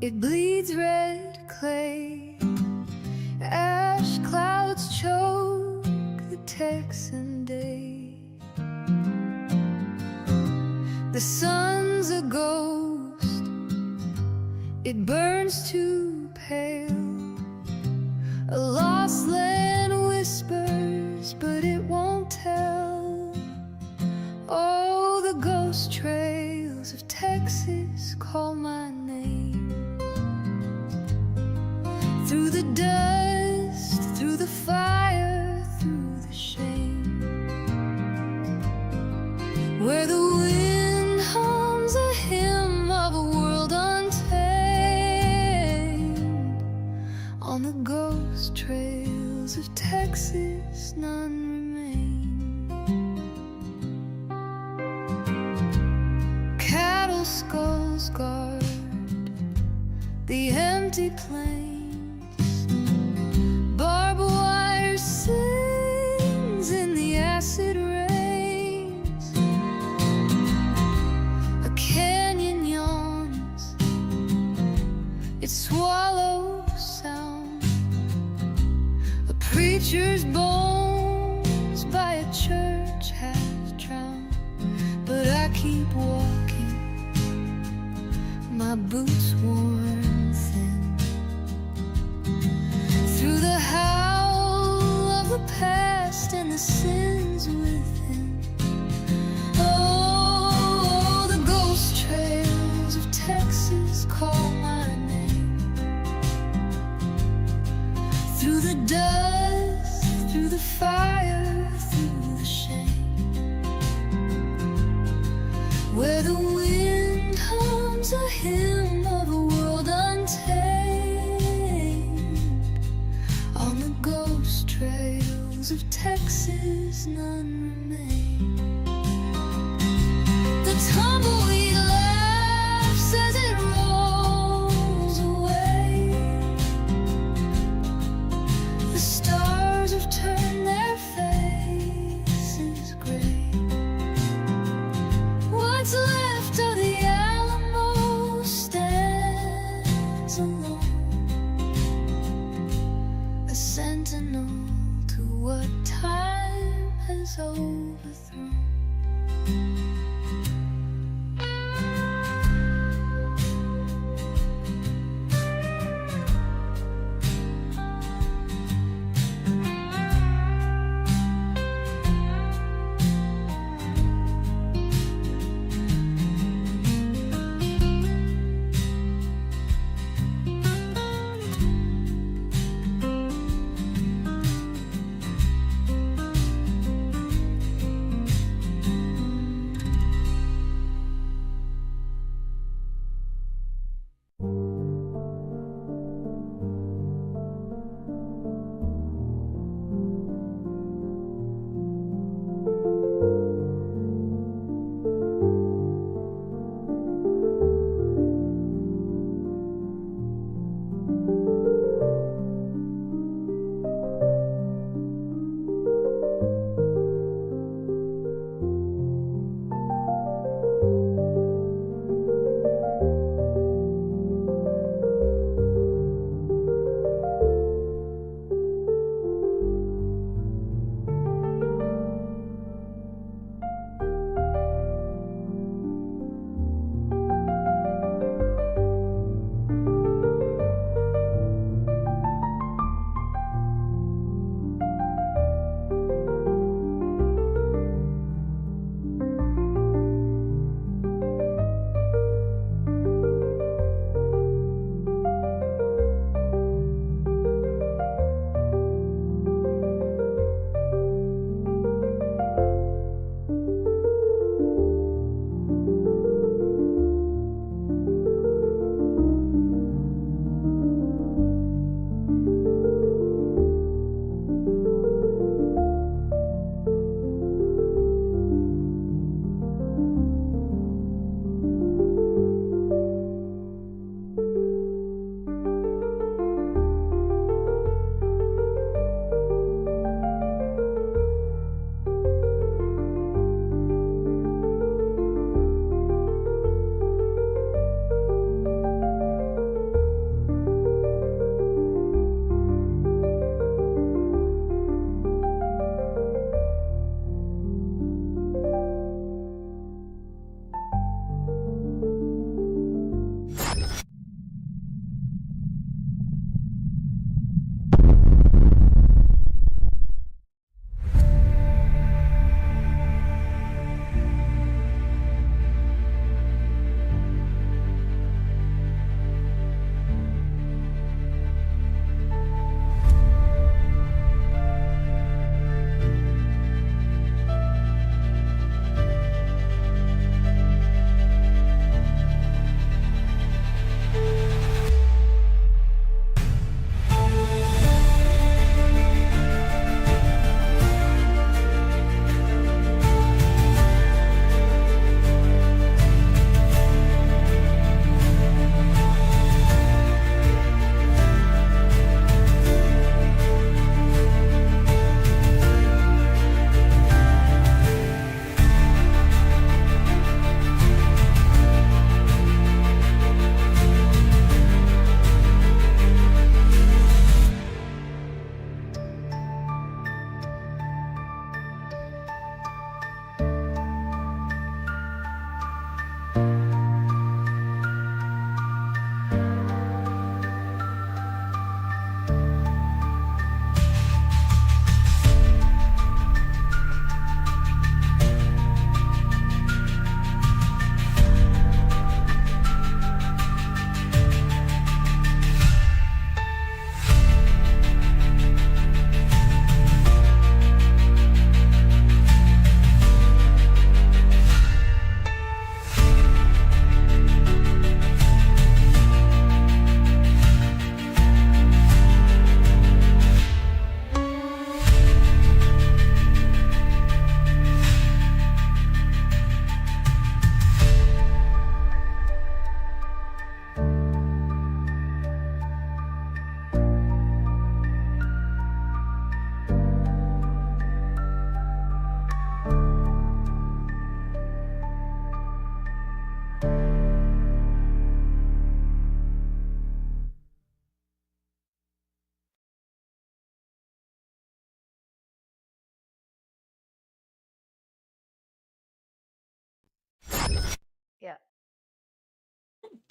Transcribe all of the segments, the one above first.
It bleeds red clay. Ash clouds choke the Texan day. The sun's a ghost, it burns too pale. A lost land whispers, but it won't tell. Oh, the ghost trails of Texas call my name. Through the dust, through the fire, through the shame, where the wind hums a hymn of a world untamed. On the ghost trails of Texas none remain. Cattle skulls guard the empty plains. Barbed wire sings in the acid rains. A canyon yawns, it swallows sound. A preacher's bones by a church has drowned. But I keep walking, my boots worn thin, through the howl of the past and the sins within. Oh, the ghost trails of Texas call my name. Through the dust, through the fire, through the shame, where the wind hums a hymn of a world untamed. On the ghost trails of Texas none remain. The tumbleweed laughs as it rolls away. The stars have turned their faces gray. What's left of the Alamo stands alone, a sentinel to what time has overthrown.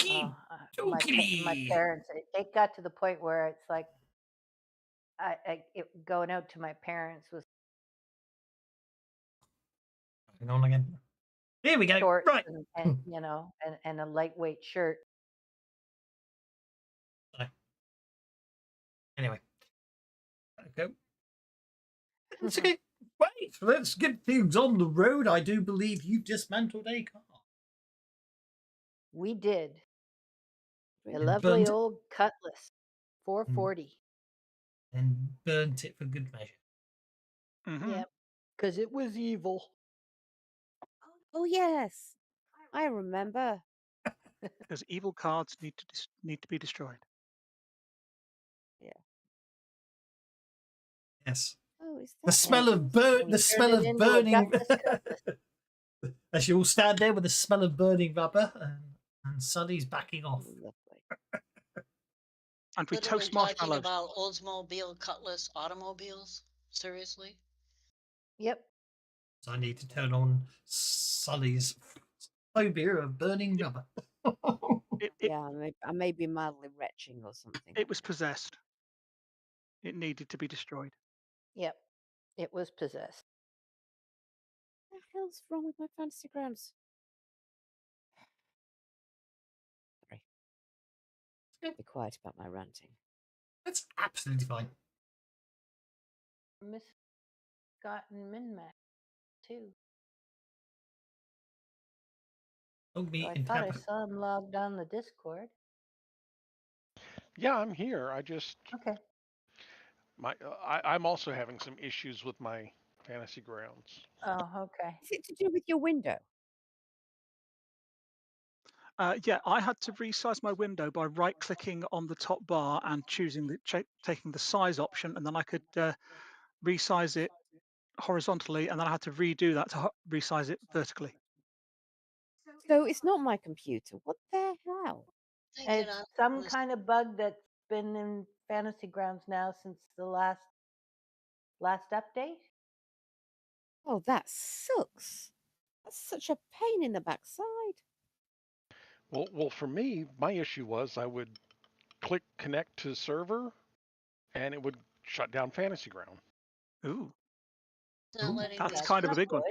Keep my talking. parents, it got to the point where it's like going out to my parents was Hang on again. Here we go. shorts Right. and you know and a lightweight shirt. So, anyway. Okay. It's okay. Right. Let's get things on the road. I do believe you've dismantled a car. We did. A And lovely burnt old Cutlass and, 440. and burnt it for good measure. Mm-hmm. Yep, because it was evil. Oh yes, I remember. Because evil cards need to be destroyed. Yes. Oh, is that The smell of And the he smell turned it of into a burning. gutless Cutlass. As you all stand there with the smell of burning rubber, and Sully's backing off. lovely? And we Literally toast talking marshmallows. about Oldsmobile Cutlass automobiles? Seriously? Yep. So I need to turn on Sully's phobia of burning rubber. Yeah, I may be mildly retching or something. It was possessed. It needed to be destroyed. Yep. It was possessed. What the hell's wrong with my fantasy grounds? Sorry. Be quiet about my ranting. That's absolutely fine. Misgotten min-max too. Dog meat I and thought I tobacco. saw him logged on the Discord. Yeah, I'm here. I just Okay. I'm also having some issues with my fantasy grounds. Oh, okay. Is it to do with your window? Yeah, I had to resize my window by right-clicking on the top bar and choosing taking the size option, and then I could resize it horizontally, and then I had to redo that to resize it vertically. So it's not my computer. What the hell? It's some kind of bug that's been in Fantasy Grounds now since the last update. Oh, that sucks. That's such a pain in the backside. Well, for me, my issue was I would click connect to server, and it would shut down fantasy ground. Ooh, Not letting that's me kind of a big one.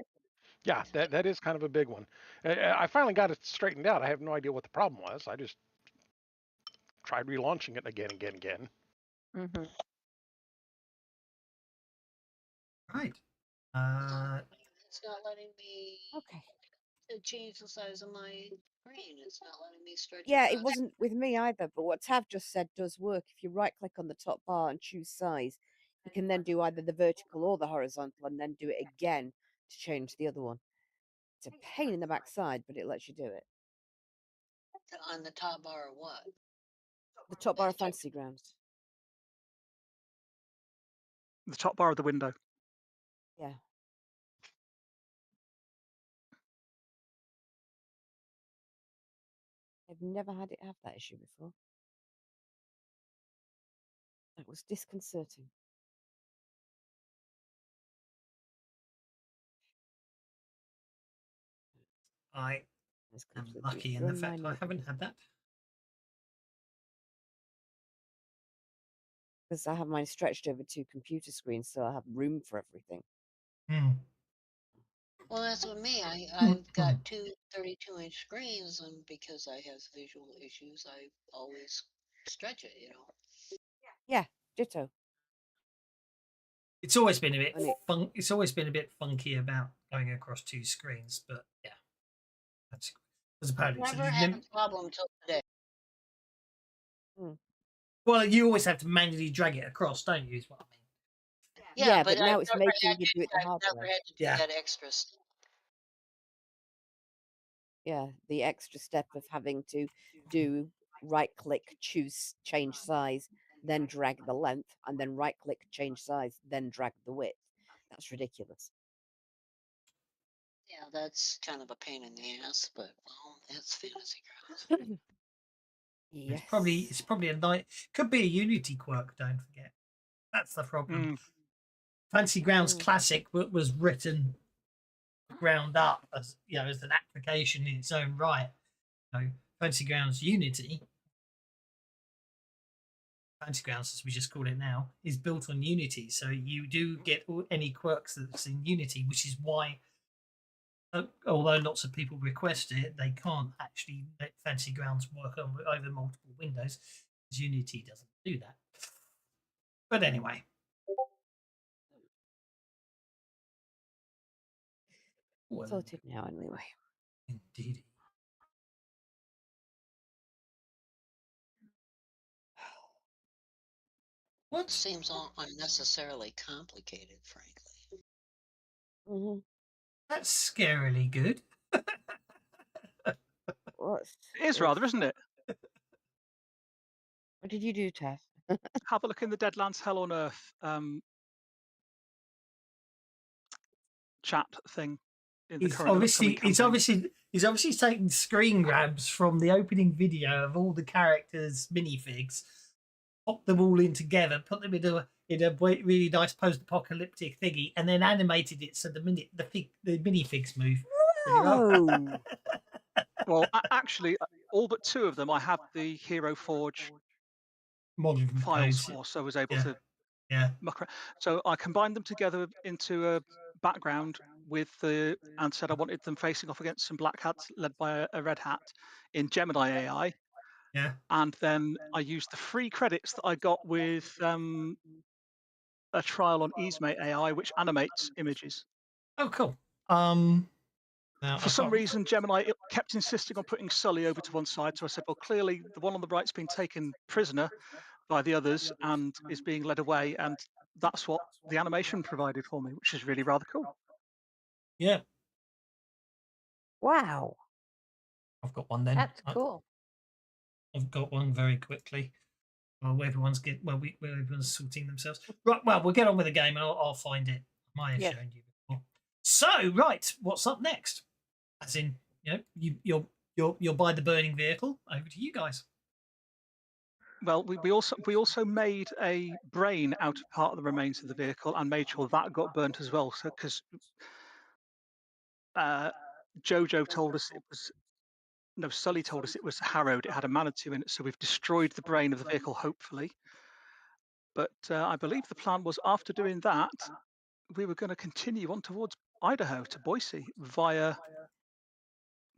Yeah, that is kind of a big one. I finally got it straightened out. I have no idea what the problem was. I just tried relaunching it again. Mm-hmm. Right. It's not letting me Okay. change the size of my screen. It's not letting me stretch Yeah, it it out. wasn't with me either, but what Tav just said does work. If you right click on the top bar and choose size, you can then do either the vertical or the horizontal and then do it again to change the other one. It's a pain in the backside, but it lets you do it. On the top bar or what? The top bar of Fantasy Grounds. The top bar of the window. Yeah. I've never had it have that issue before. That was disconcerting. I It's am completely lucky in the thrown my fact I haven't notebook had that. because I have mine stretched over 2 computer screens, so I have room for everything. Hmm. Well, that's with me. I've got two 32-inch screens, and because I have visual issues, I always stretch it, you know. Yeah, ditto. It's always been a bit And it- It's always been a bit funky about going across 2 screens, but yeah, that's apparently. Never had a problem until today. Well, you always have to manually drag it across, don't you? Is what I mean. Yeah, but now I've it's never making had you do it the I've hard never way. had to do Yeah. that extra step. Yeah, the extra step of having to do right click, choose change size, then drag the length, and then right click, change size, then drag the width. That's ridiculous. Yeah, that's kind of a pain in the ass, but well, that's Fantasy Grounds. Yes. It's probably a night. Could be a Unity quirk. Don't forget. That's the problem. Fantasy Grounds Classic was written ground up as as an application in its own right. Fantasy Grounds Unity, Fantasy Grounds as we just call it now, is built on Unity. So you do get any quirks that's in Unity, which is why, although lots of people request it, they can't actually let Fantasy Grounds work over multiple windows, because Unity doesn't do that. But anyway. Well, Sorted now, anyway. indeed. What? Seems all unnecessarily complicated, frankly. Mm-hmm. That's scarily good. It is rather, isn't it? What did you do, Tess? Have a look in the Deadlands Hell on Earth chat thing in the He's current obviously upcoming campaign. he's obviously taking screen grabs from the opening video of all the characters' minifigs, pop them all in together, put them in a really nice post-apocalyptic thingy, and then animated it so the minifigs move. Whoa! Well, actually, all but 2 of them I have the Hero Forge Modern files codes. for, so I was able Yeah. to Yeah. muck around. So I combined them together into a background and said I wanted them facing off against some black hats led by a red hat in Gemini AI. Yeah. And then I used the free credits that I got with a trial on Easemate AI, which animates images. Oh, cool. For some reason, Gemini kept insisting on putting Sully over to one side. So I said, well, clearly the one on the right's been taken prisoner by the others and is being led away. And that's what the animation provided for me, which is really rather cool. Yeah. Wow. I've got one then. That's cool. I've got one very quickly. Well, everyone's sorting themselves. Right. Well, we'll get on with the game, and I'll find it. I might have shown you before. So, right, what's up next? As in, you'll buy the burning vehicle. Over to you guys. Well, we also made a brain out of part of the remains of the vehicle and made sure that got burnt as well. So, because Jojo told us Sully told us it was harrowed. It had a Manitou in it. So we've destroyed the brain of the vehicle, hopefully. But I believe the plan was after doing that, we were going to continue on towards Idaho to Boise via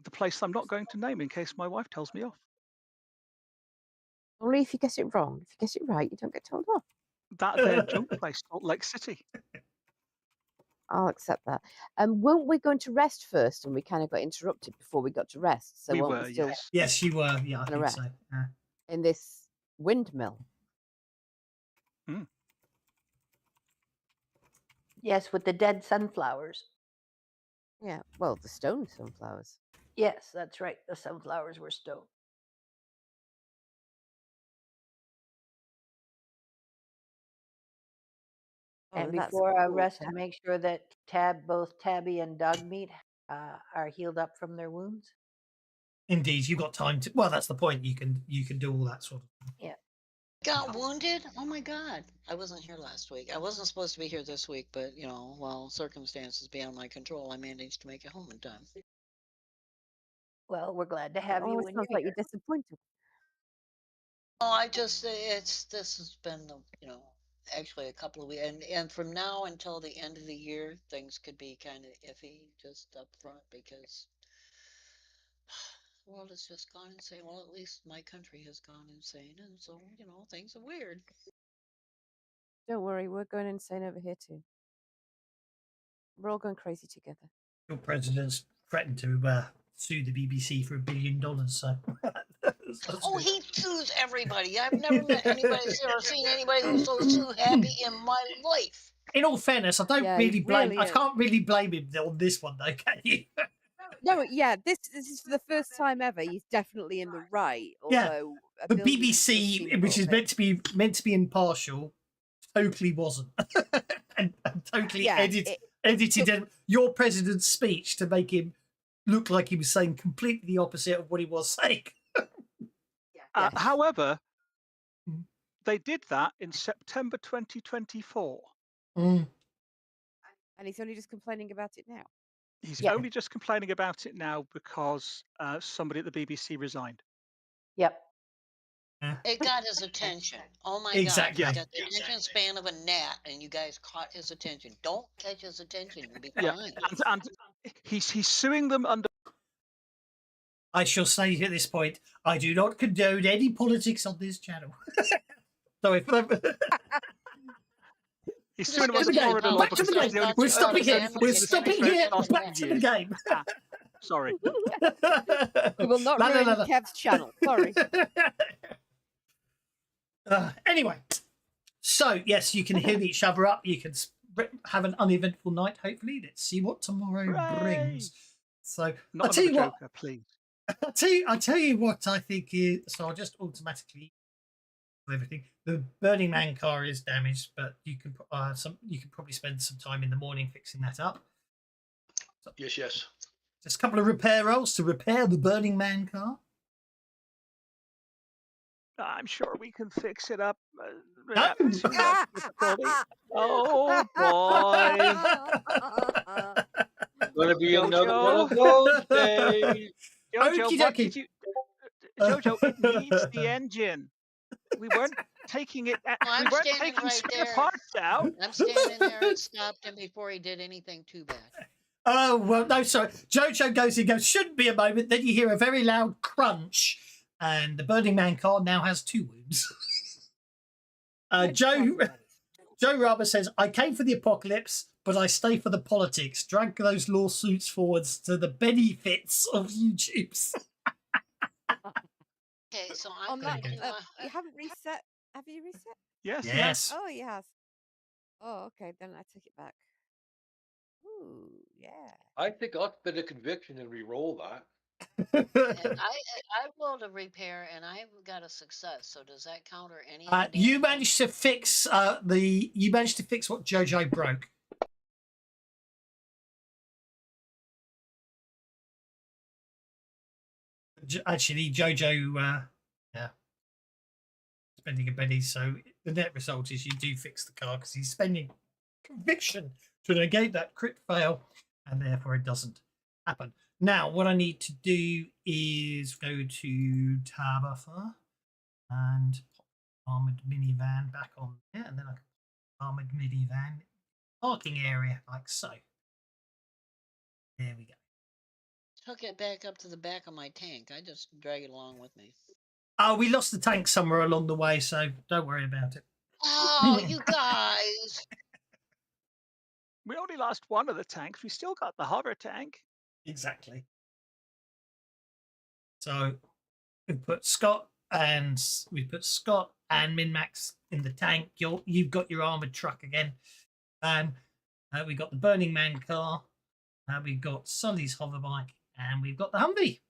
the place I'm not going to name in case my wife tells me off. Only if you guess it wrong. If you guess it right, you don't get told off. That their junk place, Salt Lake City. I'll accept that. Weren't we going to rest first, and we kind of got interrupted before we got to rest? So we weren't were, we still yes. Yes, you were. Yeah, I think so. in this windmill? Yes, with the dead sunflowers. Yeah. Well, the stone sunflowers. Yes, that's right. The sunflowers were stone. And before I rest, to make sure that both Tabby and Dogmeat are healed up from their wounds. Indeed, you got time to. Well, that's the point. You can do all that sort of thing. Yeah. Got wounded? Oh my God. I wasn't here last week. I wasn't supposed to be here this week, but, while circumstances beyond my control, I managed to make it home in time. Well, we're glad to have you. It sounds like you're disappointed. Oh, this has been, actually a couple of weeks. And from now until the end of the year, things could be kind of iffy just up front because the world has just gone insane. Well, at least my country has gone insane. And so, things are weird. Don't worry, we're going insane over here too. We're all going crazy together. Your president's threatened to sue the BBC for $1 billion. So. He sues everybody. I've never met anybody or seen anybody who's so happy in my life. In all fairness, I don't really blame. I can't really blame him on this one, though, can you? No, yeah, this is for the first time ever. He's definitely in the right. Although the BBC, which is meant to be impartial, totally wasn't, and totally edited your president's speech to make him look like he was saying completely the opposite of what he was saying. However, they did that in September 2024. And he's only just complaining about it now. He's only just complaining about it now because somebody at the BBC resigned. Yep. It got his attention. Oh my Exactly. God. He's got the attention span of a gnat, and you guys caught his attention. Don't catch his attention. You'll be Yeah, fine. and he's suing them under. I shall say at this point, I do not condone any politics on this channel. So if He's Just suing them get under the Florida game. law back to because the he's game. the only We're person stopping who's here. ever We're been stopping finished here. for the last Back 2 to the years. game. Sorry. We will not La, la, ruin la, la. Kev's channel. Sorry. Anyway, so yes, you can heal each other up. You can have an uneventful night. Hopefully, let's see what tomorrow Hooray! brings. So Not I'll tell another you what. Joker, please. I'll tell you what I think is. So I'll just automatically everything. The Burning Man car is damaged, but you can you can probably spend some time in the morning fixing that up. So Yes, yes. just a couple of repair rolls to repair the Burning Man car. I'm sure we can fix it up. No. Oh boy! Gonna be Jojo. another one of those days. Jojo, Okie what dokie. did you? Jojo, it needs the engine. We weren't taking it. Well, We I'm weren't standing taking right spare there. parts out. I'm standing there and stopped him before he did anything too bad. Oh, well, no, sorry. Jojo goes, shouldn't be a moment. Then you hear a very loud crunch, and the Burning Man car now has 2 wounds. Joe Rubber says, I came for the apocalypse, but I stay for the politics. Drag those lawsuits forwards to the benefits of YouTubes. Okay, so On I'm that, going to. you haven't reset. Have you reset? Yes. Yes. Oh, he has. Oh, okay. Then I take it back. Ooh, yeah. I think I'll spend a conviction and re-roll that. I rolled a repair and I got a success. So does that counter any? You managed to fix what Jojo broke. Actually, Jojo, spending a penny. So the net result is you do fix the car because he's spending conviction to negate that crit fail, and therefore it doesn't happen. Now, what I need to do is go to Tabitha and pop armored minivan back on there, and then I can put armored minivan parking area like so. There we go. Took it back up to the back of my tank. I just drag it along with me. Oh, we lost the tank somewhere along the way, so don't worry about it. Oh, you guys! We only lost one of the tanks. We still got the hover tank. Exactly. So we put Scott and Min-Max in the tank. You've got your armored truck again. And we got the Burning Man car. We've got Sully's hoverbike, and we've got the Humvee.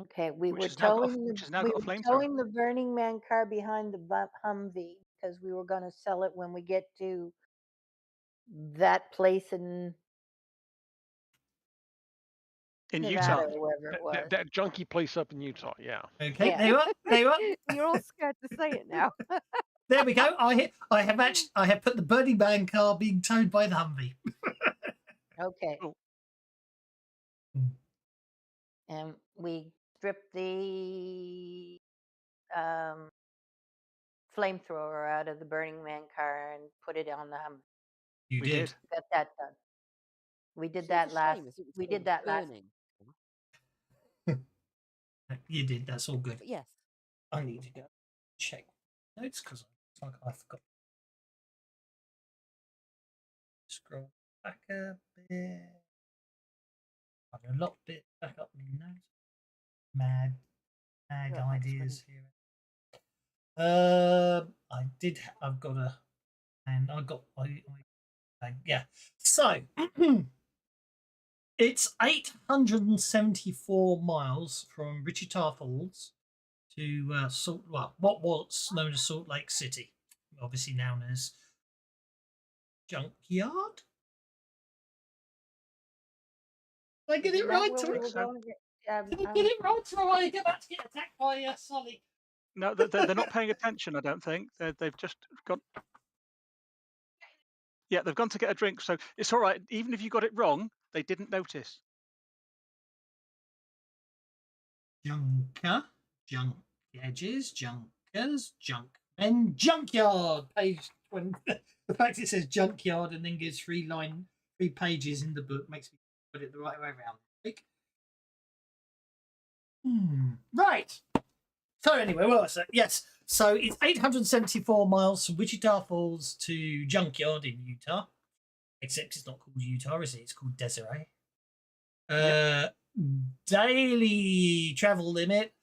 Okay, we Which were has now got a- towing which has now we got a were flamethrower. towing the Burning Man car behind the Humvee because we were going to sell it when we get to that place in Nevada Utah. or wherever it was. That junky place up in Utah, yeah. Okay, Yeah. there you are. There you are. You're all scared to say it now. There we go. I have put the Burning Man car being towed by the Humvee. Okay. Oh. And we stripped the flamethrower out of the Burning Man car and put it on the Humvee. You We did. did. Got that done. We did Seems that a last. shame as it was We still did that last. burning. You did. That's all good. But yes. I need to go check notes because I forgot. Scroll back a bit. I've locked it back up in notes. Mad Yeah, that's ideas here. I've got a, and I got, yeah. So it's 874 miles from Wichita Falls to what was known as Salt Lake City, obviously known as Junkyard. Did I get it right? Where we Did were so. going to get, I get it right? So I get back to get attacked by Sully. No, they're not paying attention. I don't think they've just got. Yeah, they've gone to get a drink, so it's all right. Even if you got it wrong, they didn't notice. Junker. junk edges, junkers, junk men, junkyard. Page 20. The fact it says junkyard and then gives 3 pages in the book makes me put it the right way around. Right. So anyway, what was it? Yes. So it's 874 miles from Wichita Falls to Junkyard in Utah. Except it's not called Utah, is it? It's called Desiree. Daily travel limit.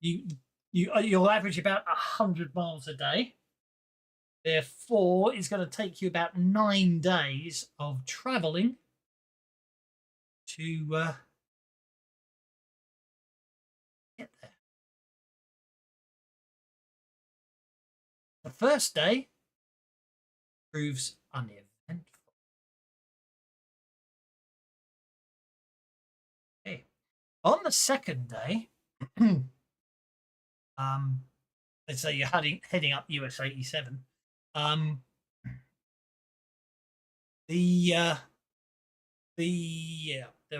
You'll average about 100 miles a day. Therefore, it's going to take you about 9 days of traveling to get there. The first day proves uneventful. Okay. On the second day, let's say you're heading up US 87. The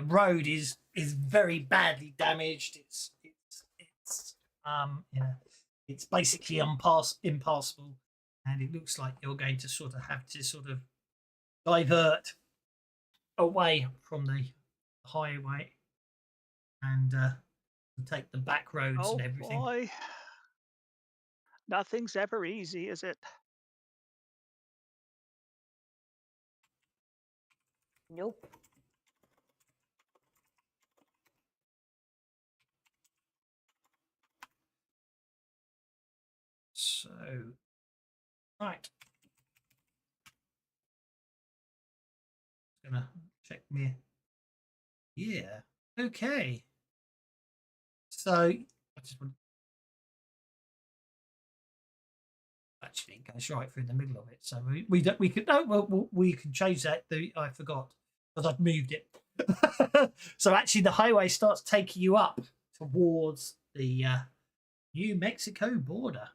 road is very badly damaged. It's basically impassable, and it looks like you're going to sort of have to divert away from the highway and take the back roads and everything. Boy. Nothing's ever easy, is it? Nope. So, right. Gonna check me. Yeah. Okay. So, I just want. Actually, it goes right through the middle of it. So we can change that. I forgot because I've moved it. So actually, the highway starts taking you up towards the New Mexico border.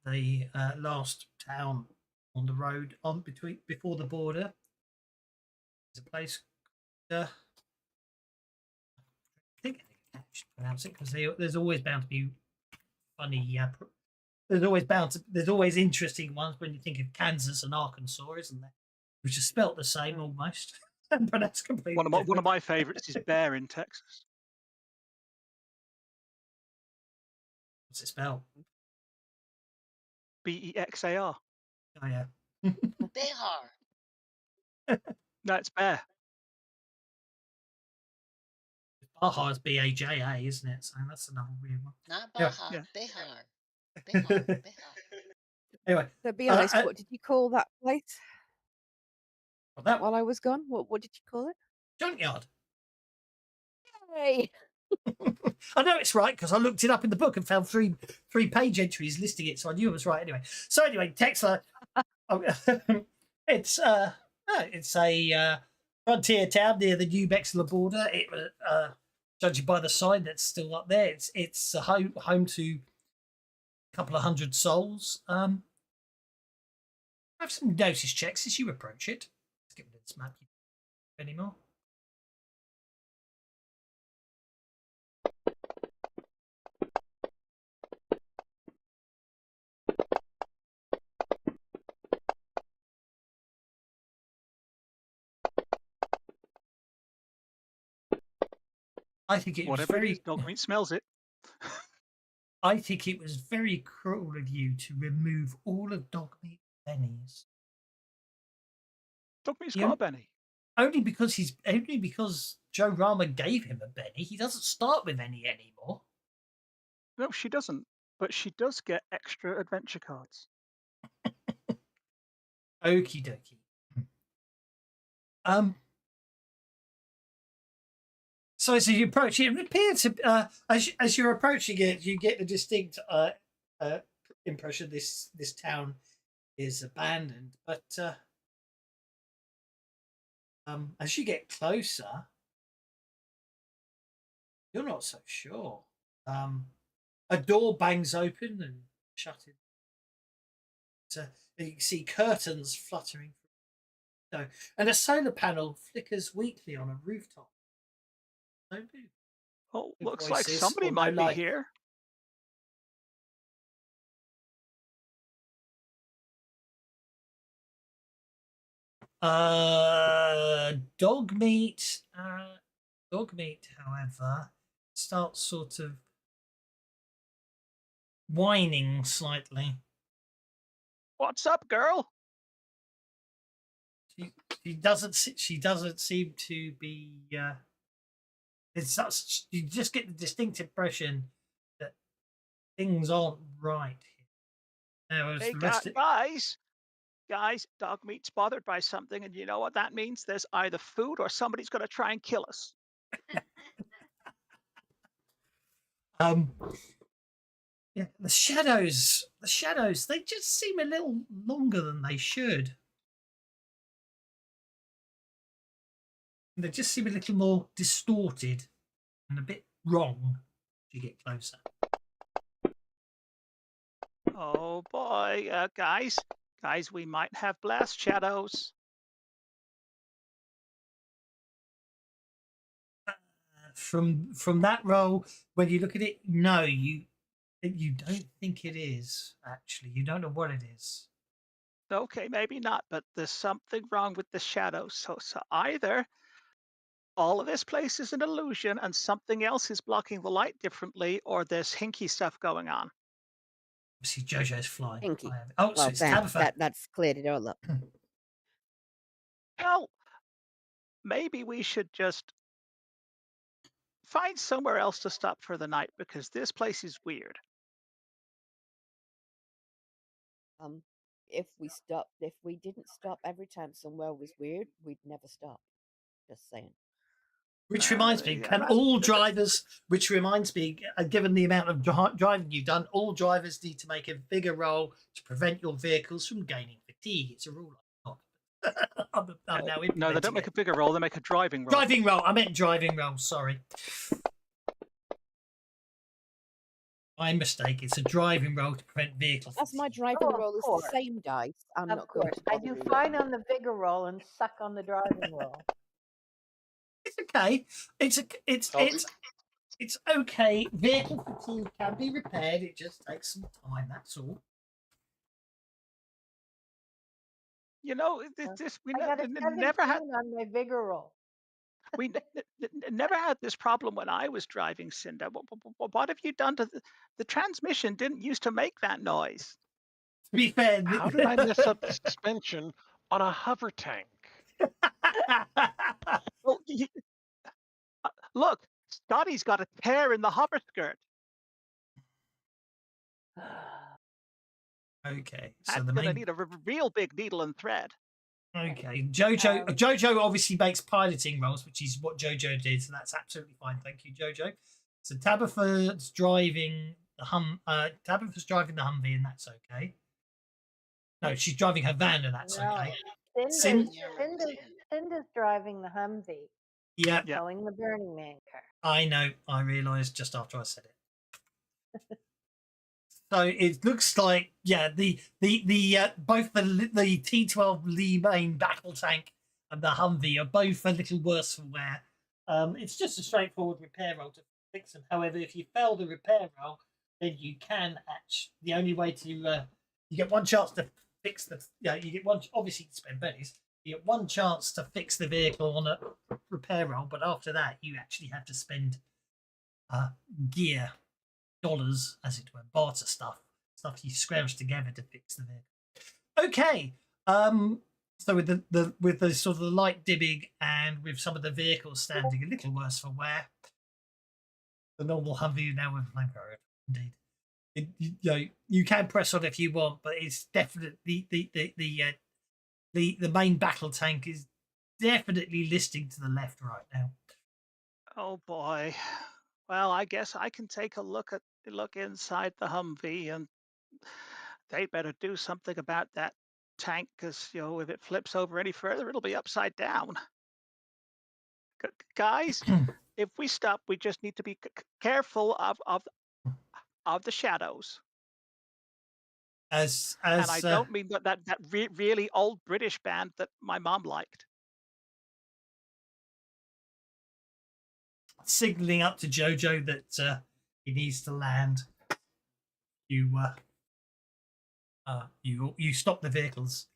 The last town on the road before the border is a place. I think I should pronounce it because there's always bound to be funny. There's always interesting ones when you think of Kansas and Arkansas, isn't there? Which are spelt the same almost, but that's completely One of my favourites is Bear in Texas. What's it spelled? Bexar. Oh yeah. Behar. No, it's Bear. Baja is Baja, isn't it? So that's another weird one. Not Yeah. Baja. Yeah. Behar. Behar. Anyway, So be honest, what did you call that place that while I was gone? What did you call it? junkyard. Yay! I know it's right because I looked it up in the book and found three page entries listing it, so I knew it was right anyway. So anyway, Texla, it's a frontier town near the New Mexico border. It judging by the sign that's still up there, it's a home to a couple of hundred souls. Have some notice checks as you approach it. Let's get rid of this map anymore. I think it Whatever was it is, dog meat smells it. I think it was very cruel of you to remove all of Dogmeat Benny's. Dog meat's Yeah. got a Benny. Only because Joe Rama gave him a Benny. He doesn't start with any anymore. No, she doesn't. But she does get extra adventure cards. Okie dokie. So as you approach it, appears to as you're approaching it, you get the distinct impression this town is abandoned. But as you get closer, you're not so sure. A door bangs open and shut. You can see curtains fluttering through the window, and a solar panel flickers weakly on a rooftop. No boo. Oh, No looks like voices somebody or no might be life. here. Dog meat. Dog meat, however, starts sort of whining slightly. What's up, girl? She doesn't. She doesn't seem to be. It's such. You just get the distinct impression that things aren't right here. Now, as Hey, the rest of, guys, dog meat's bothered by something, and you know what that means? There's either food or somebody's going to try and kill us. yeah, the shadows. The shadows. They just seem a little longer than they should. They just seem a little more distorted and a bit wrong as you get closer. Oh boy, guys, we might have blast shadows. From that roll, when you look at it, no, you don't think it is. Actually, you don't know what it is. Okay, maybe not, but there's something wrong with the shadows. So either all of this place is an illusion and something else is blocking the light differently, or there's hinky stuff going on. See, Jojo's flying. Hinky. Oh, so Well, it's Tabitha. that's cleared it all up. Well, maybe we should just find somewhere else to stop for the night because this place is weird. If we didn't stop every time somewhere was weird, we'd never stop. Just saying. Which reminds me, Yeah, can all drivers, which reminds me, given the amount of driving you've done, all drivers need to make a bigger roll to prevent your vehicles from gaining fatigue. It's a rule I'm now implementing. No, they don't make a bigger roll, they make a driving roll. Driving roll. I meant driving roll, sorry. My mistake. It's a driving roll to prevent vehicles. That's my driving Oh, of roll is course. the same dice. I'm Of not going course, to I bother do reading fine it. on the vigor roll and suck on the driving roll. It's okay. It's okay. Vehicle fatigue can be repaired. It just takes some time. That's all. You know, we I got a 17 never had on my vigor roll. we never had this problem when I was driving, Cinda. What have you done to the transmission? Didn't used to make that noise. To be fair, How did I mess up the suspension on a hover tank? Well, look, Scotty's got a tear in the hover skirt. Okay, so That's the gonna main. need a real big needle and thread. Okay, Jojo obviously makes piloting rolls, which is what Jojo did, so that's absolutely fine. Thank you, Jojo. So Tabitha's driving the Tabitha's driving the Humvee, and that's okay. No, she's driving her van, and that's No, okay. Cinda's driving the Humvee, Yeah, towing the Burning Man car. I know. I realised just after I said it. So it looks like the both the T-12 Lee main battle tank and the Humvee are both a little worse for wear. It's just a straightforward repair roll to fix them. However, if you fail the repair roll, then you can the only way to you get one chance to fix you get one, obviously to spend pennies. You get one chance to fix the vehicle on a repair roll, but after that you actually have to spend gear. Dollars, as it were, barter stuff you scrounge together to fix the vehicle. Okay, so with the sort of the light dimming and with some of the vehicles standing a little worse for wear, the normal Humvee now with flamethrower. Indeed, you can press on if you want, but it's definitely the main battle tank is definitely listing to the left right now. Oh boy. Well, I guess I can take a look inside the Humvee, and they better do something about that tank, because if it flips over any further, it'll be upside down. Guys, if we stop, we just need to be careful of the shadows. And I don't mean that really old British band that my mom liked. signaling up to Jojo that he needs to land. You you stop the vehicles.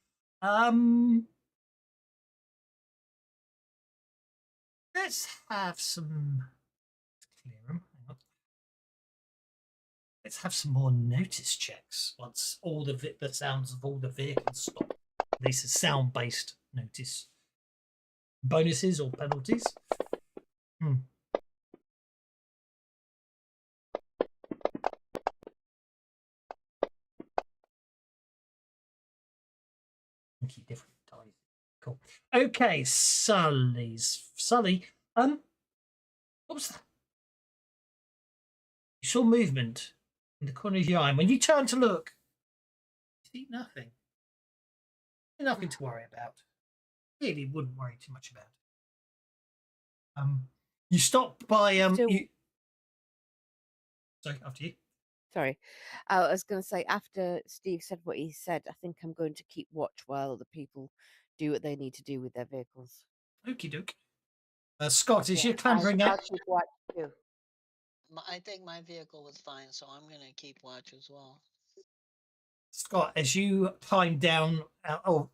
Let's have some clear 'em. Hang on. Let's have some more notice checks once all the sounds of all the vehicles stop. This is sound-based notice. Bonuses or penalties? Different dice. Cool. Okay, Sully. What was that? You saw movement in the corner of your eye. And when you turn to look, you see nothing. Nothing to worry about. Really wouldn't worry too much about. You stop by Sorry, after you. Sorry. I was going to say, after Steve said what he said, I think I'm going to keep watch while other people do what they need to do with their vehicles. Okie doke. Scott, is Yeah, you clambering I'll up? keep watch too. I think my vehicle was fine, so I'm going to keep watch as well. Scott, as you climb down from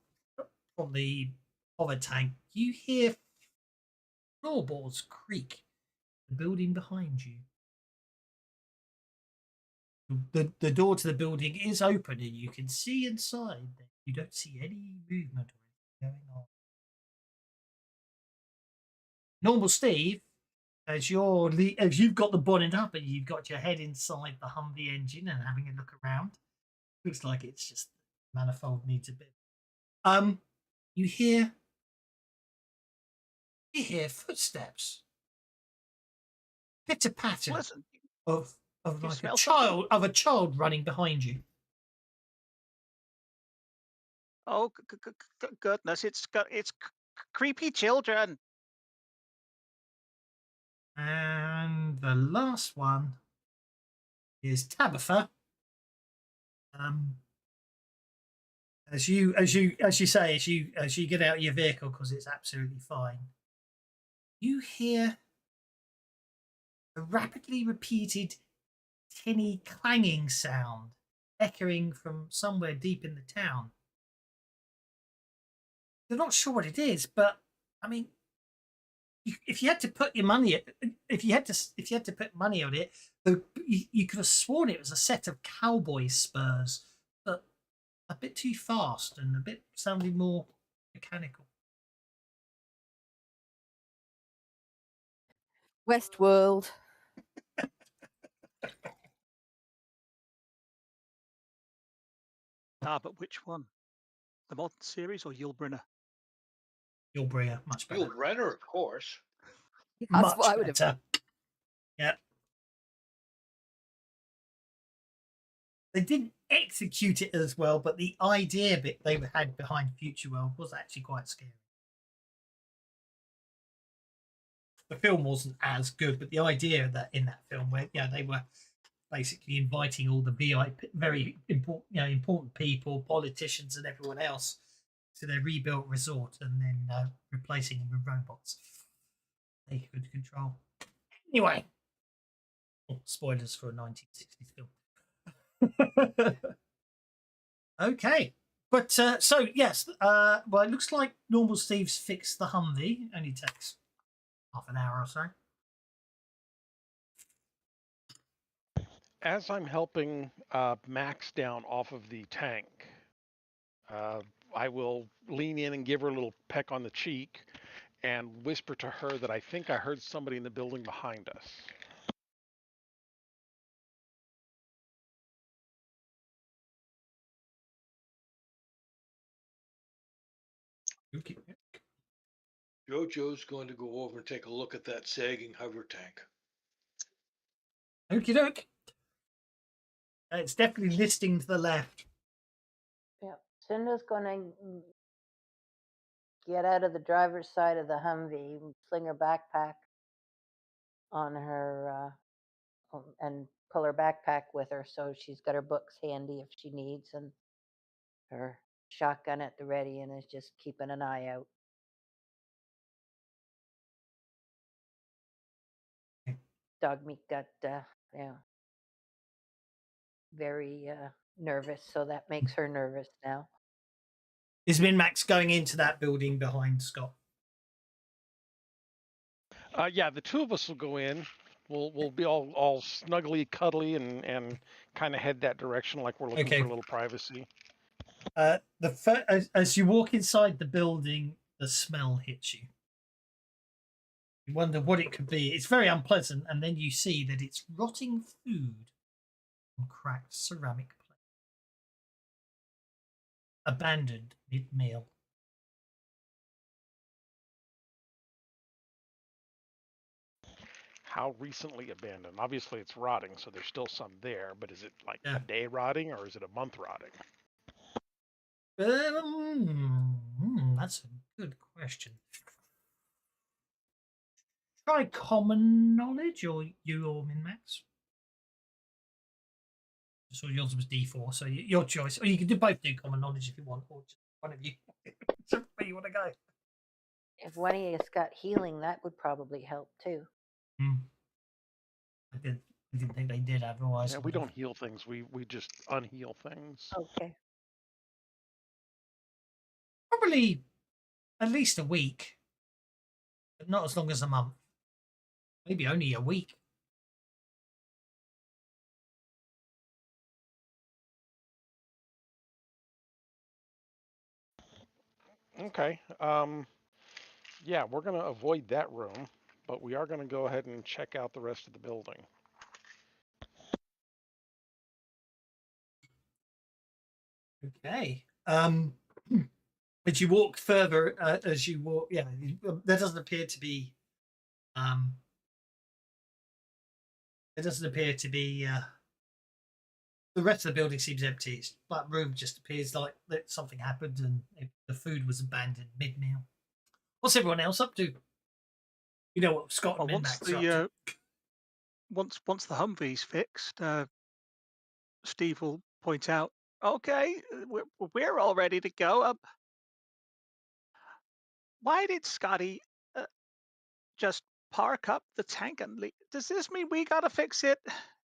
the hover tank, you hear floorboards creak. The building behind you. The door to the building is open, and you can see inside. You don't see any movement or anything going on. Normal Steve, as you've got the bonnet up and you've got your head inside the Humvee engine and having a look around, looks like it's just manifold needs a bit. You hear footsteps, pitter patter of like a child running behind you. Oh goodness! It's creepy children. And the last one is Tabitha. As you get out of your vehicle, because it's absolutely fine, you hear a rapidly repeated tinny clanging sound echoing from somewhere deep in the town. You're not sure what it is, but I mean, if you had to put your money, if you had to put money on it, you could have sworn it was a set of cowboy spurs, but a bit too fast and a bit sounding more mechanical. Westworld. But which one? The modern series or Yulbrunner? Yulbrunner, much better. Yulbrunner, of course. That's Much what I would better. have. Yeah. They didn't execute it as well, but the idea bit they had behind Future World was actually quite scary. The film wasn't as good, but the idea that in that film, where they were basically inviting all the VIP, very important people, politicians, and everyone else to their rebuilt resort, and then replacing them with robots they could control. Anyway, spoilers for a 1960s film. Okay, but so yes, well, it looks like Normal Steve's fixed the Humvee. Only takes half an hour or so. As I'm helping Max down off of the tank, I will lean in and give her a little peck on the cheek and whisper to her that I think I heard somebody in the building behind us. Okay. Jojo's going to go over and take a look at that sagging hover tank. Okie doke. It's definitely listing to the left. Yeah, Cinda's going to get out of the driver's side of the Humvee, fling her backpack on her, and pull her backpack with her, so she's got her books handy if she needs, and her shotgun at the ready, and is just keeping an eye out. dog meat got very nervous, so that makes her nervous now. Is Min-Max going into that building behind Scott? Yeah, the two of us will go in. We'll be all snuggly, cuddly, and kind of head that direction, like we're looking Okay. for a little privacy. As you walk inside the building, the smell hits you. You wonder what it could be. It's very unpleasant, and then you see that it's rotting food on cracked ceramic plate. Abandoned mid-meal. How recently abandoned? Obviously, it's rotting, so there's still some there. But is it like a day rotting, or is it a month rotting? That's a good question. Try common knowledge, or you or Min-Max. So yours was D4, so your choice. Or you can both do common knowledge if you want, or just one of you. Whichever way you want to go. If one of us got healing, that would probably help too. I didn't think they did otherwise. Yeah, we don't heal things. We just unheal things. Okay. Probably at least a week, but not as long as a month. Maybe only a week. Okay. Yeah, we're going to avoid that room, but we are going to go ahead and check out the rest of the building. Okay. But you walk further as you walk. Yeah, there doesn't appear to be. There doesn't appear to be. The rest of the building seems empty. It's that room just appears like that something happened and the food was abandoned mid-meal. What's everyone else up to? You know what Scott and Min-Max are up to. Once the Humvee's fixed, Steve will point out, okay, we're all ready to go. Why did Scotty just park up the tank and leave? Does this mean we gotta fix it?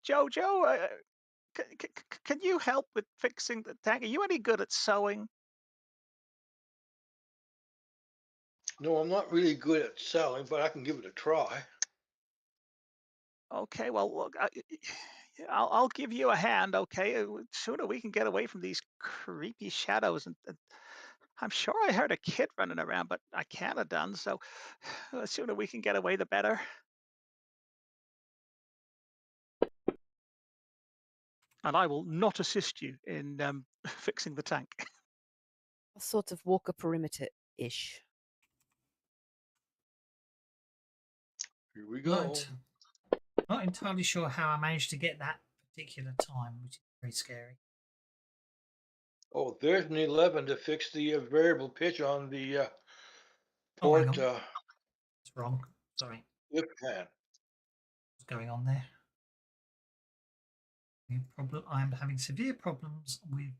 Jojo, can you help with fixing the tank? Are you any good at sewing? No, I'm not really good at selling, but I can give it a try. Okay, well, look, I'll give you a hand, okay? Sooner we can get away from these creepy shadows. And I'm sure I heard a kid running around, but I can't have done. So the sooner we can get away, the better. And I will not assist you in fixing the tank. I'll sort of walk a perimeter-ish. Here we go. Not entirely sure how I managed to get that particular time, which is very scary. Oh, there's an 11 to fix the variable pitch on the Oh, hang port on. It's wrong. Sorry. lift pan. What's going on there? I am having severe problems with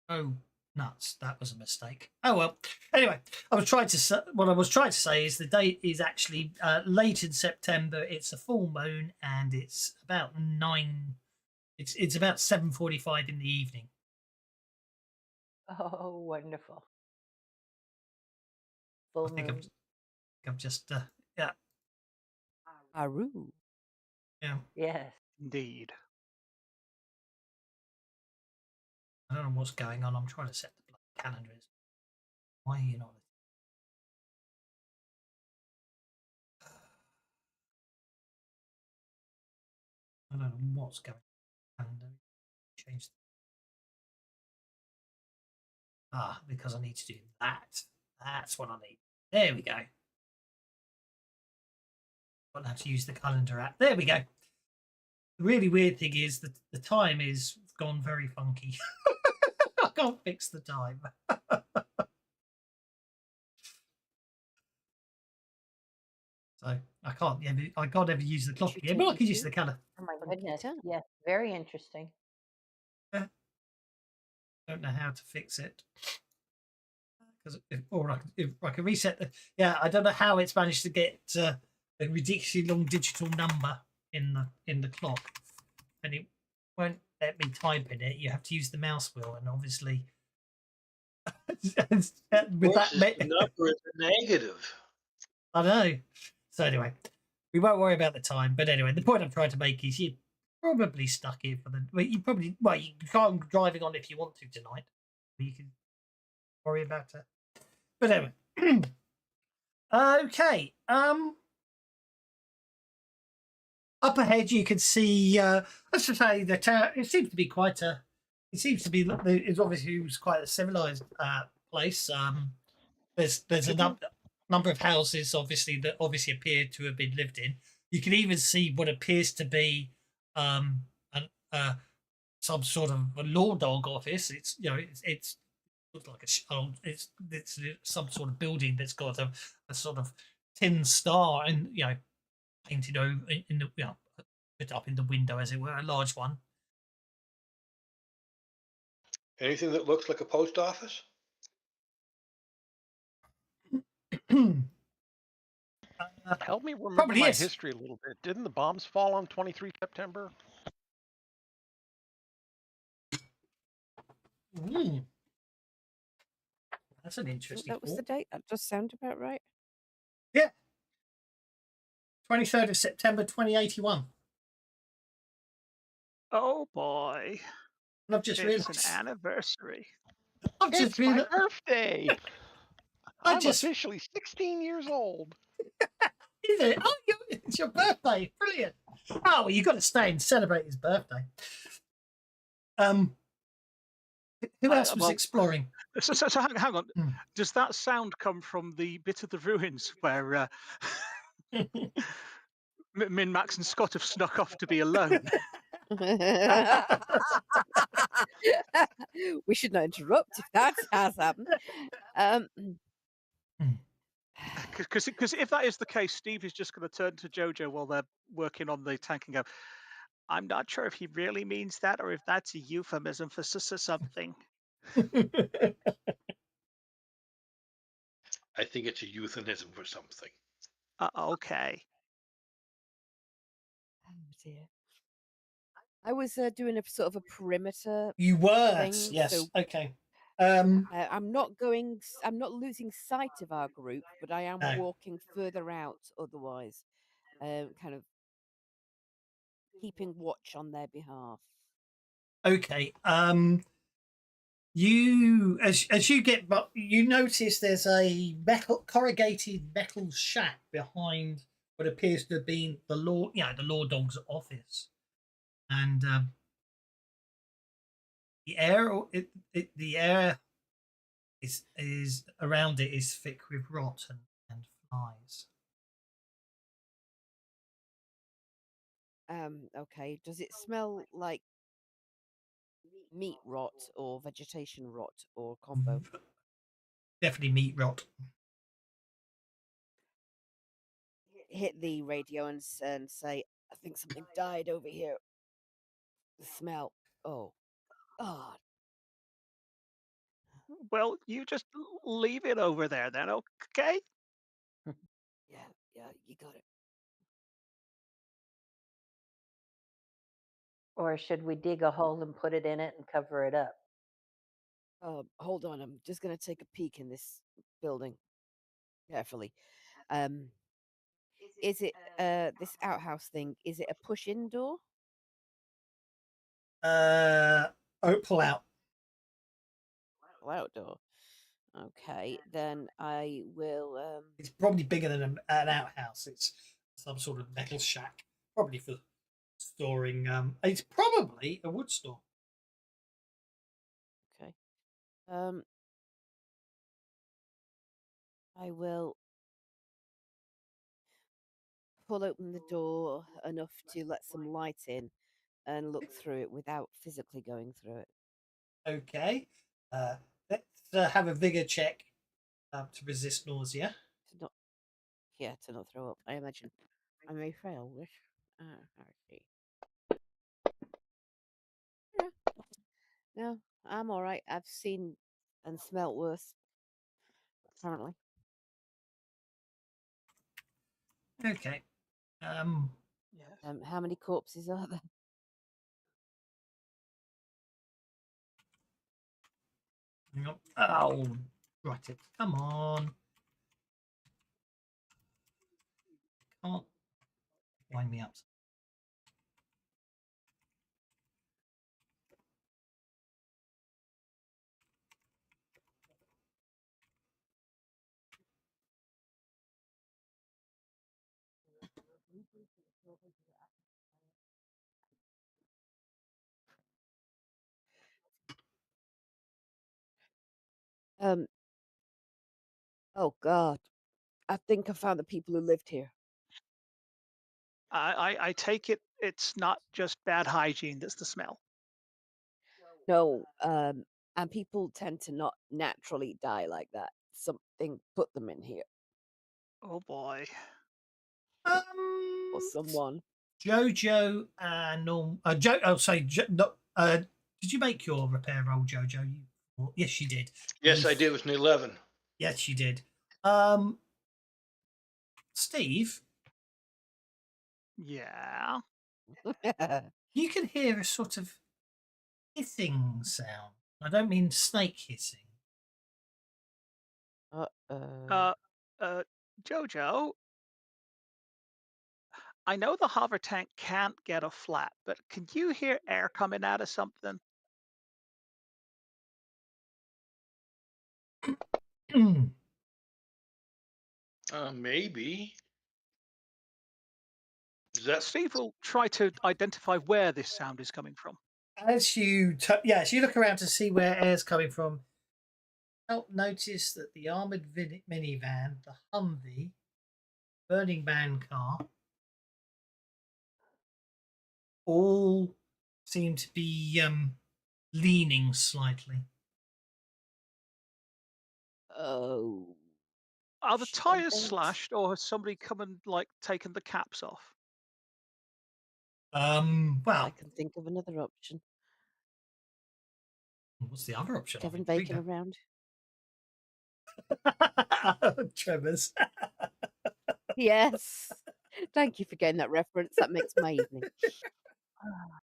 my... Oh, nuts. That was a mistake. Oh, well. Anyway, what I was trying to say is the date is actually late in September. It's a full moon and it's about 9... It's about 7:45 in the evening. Oh, wonderful. I Full think moon. I'm just yeah. Aru. Yeah. Yes. Indeed. I don't know what's going on. I'm trying to set the calendar. Why are you not? I don't know what's going on. Change. Because I need to do that. That's what I need. There we go. I'll have to use the calendar app. There we go. The really weird thing is that the time is gone very funky. I can't fix the time. So I can't ever use the clock Should again, take but I you can use to the calendar. Oh my funky goodness. time. Yes. Very interesting. Don't know how to fix it. if I can reset the. Yeah, I don't know how it's managed to get a ridiculously long digital number in the clock, and it won't let me type in it. You have to use the mouse wheel, and obviously, with that, The number is a negative. I know. So anyway, we won't worry about the time. But anyway, the point I'm trying to make is you probably stuck here for the. Well, you can't driving on if you want to tonight. You can worry about it. But anyway, okay. Up ahead, you can see. Let's just say the town. It seems to be quite a. It seems to be. It's obviously quite a civilized place. There's a number of houses, obviously, that obviously appear to have been lived in. You can even see what appears to be some sort of a law dog office. It's it's looks like it's some sort of building that's got a sort of tin star and painted over in the put up in the window, as it were, a large one. Anything that looks like a post office? Help me remember Probably my is. history a little bit. Didn't the bombs fall on 23 September? That's an interesting. That was the date. That does sound about right. Yeah. 23rd of September 2081. Oh boy. And I've just It's realised. an anniversary. I've just It's my realised. birthday. I'm officially 16 years old. Is it? Oh, it's your birthday. Brilliant. Oh, well, you've got to stay and celebrate his birthday. Who else was exploring? So hang on. Does that sound come from the bit of the ruins where Min, Max, and Scott have snuck off to be alone? We should not interrupt if that has happened. Because if that is the case, Steve is just going to turn to Jojo while they're working on the tank and go, I'm not sure if he really means that or if that's a euphemism for something. I think it's a euphemism for something. Okay. Oh dear. I was doing a sort of a perimeter. You were, thing, yes. so, Okay. I'm not losing sight of our group, but I am walking further out. Otherwise, kind of keeping watch on their behalf. Okay. You as you get, but you notice there's a corrugated metal shack behind what appears to have been the law dog's office, and the air is around it is thick with rot and flies. Okay. Does it smell like meat rot or vegetation rot or combo? Definitely meat rot. Hit the radio and say, I think something died over here. The smell. Oh, God. Well, you just leave it over there then, okay? Yeah, you got it. Or should we dig a hole and put it in it and cover it up? Hold on. I'm just going to take a peek in this building carefully. Is it this outhouse thing? Is it a push-in door? Pull out. Pull out door. Okay, then I will. It's probably bigger than an outhouse. It's some sort of metal shack, probably for storing. It's probably a wood store. Okay. I will pull open the door enough to let some light in and look through it without physically going through it. Okay. Let's have a vigor check to resist nausea. To not throw up. I imagine I may fail this. See. Yeah. No, I'm all right. I've seen and smelt worse. apparently. Okay. Yeah. How many corpses are there? Hang on. Oh, right it. Come on. Can't wind me up. Oh God, I think I found the people who lived here. I take it it's not just bad hygiene that's the smell. No, and people tend to not naturally die like that. Something put them in here, Oh boy. or someone. Jojo and oh, sorry. No, did you make your repair roll, Jojo? Yes, you did. Yes, I did. It was an 11. Yes, you did. Steve, Yeah. you can hear a sort of hissing sound. I don't mean snake hissing. Uh-oh. Jojo, I know the hover tank can't get a flat, but can you hear air coming out of something? Maybe. Is that Steve will try to identify where this sound is coming from. As you look around to see where air's coming from, help notice that the armoured minivan, the Humvee, Burning Man car, all seem to be leaning slightly. Oh. Are the tires Shamans. slashed, or has somebody come and taken the caps off? I Well, can think of another option. what's the other option? Kevin Bacon around. Tremors. Yes. Thank you for getting that reference. That makes my evening.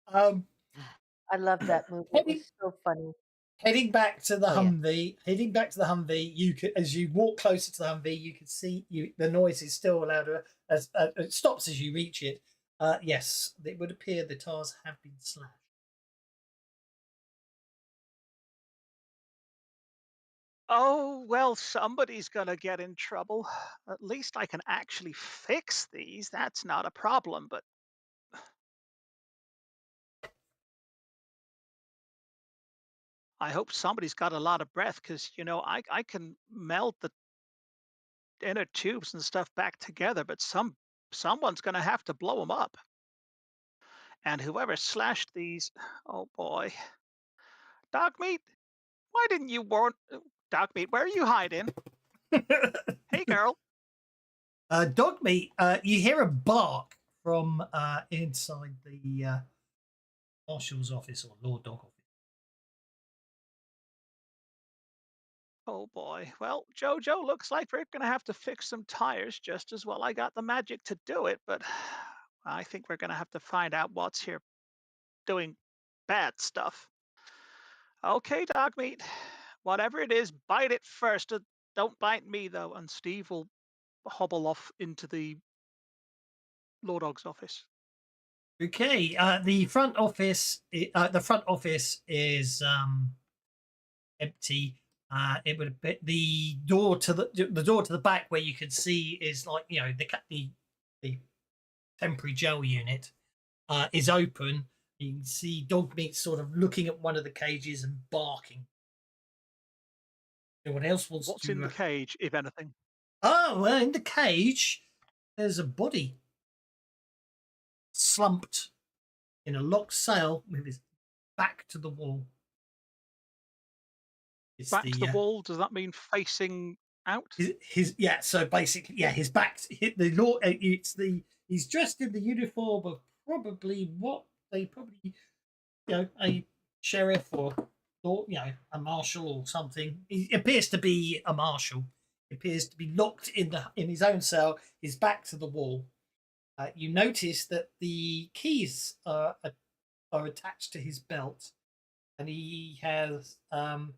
I love that movie. It was so funny. Heading back to the Oh, Humvee, you could, as you walk closer to the Humvee, you can see the noise is still louder as it stops as you reach it. Yes, it would appear the tires have been slashed. Oh, well, somebody's going to get in trouble. At least I can actually fix these. That's not a problem, but I hope somebody's got a lot of breath because, I can meld the inner tubes and stuff back together, but someone's going to have to blow them up. And whoever slashed these, oh boy. Dog meat, why didn't you warn Dog meat? Where are you hiding? Hey, girl. Dog meat, you hear a bark from inside the marshal's office or Lord Dog office. Oh boy. Well, Jojo, looks like we're going to have to fix some tires just as well. I got the magic to do it, but I think we're going to have to find out what's here doing bad stuff. Okay, dog meat. Whatever it is, bite it first. Don't bite me, though. And Steve will hobble off into the Law Dog's office. Okay, the front office is empty. It would be the door to the back where you can see is like the temporary jail unit is open. You can see dog meat sort of looking at one of the cages and barking. Anyone else wants What's to? in the cage, if anything? Oh, well, in the cage, there's a body slumped in a locked cell with his back to the wall. It's Back to the wall, does that mean facing out? So basically, his back. He's dressed in the uniform of probably a sheriff or a marshal or something. He appears to be a marshal appears to be locked in his own cell, his back to the wall. You notice that the keys are attached to his belt, and he has an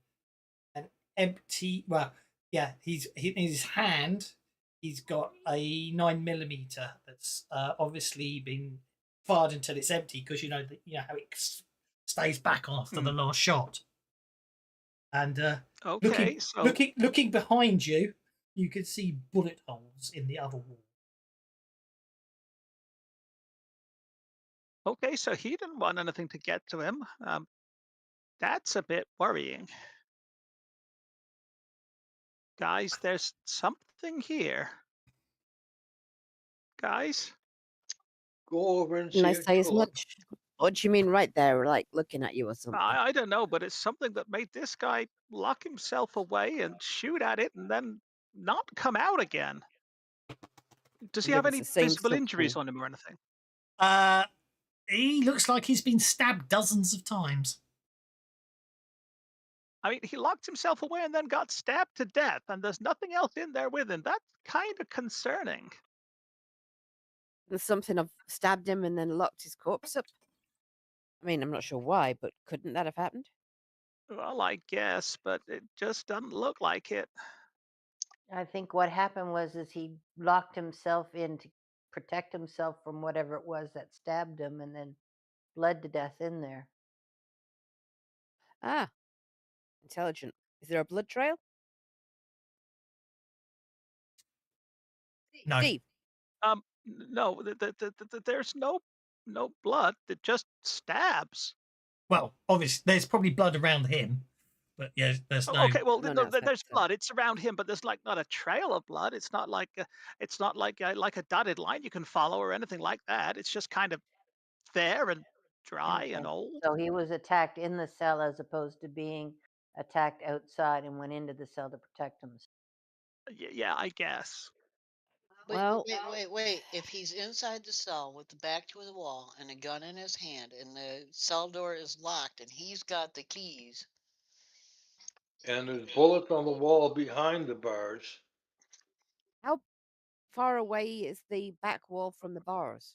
empty. Well, yeah, in his hand. He's got a 9mm that's obviously been fired until it's empty, because you know how it stays back after the last shot. And Okay, looking behind you, you can see bullet holes in the other wall. okay, so he didn't want anything to get to him. That's a bit worrying. Guys, there's something here. Guys? Go over and Didn't I see it. say as Go look. much? What do you mean right there, like looking at you or something? I don't know, but it's something that made this guy lock himself away and shoot at it and then not come out again. Does he Yeah, have it's any the same visible injuries something. on him or anything? He looks like he's been stabbed dozens of times. I mean, he locked himself away and then got stabbed to death, and there's nothing else in there with him. That's kind of concerning. And something I've stabbed him and then locked his corpse up. I mean, I'm not sure why, but couldn't that have happened? Well, I guess, but it just doesn't look like it. I think what happened is he locked himself in to protect himself from whatever it was that stabbed him, and then bled to death in there. Ah, intelligent. Is there a blood trail? No. Steve, No, there's no blood. It just stabs. Well, obviously, there's probably blood around him, but yeah, there's no. Okay, well, None no, outside there's the cell. blood. It's around him, but there's like not a trail of blood. It's not like like a dotted line you can follow or anything like that. It's just kind of there and dry and Okay. old. So he was attacked in the cell as opposed to being attacked outside and went into the cell to protect himself. Yeah, I guess. Wait, Well- wait. If he's inside the cell with the back to the wall and a gun in his hand and the cell door is locked and he's got the keys. And there's bullets on the wall behind the bars. How far away is the back wall from the bars?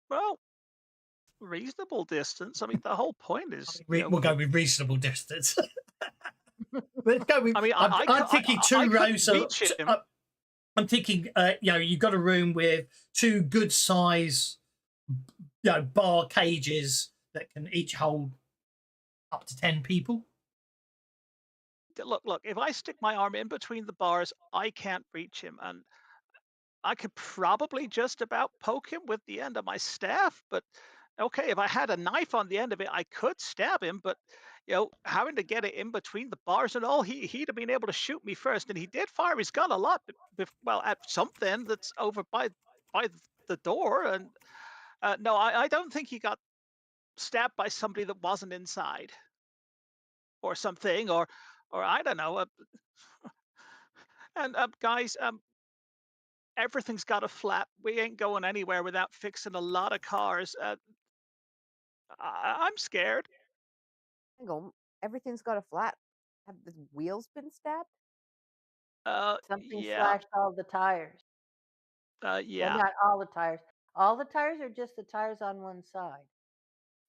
Well, reasonable distance. I mean, the whole point is. We'll go with reasonable distance. Let's go with. I mean, I'm thinking two I couldn't rows of. reach him. I'm thinking, you've got a room with two good size, bar cages that can each hold up to 10 people. Look, if I stick my arm in between the bars, I can't reach him, and I could probably just about poke him with the end of my staff. But okay, if I had a knife on the end of it, I could stab him. But having to get it in between the bars and all, he'd have been able to shoot me first, and he did fire his gun a lot. Well, at something that's over by the door, and no, I don't think he got stabbed by somebody that wasn't inside, or something, or I don't know. And guys, everything's got a flat. We ain't going anywhere without fixing a lot of cars. I'm scared. Hang on, everything's got a flat. Have the wheels been stabbed? Something Yeah, slashed all the tires. Well, yeah. not all the tires. All the tires, or just the tires on one side?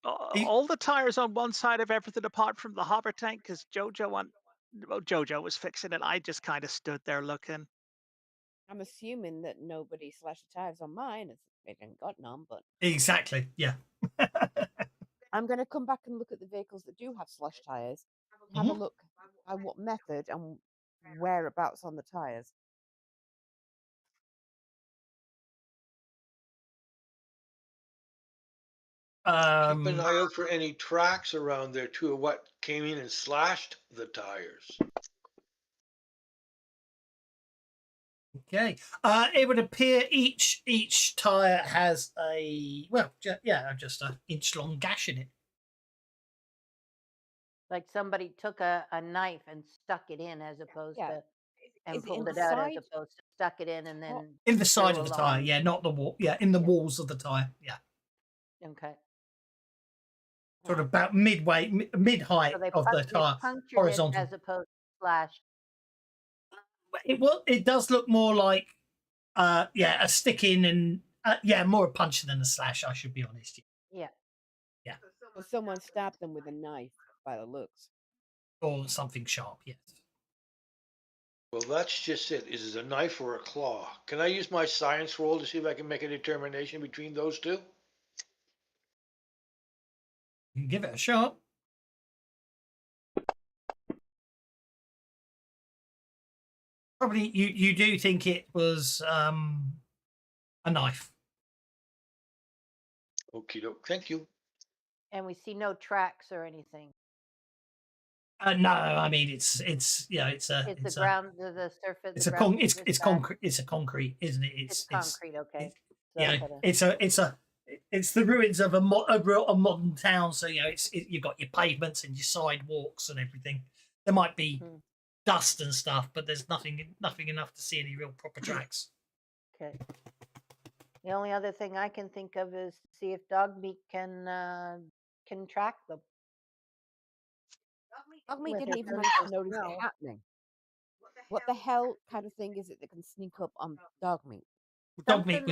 All the tires on one side of everything apart from the hopper tank, because Jojo was fixing it. I just kind of stood there looking. I'm assuming that nobody slashed the tires on mine. They didn't got none, but Exactly. Yeah. I'm going to come back and look at the vehicles that do have slash tires. Have a look at what method and whereabouts on the tires. Keep an eye out for any tracks around there too, of what came in and slashed the tires. Okay. It would appear each tire has just an inch long gash in it. Like somebody took a knife and stuck it in, as opposed Yeah. to and Is it pulled it inside? out, as opposed to stuck it in and then In the side threw of the a tire, long- yeah, not the wall. Yeah, in the walls of the tire. Yeah. Okay. Sort of about mid height So they of the tire, punctured it horizontal. as opposed to slashed. It does look more like a stick in and more a punch than a slash. I should be honest. Yeah. So someone stabbed them with a knife by the looks. Or something sharp. Yes. Well, that's just it. Is it a knife or a claw? Can I use my science roll to see if I can make a determination between those two? You can give it a shot. Probably you do think it was a knife. Okie doke. Thank you. And we see no tracks or anything. No, I mean it's It's the ground, the surface. It's concrete. It's a concrete, isn't it? It's concrete. Okay. It's the ruins of a modern town. So you've got your pavements and your sidewalks and everything. There might be dust and stuff, but there's nothing enough to see any real proper tracks. Okay. The only other thing I can think of is to see if dog meat can track them. Dog meat With didn't her even sense of notice smell. it happening. What the hell kind of thing is it that can sneak up on dog meat? Dog meat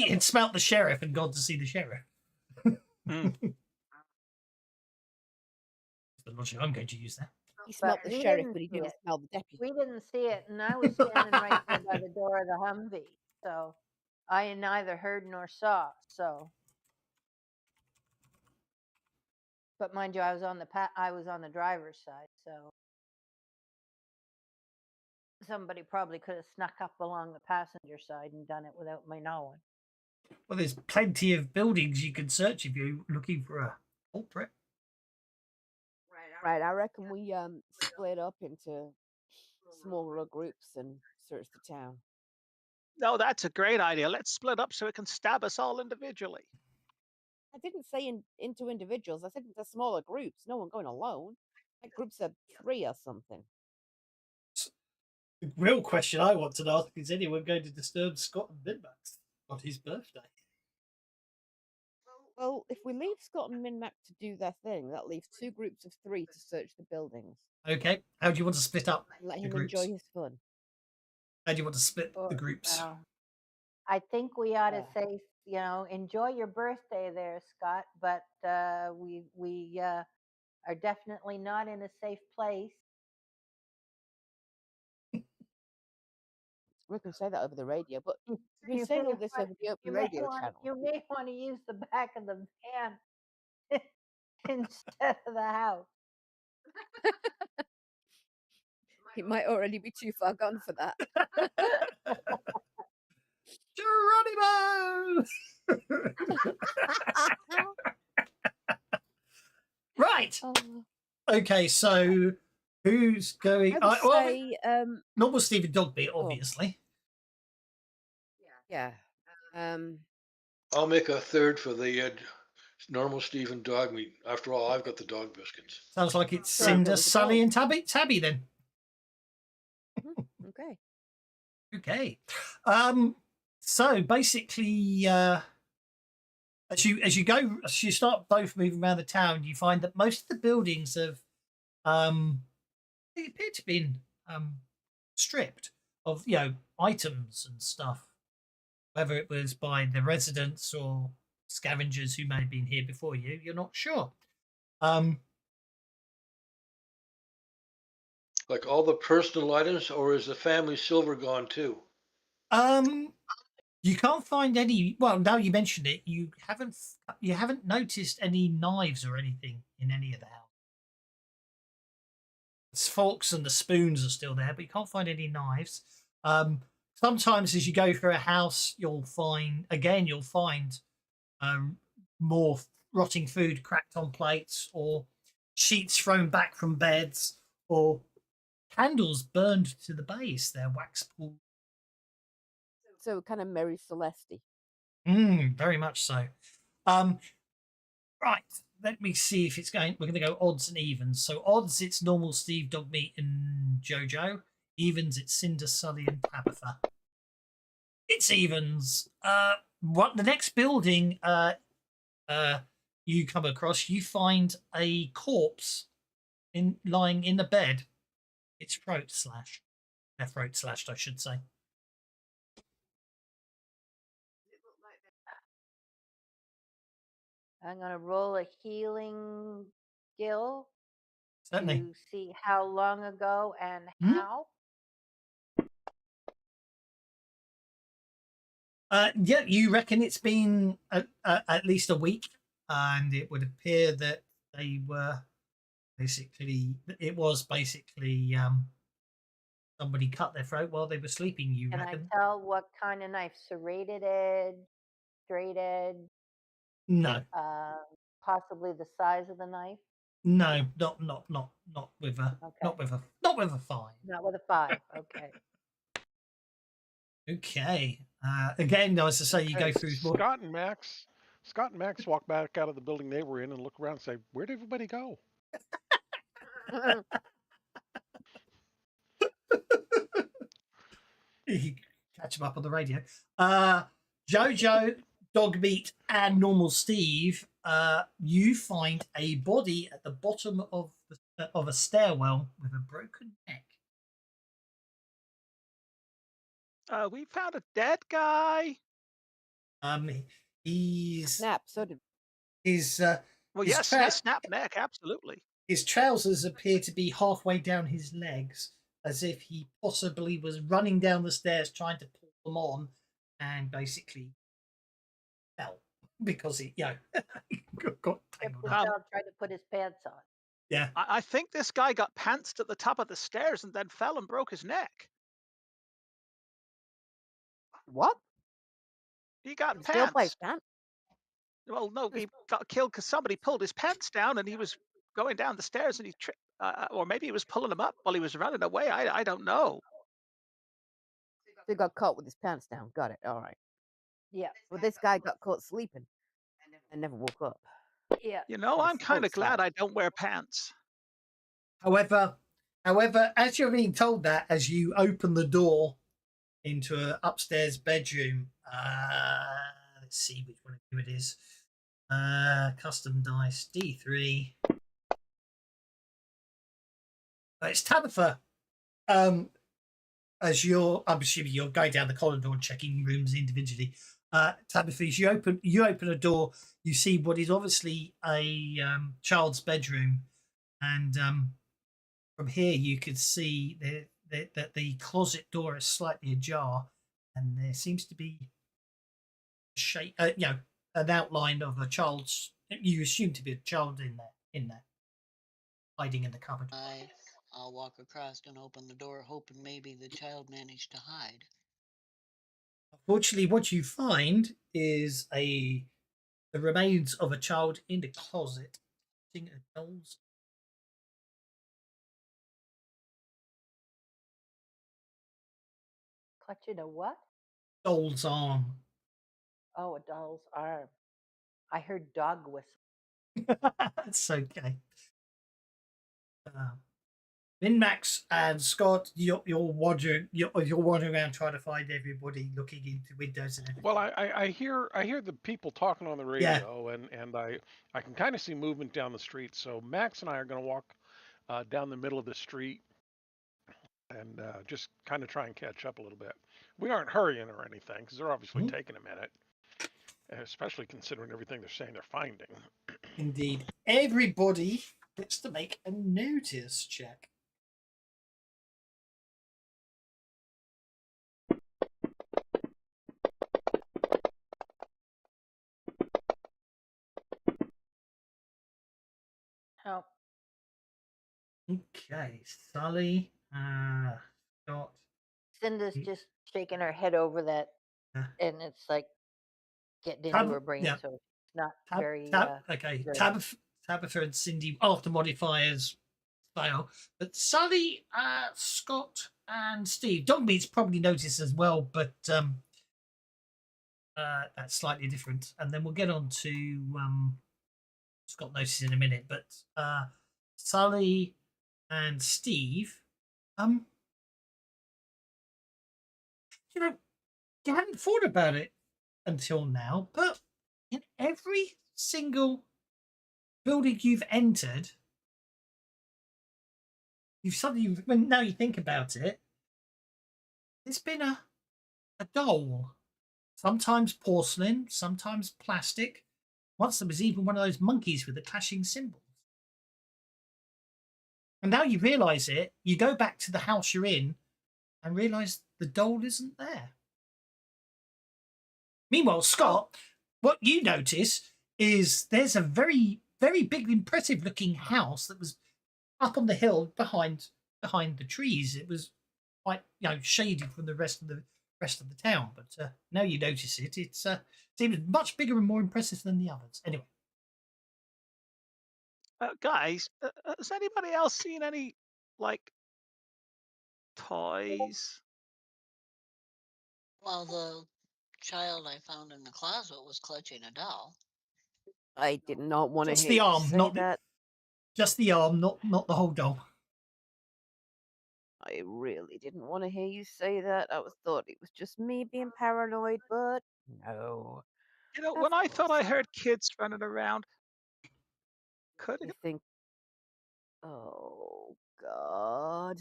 had smelt the sheriff and gone to see the sheriff. Mm. The logic I'm going to use there. He smelled But the we sheriff, didn't but he see didn't it. smell the deputy. We didn't see it, and I was standing right there by the door of the Humvee, so I neither heard nor saw. So, but mind you, I was on the driver's side, so somebody probably could have snuck up along the passenger side and done it without my knowing. Well, there's plenty of buildings you can search if you're looking for a culprit. Right, I reckon we split up into smaller groups and search the town. No, that's a great idea. Let's split up so it can stab us all individually. I didn't say into individuals. I said into smaller groups. No one going alone. Like groups of 3 or something. The real question I want to ask is anyone going to disturb Scott and Minmax on his birthday? Well, if we leave Scott and Minmac to do their thing, that leaves 2 groups of 3 to search the buildings. Okay. How do you want to split up And let the him groups? enjoy his fun. How do you want to split the groups? Well, I think we ought to say, enjoy your birthday there, Scott, but we are definitely not in a safe place. We can say that over the radio, but we You say may all this over the open radio channel. You may want to use the back of the van instead of the house. It might already be too far gone for that. Geronimo! Right. Okay, so who's going? I would say, normal Stephen Dogbeat, obviously. Yeah. I'll make a third for the normal Stephen dog meat. After all, I've got the dog biscuits. Sounds like it's Cinder, Sully, and Tabby then. Okay. Okay. So basically, as you start both moving around the town, you find that most of the buildings have they appear to have been stripped of items and stuff, whether it was by the residents or scavengers who may have been here before you. You're not sure. Like all the personal items, or is the family silver gone too? You can't find any. Well, now you mentioned it, you haven't noticed any knives or anything in any of the house. The forks and the spoons are still there, but you can't find any knives. Sometimes as you go through a house, you'll find more rotting food cracked on plates, or sheets thrown back from beds, or candles burned to the base. They're wax pool. So kind of Mary Celeste. Very much so. Right. Let me see if it's going. We're going to go odds and evens. So odds, it's normal Steve, Dogmeat, and Jojo. Evens, it's Cinder, Sully, and Tabitha. It's evens. What the next building you come across, you find a corpse lying in the bed. It's throat slash. their throat slashed, I should say. I'm gonna roll a healing skill Certainly. to see how long ago and Mhm. how. Yeah, you reckon it's been at least a week, and it would appear that they were basically. It was basically somebody cut their throat while they were sleeping. You Can reckon? I tell what kind of knife? Serrated edge, straight edge, No, possibly the size of the knife. no, not with a Okay, not with a 5. not with a 5. Okay. Okay. Again, as I say, you go Hey, through more. Scott and Max walk back out of the building they were in and look around and say, "Where'd everybody go?" You catch them up on the radio. Jojo, Dogmeat, and Normal Steve, you find a body at the bottom of a stairwell with a broken neck. We found a dead guy. He's Snap. So did. his Well, His yes, trap- his snap neck, absolutely. his trousers appear to be halfway down his legs, as if he possibly was running down the stairs trying to pull them on, and basically fell because he, got If tangled the up. child tried to put his pants on. Yeah. I think this guy got pantsed at the top of the stairs and then fell and broke his neck. What? He got He still plays pantsed. pants. Well, no, he got killed because somebody pulled his pants down and he was going down the stairs and he tripped. Or maybe he was pulling them up while he was running away. I don't know. So he got caught with his pants down. Got it. All right. Yeah, Well, this guy got caught sleeping and never woke up. yeah. You know, But I'm it's kind of glad outside. I don't wear pants. However, as you're being told that, as you open the door into an upstairs bedroom, let's see which one of you it is. Custom dice D3. It's Tabitha. I'm assuming you're going down the corridor and checking rooms individually. Tabitha, as you open a door, you see what is obviously a child's bedroom, and from here you could see that the closet door is slightly ajar, and there seems to be a shape, an outline of a child's. You assume to be a child in there, hiding in the cupboard. I'll walk across and open the door, hoping maybe the child managed to hide. Unfortunately, what you find is the remains of a child in the closet, sitting at a doll's. Clutching a what? Doll's arm. Oh, a doll's arm. I heard dog whistle. That's okay. Min-Max and Scott, you're wandering around trying to find everybody, looking into windows and everything. Well, I hear the people talking on the radio, and I can kind of see movement down the street. So Max and I are going to walk down the middle of the street and just kind of try and catch up a little bit. We aren't hurrying or anything because they're obviously taking a minute, especially considering everything they're saying they're finding. Indeed, everybody gets to make a notice check. Help. Okay, Sully, Scott. Cinda's just shaking her head over that, Yeah. and it's like getting into her brain, so it's not very. Okay, very- Tabitha and Cindy, after modifiers fail, but Sully, Scott, and Steve. Dogmeat's probably noticed as well, but that's slightly different. And then we'll get on to Scott notices in a minute, but Sully and Steve, you hadn't thought about it until now, but in every single building you've entered, now you think about it, there's been a doll, sometimes porcelain, sometimes plastic. Once there was even one of those monkeys with the clashing cymbals. And now you realise it, you go back to the house you're in and realise the doll isn't there. Meanwhile, Scott, what you notice is there's a very, very big, impressive looking house that was up on the hill behind the trees. It was quite, shaded from the rest of the town. But now you notice it, it seems much bigger and more impressive than the others. Anyway, Guys, has anybody else seen any like toys? Well, the child I found in the closet was clutching a doll. I did not want to just hear the you arm, say not that. just the arm, not the whole doll. I really didn't want to hear you say that. I thought it was just me being paranoid, but no. You know, Of when I thought course I not. heard kids running around, could You it? think, oh God.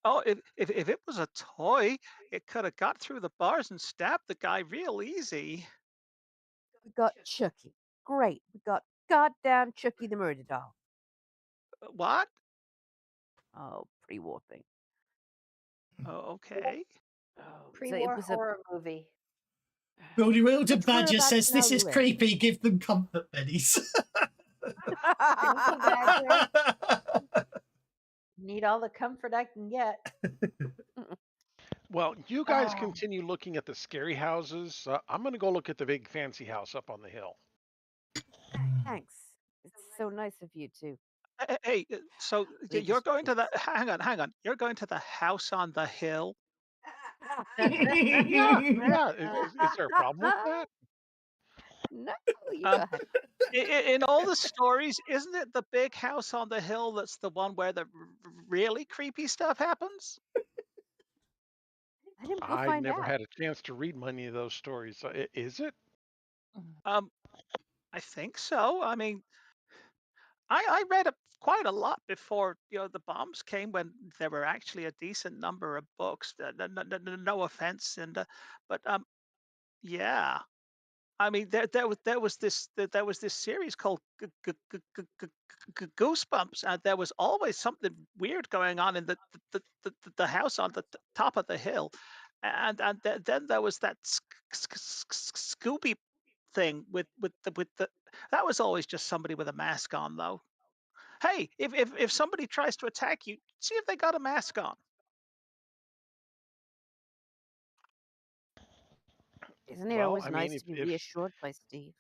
Oh, if it was a toy, it could have got through the bars and stabbed the guy real easy. We got Chucky. Great. We got goddamn Chucky the murder doll. What? Oh, pre-war thing. Oh, okay. Oh, Pre-war it was a horror movie. Wildy Wilton which we're Badger about says to now this is live. creepy. Give them comfort pennies. Thank you, Badger. Need all the comfort I can get. Well, you guys Oh, continue looking at the scary houses. I'm going to go look at the big fancy house up on the hill. Thanks. It's so nice of you too. Hey, so Leave you're us going to peace. the hang on. You're going to the house on the hill. Yeah, yeah. Is there a problem with that? No, you go Um, ahead. in all the stories, isn't it the big house on the hill that's the one where the really creepy stuff happens? I didn't go I find never out. had a chance to read many of those stories. Is it? Um, I think so. I mean, I read quite a lot before the bombs came, when there were actually a decent number of books. No offense, and but yeah. I mean, there was this series called Goosebumps, and there was always something weird going on in the house on the top of the hill, and then there was that Scooby thing with the that was always just somebody with a mask on, though. Hey, if somebody tries to attack you, see if they got a mask on. Isn't it Well, always I mean, nice to be reassured by Steve?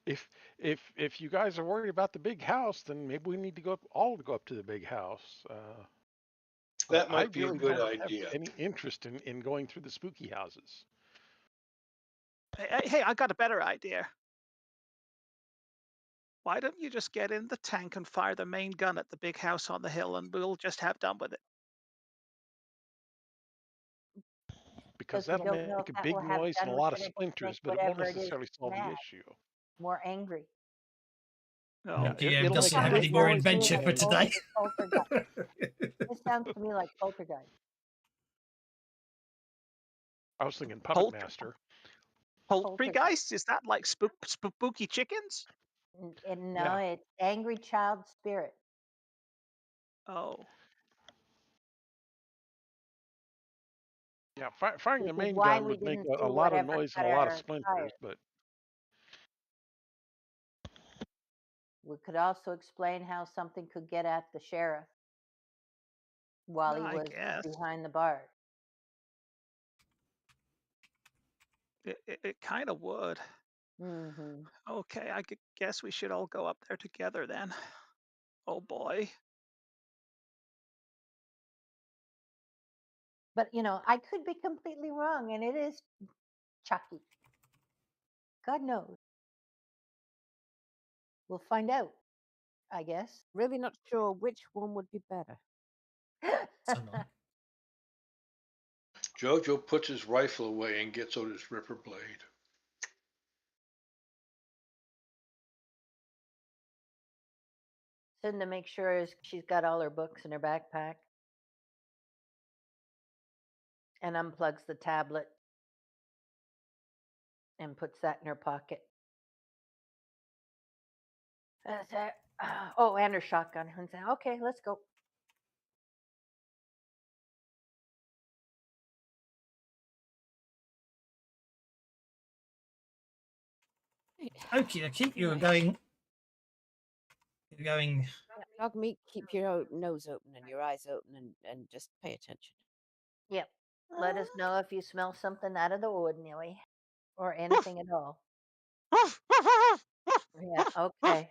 if you guys are worried about the big house, then maybe we need to all go up to the big house. That I might be a really good don't have idea. any interest in going through the spooky houses. Hey, I got a better idea. Why don't you just get in the tank and fire the main gun at the big house on the hill, and we'll just have done with it? Because because we that'll don't know if make a that will big have noise and done a with lot of it except make splinters, but it won't whatever it is necessarily solve the mad, issue. more angry. No. The GM It'll make doesn't a have This any big more sounds noise to and me adventure like for it'll today. poltergeist. This sounds to me like poltergeist. I was thinking Puppet Poultry, Master. Poltergeist. Poultrygeist? Is that like spooky chickens? No, Yeah. it's angry child spirit. Oh, Yeah, firing Which the is main why gun we would make didn't a do lot of whatever noise and cut a lot of our splinters, tires. but We could also explain how something could get at the sheriff while he I was guess behind the bars. it kind of would. Hmm Okay, guess we should all go up there together then. Oh boy. But I could be completely wrong, and it is Chucky. God knows. We'll find out, I guess. Really not sure which one would be better. So long. Jojo puts his rifle away and gets out his ripper blade. Cinda make sure she's got all her books in her backpack. and unplugs the tablet and puts that in her pocket. Oh, and her shotgun. And say, okay, let's go. Okay, you're going. You're going. Dog meat, keep your nose open and your eyes open and just pay attention. Yep. Let us know if you smell something out of the ordinary or anything at all. Yeah, okay.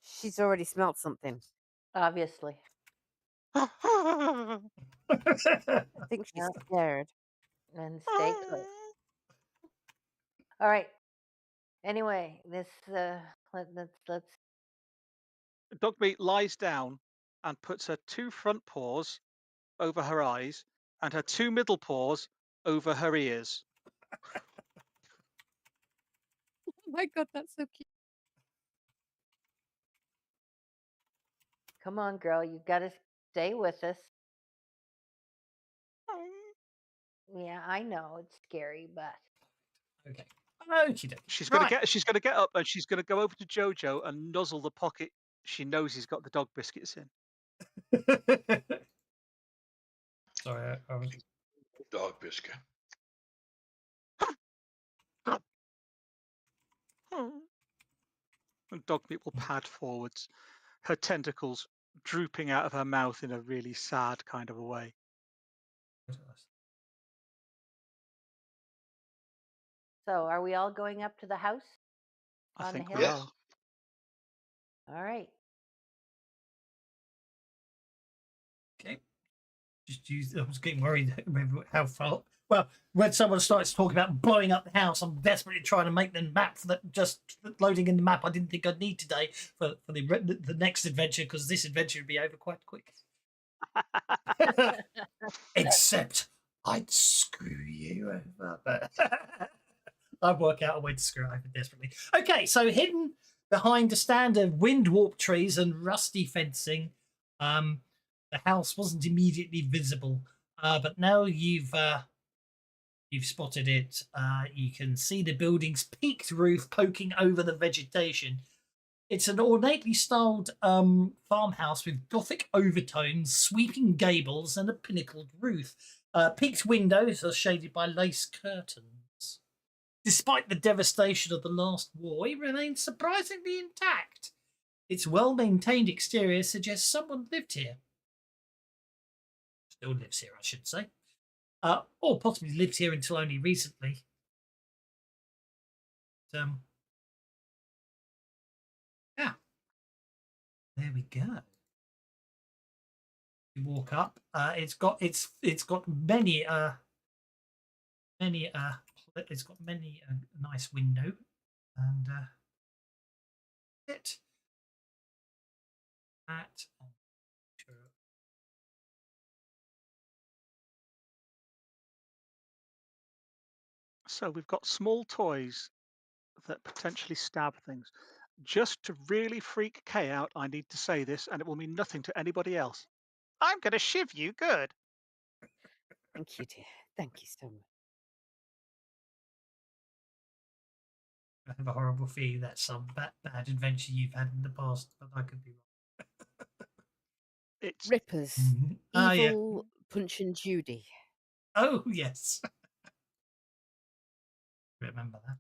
She's already smelled something. Obviously. I think she's Yep. scared. And stay close. All right. Anyway, this let's Dogmeat lies down and puts her 2 front paws over her eyes and her 2 middle paws over her ears. Oh my god, that's so cute. come on, girl. You got to stay with us. Yeah, I know it's scary, but Okay. Okie dokie. She's Right. gonna get up and she's gonna go over to Jojo and nuzzle the pocket she knows he's got the dog biscuits in. Sorry, I was. Dog biscuit. And Dogmeat will pad forwards, her tentacles drooping out of her mouth in a really sad kind of a way. so are we all going up to the house I on the think hill? we Yes. are. All right. Okay. I was getting worried how far. Well, when someone starts talking about blowing up the house, I'm desperately trying to make the map that just loading in the map I didn't think I'd need today for the next adventure, because this adventure would be over quite quick. Except I'd screw you over. But I'd work out a way to screw it over desperately. Okay, so hidden behind a stand of wind warp trees and rusty fencing, the house wasn't immediately visible, but now you've spotted it. You can see the building's peaked roof poking over the vegetation. It's an ornately styled farmhouse with Gothic overtones, sweeping gables, and a pinnacled roof. Peaked windows are shaded by lace curtains. Despite the devastation of the last war, it remains surprisingly intact. Its well-maintained exterior suggests someone lived here. Still lives here, I should say. Or possibly lived here until only recently. Yeah. There we go. You walk up. It's got many nice window, and it at So we've got small toys that potentially stab things. Just to really freak Kay out, I need to say this, and it will mean nothing to anybody else. I'm going to shiv you good. Thank you, dear. Thank you so much. I have a horrible feeling that's some bad adventure you've had in the past, but I could be wrong. It's Rippers. Ah, yeah. Evil Punch and Judy. Oh, yes. Remember that.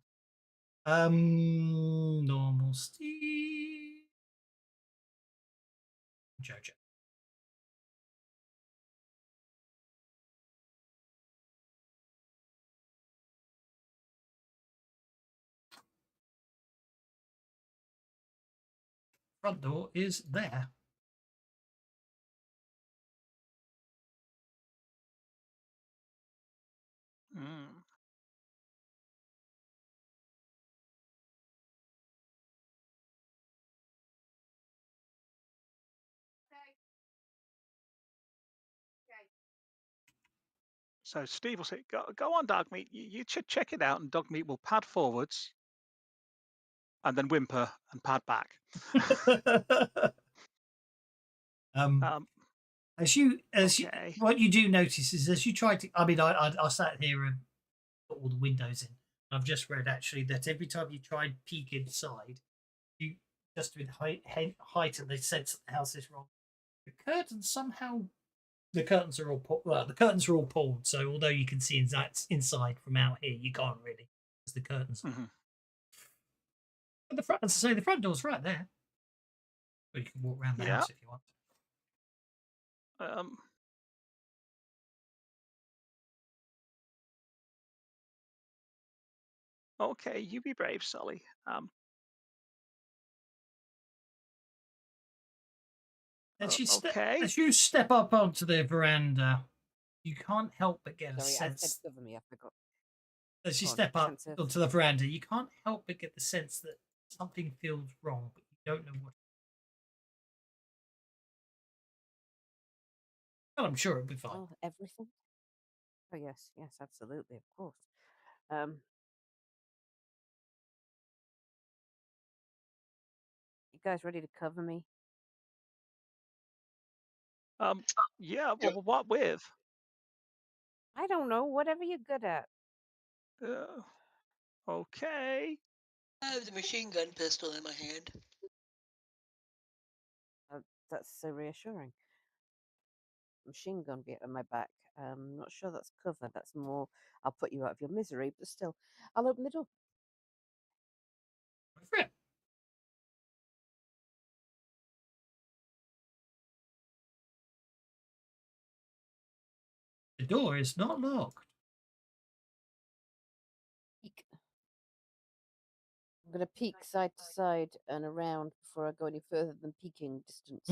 Normal Steve. Jojo. Front door is there. So Steve will say, go on, Dogmeat. You should check it out. And Dogmeat will pad forwards and then whimper and pad back. Okay. What you do notice is as you try to, I mean, I sat here and put all the windows in. I've just read actually that every time you try and peek inside, you just with heighten the sense that the house is wrong. The curtains somehow, the curtains are all the curtains are all pulled. So although you can see inside from out here, you can't really because the curtains. Mm-hmm. But the front, as I say, the front door's right there. But you can walk around the house if you want. Okay, you be brave, Sully. Okay. As you step up onto the veranda, you can't help but get a Sorry, I said sense. cover me. I forgot. As you Go on, step up sense of- onto the veranda, you can't help but get the sense that something feels wrong, but you don't know what. Well, I'm sure it'll be fine. Oh, everything. Oh yes, yes, absolutely, of course. You guys ready to cover me? Yeah. Well, what with? I don't know. Whatever you're good at. Okay. I have the machine gun pistol in my hand. That's so reassuring. Machine gun be at my back. Not sure that's cover. That's more. I'll put you out of your misery, but still, I'll open the door. Go for it. The door is not locked. Peek. I'm going to peek side to side and around before I go any further than peeking distance.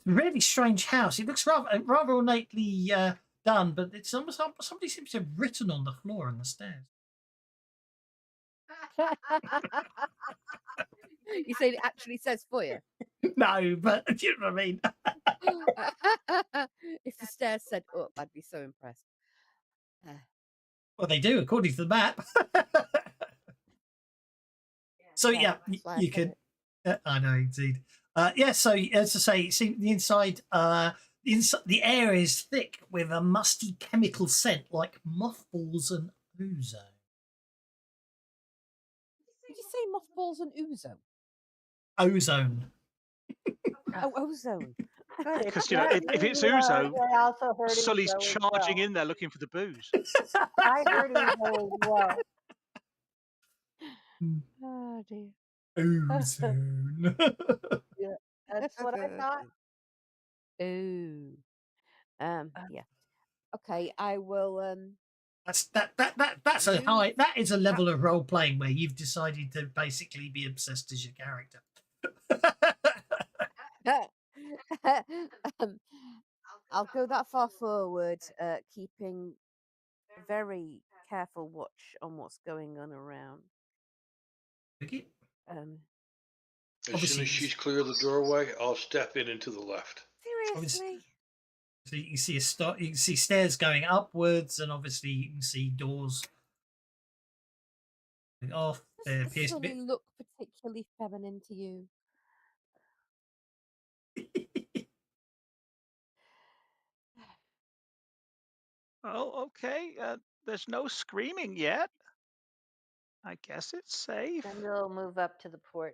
Really strange house. It looks rather ornately done, but it's almost somebody seems to have written on the floor and the stairs. You say it actually says foyer? No, but do you know what I mean? If the stairs said up, I'd be so impressed. Well, they do according to the map. So yeah, you can. I know indeed. Yeah. So as I say, see the inside. The air is thick with a musty chemical scent like mothballs and ozone. Did you say mothballs and ouzo? Ozone. Oh, ozone. Because if it's ouzo, Sully's charging in there looking for the booze. I heard ouzo as well. Oh dear. Ozone. Yeah, that's what I thought. Ooh. Yeah. Okay, I will. That's that is a level of role playing where you've decided to basically be obsessed as your character. I'll go that far forward, keeping very careful watch on what's going on around. Okay. As soon as she's clear of the doorway, I'll step in into the left. Seriously? So you can see you can see stairs going upwards, and obviously you can see doors going off. There appears to be. Look particularly feminine to you. Oh, okay. There's no screaming yet. I guess it's safe. Then we'll move up to the porch.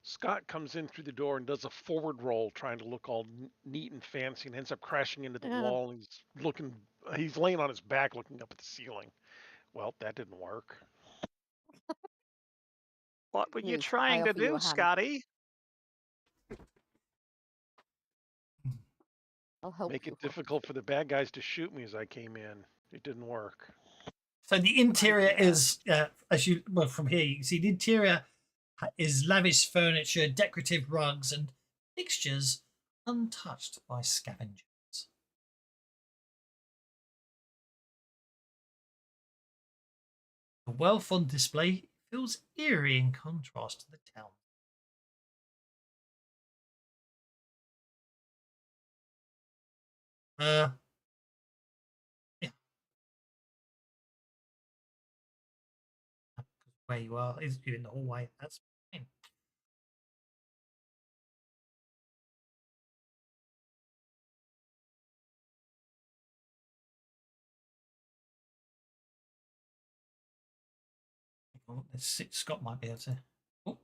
Scott comes in through the door and does a forward roll, trying to look all neat and fancy, and ends up crashing into the wall. And he's laying on his back, looking up at the ceiling. Well, that didn't work. What were you Please, trying I to offer you do, a hand. Scotty? I'll help Make you. it difficult for the bad guys to shoot me as I came in. It didn't work. So the interior is, from here you can see the interior is lavish furniture, decorative rugs, and fixtures untouched by scavengers. The wealth on display feels eerie in contrast to the town. Yeah. where you are. Is you're in the hallway. That's fine. Oh, Scott might be able to. Oh.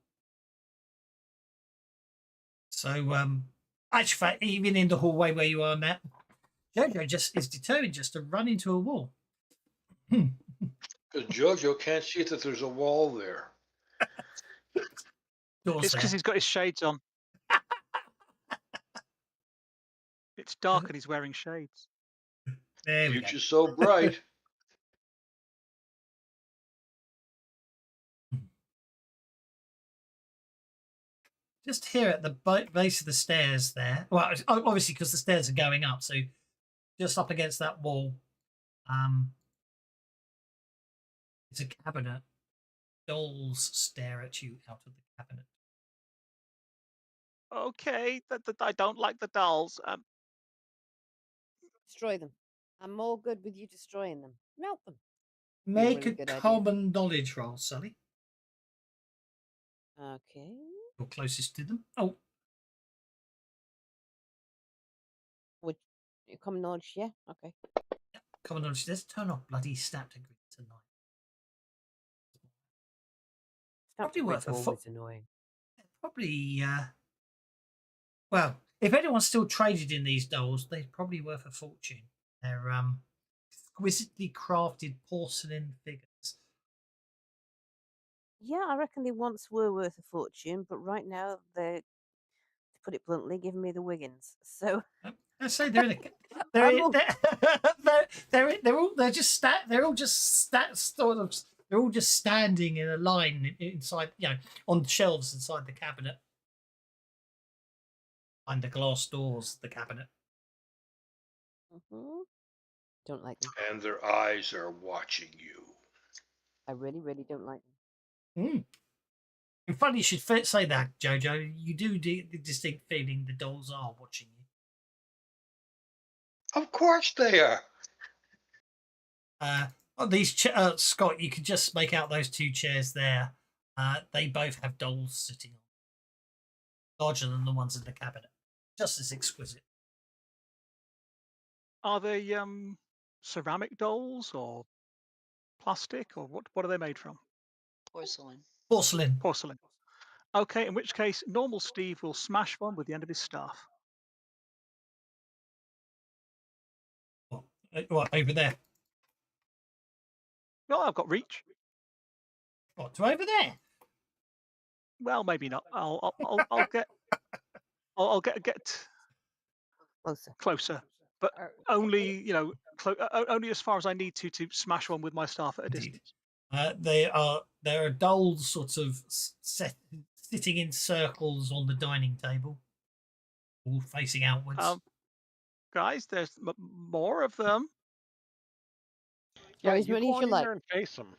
So, actually, fact, even in the hallway where you are now, Jojo just is determined just to run into a wall. Because Jojo can't see that there's a wall there. It's because he's got his shades on. It's dark and he's wearing shades. There we go. Future's so bright. Just here at the base of the stairs there. Well, obviously because the stairs are going up, so just up against that wall, it's a cabinet. Dolls stare at you out of the cabinet. Okay, I don't like the dolls. Destroy them. I'm more good with you destroying them. Melt them. Make really a good idea. common knowledge roll, Sully. Okay. You're closest to them. Oh, Would common knowledge? Yeah. Okay. common knowledge. Let's turn off bloody stat degree tonight. Probably worth a always annoying. Probably, well, if anyone's still traded in these dolls, they're probably worth a fortune. They're exquisitely crafted porcelain figures. Yeah, I reckon they once were worth a fortune, but right now they're, to put it bluntly, giving me the Wiggins. So I say they're in a, they're all just standing in a line inside, on shelves inside the cabinet, behind the glass doors, the cabinet. Don't like them. And their eyes are watching you. I really, really don't like them. And funny you should say that, Jojo. You do the distinct feeling the dolls are watching you. Of course they are. On these Scott, you can just make out those two chairs there. They both have dolls sitting on, larger than the ones in the cabinet, just as exquisite. Are they ceramic dolls or plastic, or what are they made from? Porcelain. Porcelain. Okay, in which case, normal Steve will smash one with the end of his staff. What, over there? Well, I've got reach. What, to over there? Well, maybe not. I'll get closer, but only only as far as I need to smash one with my staff at a distance. There are dolls sort of sitting in circles on the dining table, all facing outwards. Guys, there's more of them. Yeah, as you many go as on you in like. there and face them.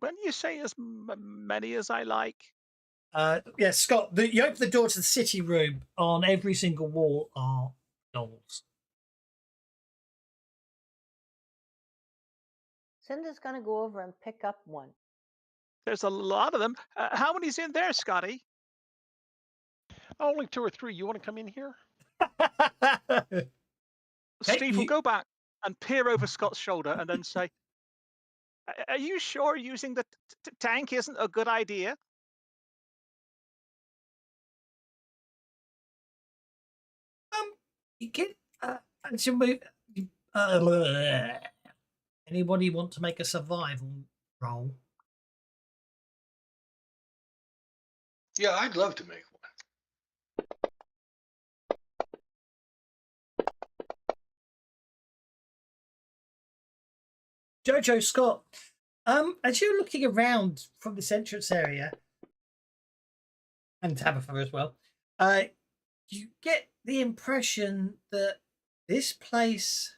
When you say as many as I like. Yeah, Scott, you open the door to the city room. On every single wall are dolls. Cinder's going to go over and pick up one. There's a lot of them. How many's in there, Scotty? Only 2 or 3. You want to come in here? Steve will go back and peer over Scott's shoulder and then say, "Are you sure using the tank isn't a good idea?" You can. Anybody want to make a survival roll? Yeah, I'd love to make one. Jojo, Scott, as you're looking around from this entrance area, and Tabitha as well, you get the impression that this place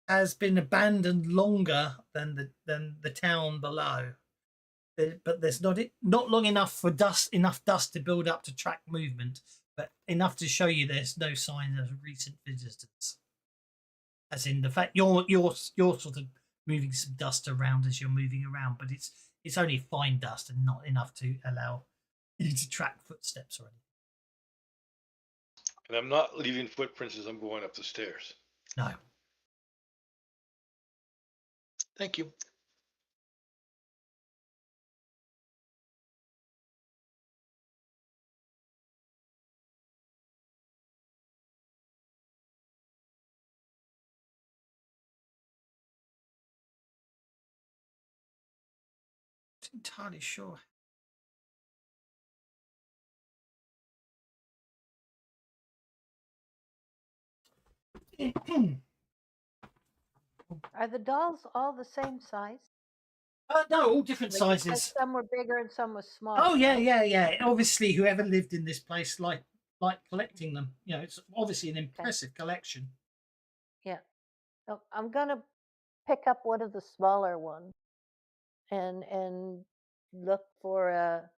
has been abandoned longer than the town below. But there's not long enough for enough dust to build up to track movement, but enough to show you there's no sign of recent visitors. As in the fact you're sort of moving some dust around as you're moving around, but it's only fine dust and not enough to allow you to track footsteps or anything. And I'm not leaving footprints as I'm going up the stairs. No. Thank you. Not entirely sure. Are the dolls all the same size? No, all different Like you said, sizes. some were bigger and some were smaller. Oh yeah, right? yeah. Obviously, whoever lived in this place like collecting them. You know, it's obviously an impressive collection. Yeah. So I'm gonna pick up one of the smaller ones and look for a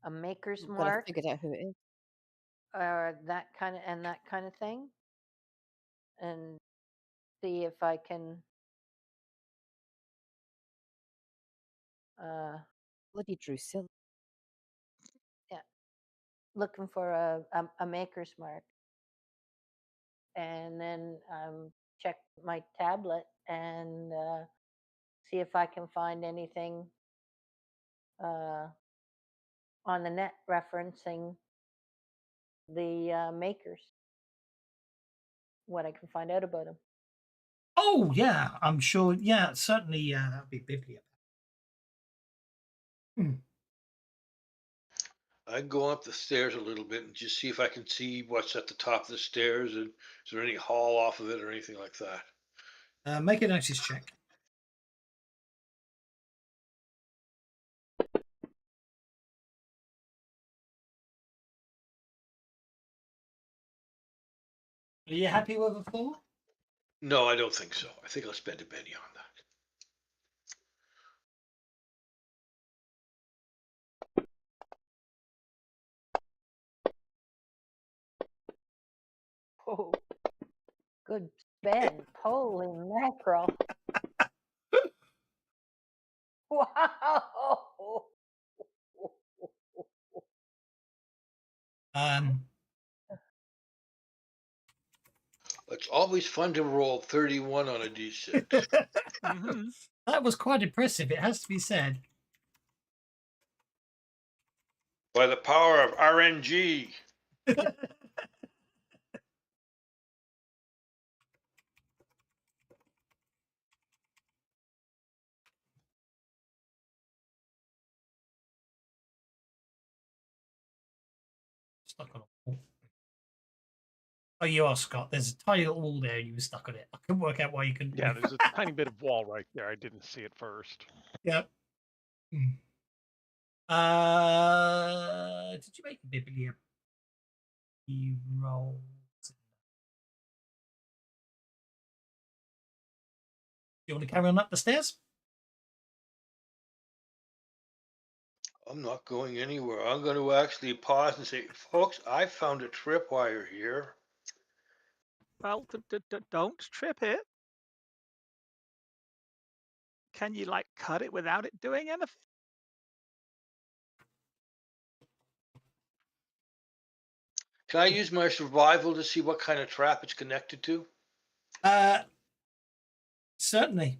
maker's I've got to mark figure out who it is. or that kind of thing, and see if I can Bloody Drusilla. looking for a maker's mark, and then check my tablet and see if I can find anything on the net referencing the makers. What I can find out about them. Oh yeah, I'm sure. Yeah, certainly. That would be Biblia. I can go up the stairs a little bit and just see if I can see what's at the top of the stairs, and is there any hall off of it or anything like that. Make a notice check. Are you happy with a 4? No, I don't think so. I think I'll spend a penny on that. Oh, good spend. Holy mackerel. Wow. It's always fun to roll 31 on a d6. Mhm. That was quite impressive. It has to be said. By the power of RNG. Stuck on a wall. Oh, you are, Scott. There's a tiny little wall there, and you were stuck on it. I couldn't work out why you couldn't. Yeah, move. there's a tiny bit of wall right there. I didn't see it first. Yep. Did you make a Biblia? You rolled. You want to carry on up the stairs? I'm not going anywhere. I'm going to actually pause and say, folks, I found a tripwire here. Well, don't trip it. Can you like cut it without it doing anything? Can I use my survival to see what kind of trap it's connected to? Certainly.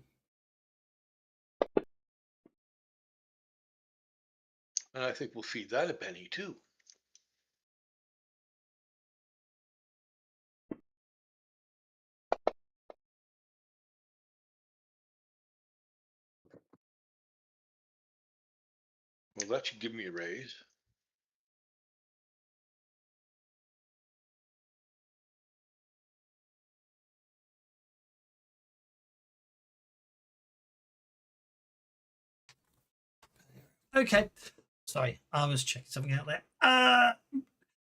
And I think we'll feed that a penny too. Well, that should give me a raise. Okay. Sorry, I was checking something out there.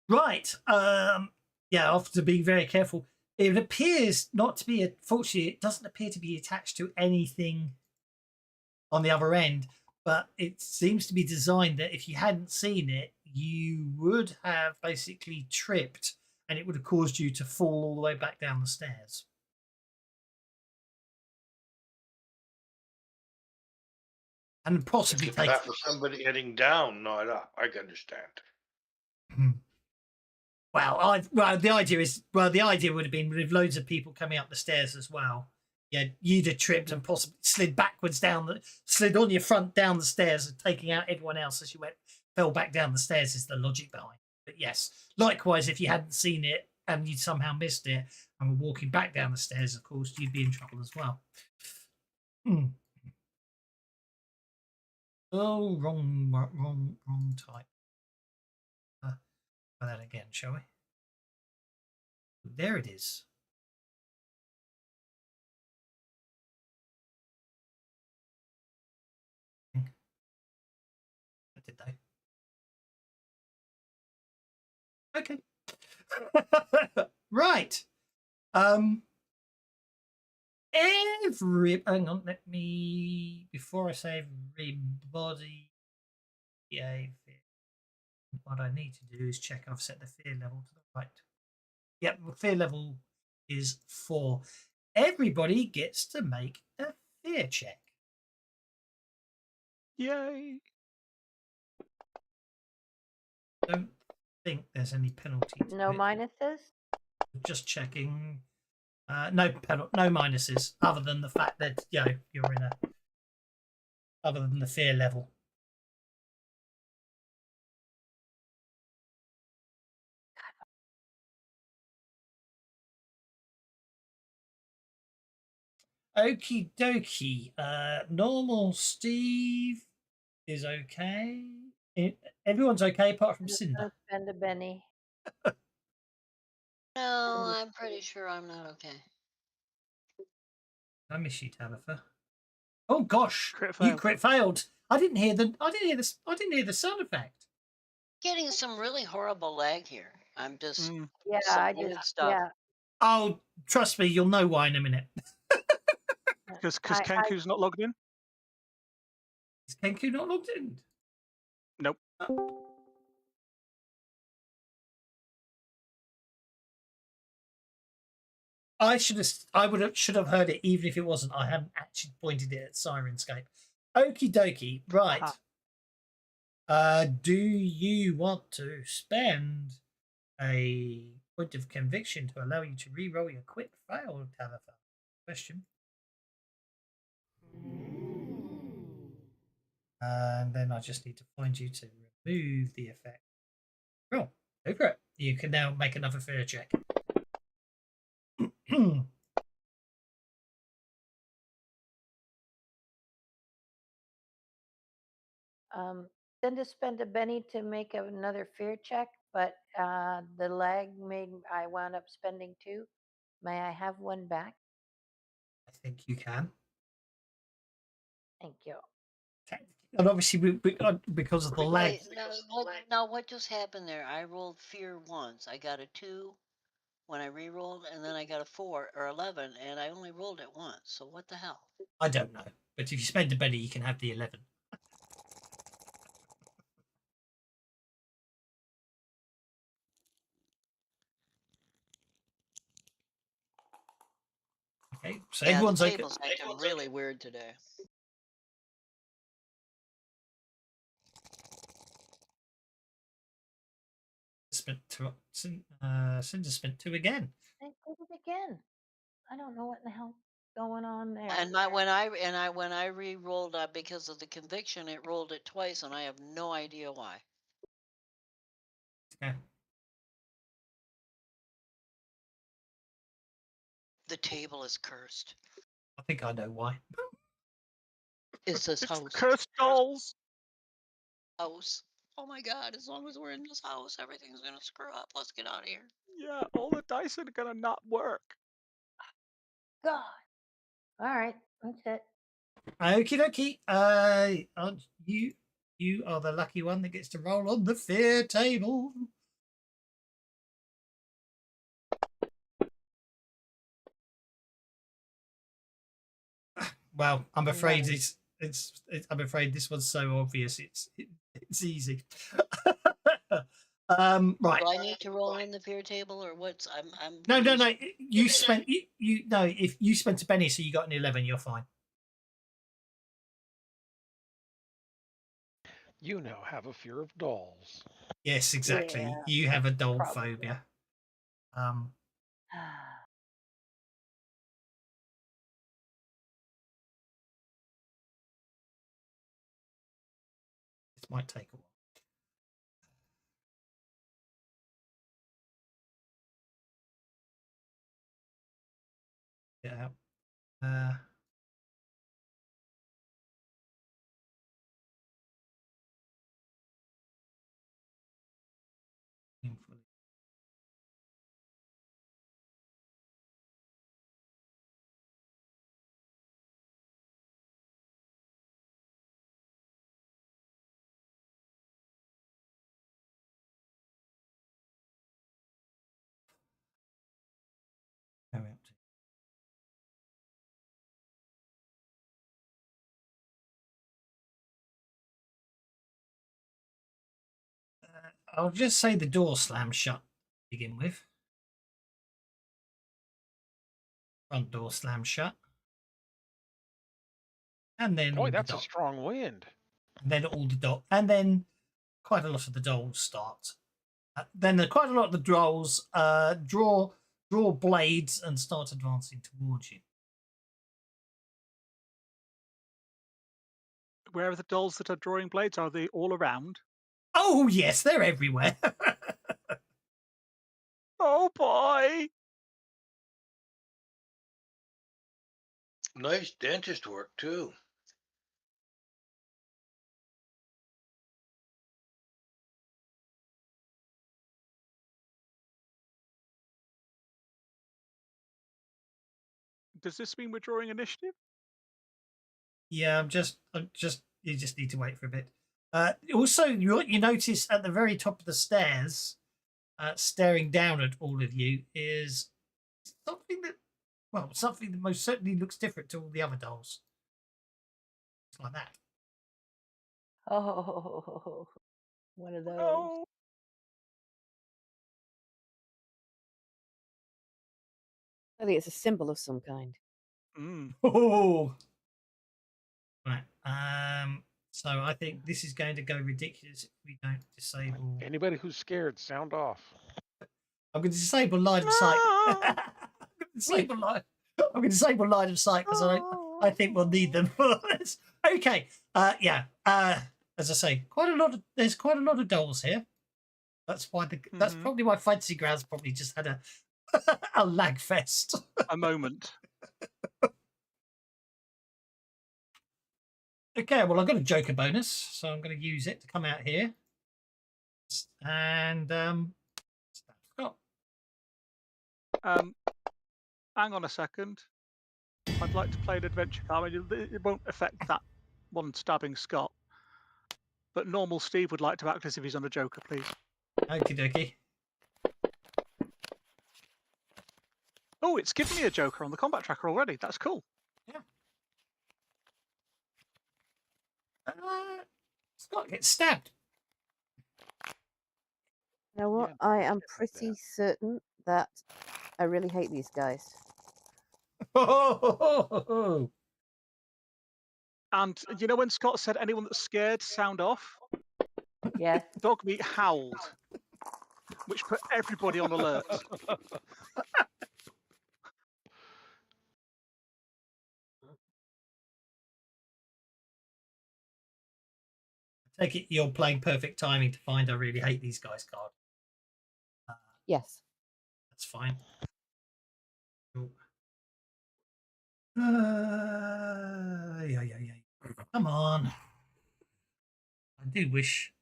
Right. Yeah, I have to be very careful. It appears not to be, fortunately, it doesn't appear to be attached to anything on the other end, but it seems to be designed that if you hadn't seen it, you would have basically tripped and it would have caused you to fall all the way back down the stairs. and possibly If take. that for somebody heading down, not up, I can understand. Well, the idea would have been with loads of people coming up the stairs as well. Yeah, you'd have tripped and possibly slid backwards slid on your front down the stairs and taking out everyone else as you fell back down the stairs is the logic behind it. But yes, likewise, if you hadn't seen it and you'd somehow missed it and were walking back down the stairs, of course, you'd be in trouble as well. Oh, wrong type. Try that again, shall we? There it is. Did they? Okay. Right. Hang on, before I say everybody, what I need to do is check I've set the fear level to the right. Yep, the fear level is 4. Everybody gets to make a fear check. Yay! Don't think there's any penalty to No it. minuses? Just checking. No minuses, other than the fact that you're in other than the fear level. Okie dokie. Normal Steve is okay. Everyone's okay apart from Cinder. Spend a Benny. No, I'm pretty sure I'm not okay. I miss you, Tabitha. Oh gosh, Crit you failed. crit failed. I didn't hear the sound effect. Getting some really horrible lag here. I'm just Yeah, some I weird just stuff. yeah. Oh, trust me, you'll know why in a minute. Because I- Kenku's not logged in? Is Kenku not logged in? Nope. Should have heard it even if it wasn't. I hadn't actually pointed it at Sirenscape. Okie dokie. Right. Do you want to spend a point of conviction to allow you to re-roll your quick fail, Tabitha? Question. And then I just need to find you to remove the effect. Oh, go for it. You can now make another fear check. Then to spend a Benny to make another fear check, but the lag made I wound up spending 2. May I have one back? I think you can. Thank you. And obviously, because of the lag. Wait, what just happened there? I rolled fear once. I got a 2 when I re-rolled, and then I got a 4 or 11, and I only rolled it once. So what the hell? I don't know. But if you spend a Benny, you can have the 11. Okay, so Yeah, everyone's the okay. table's acting really weird today. Spent 2. Cinder spent 2 again. I did it again. I don't know what in the hell going on there. And when I re-rolled because of the conviction, it rolled it twice, and I have no idea why. Okay. The table is cursed. I think I know why. It's this It's house. cursed dolls. House. Oh my god, as long as we're in this house, everything's gonna screw up. Let's get out of here. Yeah, all the dice are gonna not work. God. All right, that's it. Okie dokie. You are the lucky one that gets to roll on the fear table. Well, I'm afraid I'm afraid this one's so obvious. It's easy. Right. Do I need to roll in the fear table, or what's? I'm. No. You spent if you spent a Benny, so you got an 11. You're fine. You now have a fear of dolls. Yes, exactly. Yeah, You have a doll probably. phobia. This might take a while. Get out. Painfully. Go empty. I'll just say the door slammed shut to begin with. Front door slammed shut. And then Boy, that's a strong wind. And then all the and then quite a lot of the dolls start. Then quite a lot of the dolls draw blades and start advancing towards you. Where are the dolls that are drawing blades? Are they all around? Oh yes, they're everywhere. Oh boy! Nice dentist work too. Does this mean we're drawing initiative? Yeah, you just need to wait for a bit. Also, you notice at the very top of the stairs, staring down at all of you, is something that most certainly looks different to all the other dolls. It's like that. Oh, one of those. No. I think it's a symbol of some kind. Oh. Right. So I think this is going to go ridiculous if we don't disable. Anybody who's scared, sound off. I'm going to disable line of sight. I'm going to disable line of sight because I think we'll need them for this. Okay. Yeah. As I say, there's quite a lot of dolls here. That's why that's probably why Fantasy Grounds probably just had a lag fest. A moment. Okay, well, I've got a Joker bonus, so I'm going to use it to come out here. And Scott. Hang on a second. I'd like to play an adventure card. I mean, it won't affect that one stabbing Scott. But normal Steve would like to act as if he's on a Joker, please. Okie dokie. Oh, it's given me a Joker on the combat tracker already. That's cool. Yeah. Scott gets stabbed. You know what? Yeah, I am that. pretty certain that I really hate these guys. And you know when Scott said anyone that's scared, sound off? Yeah. Dog meat howled, which put everybody on alert. I take it you're playing perfect timing to find I really hate these guys card. Yes. That's fine. Cool. Yeah. Come on. I do wish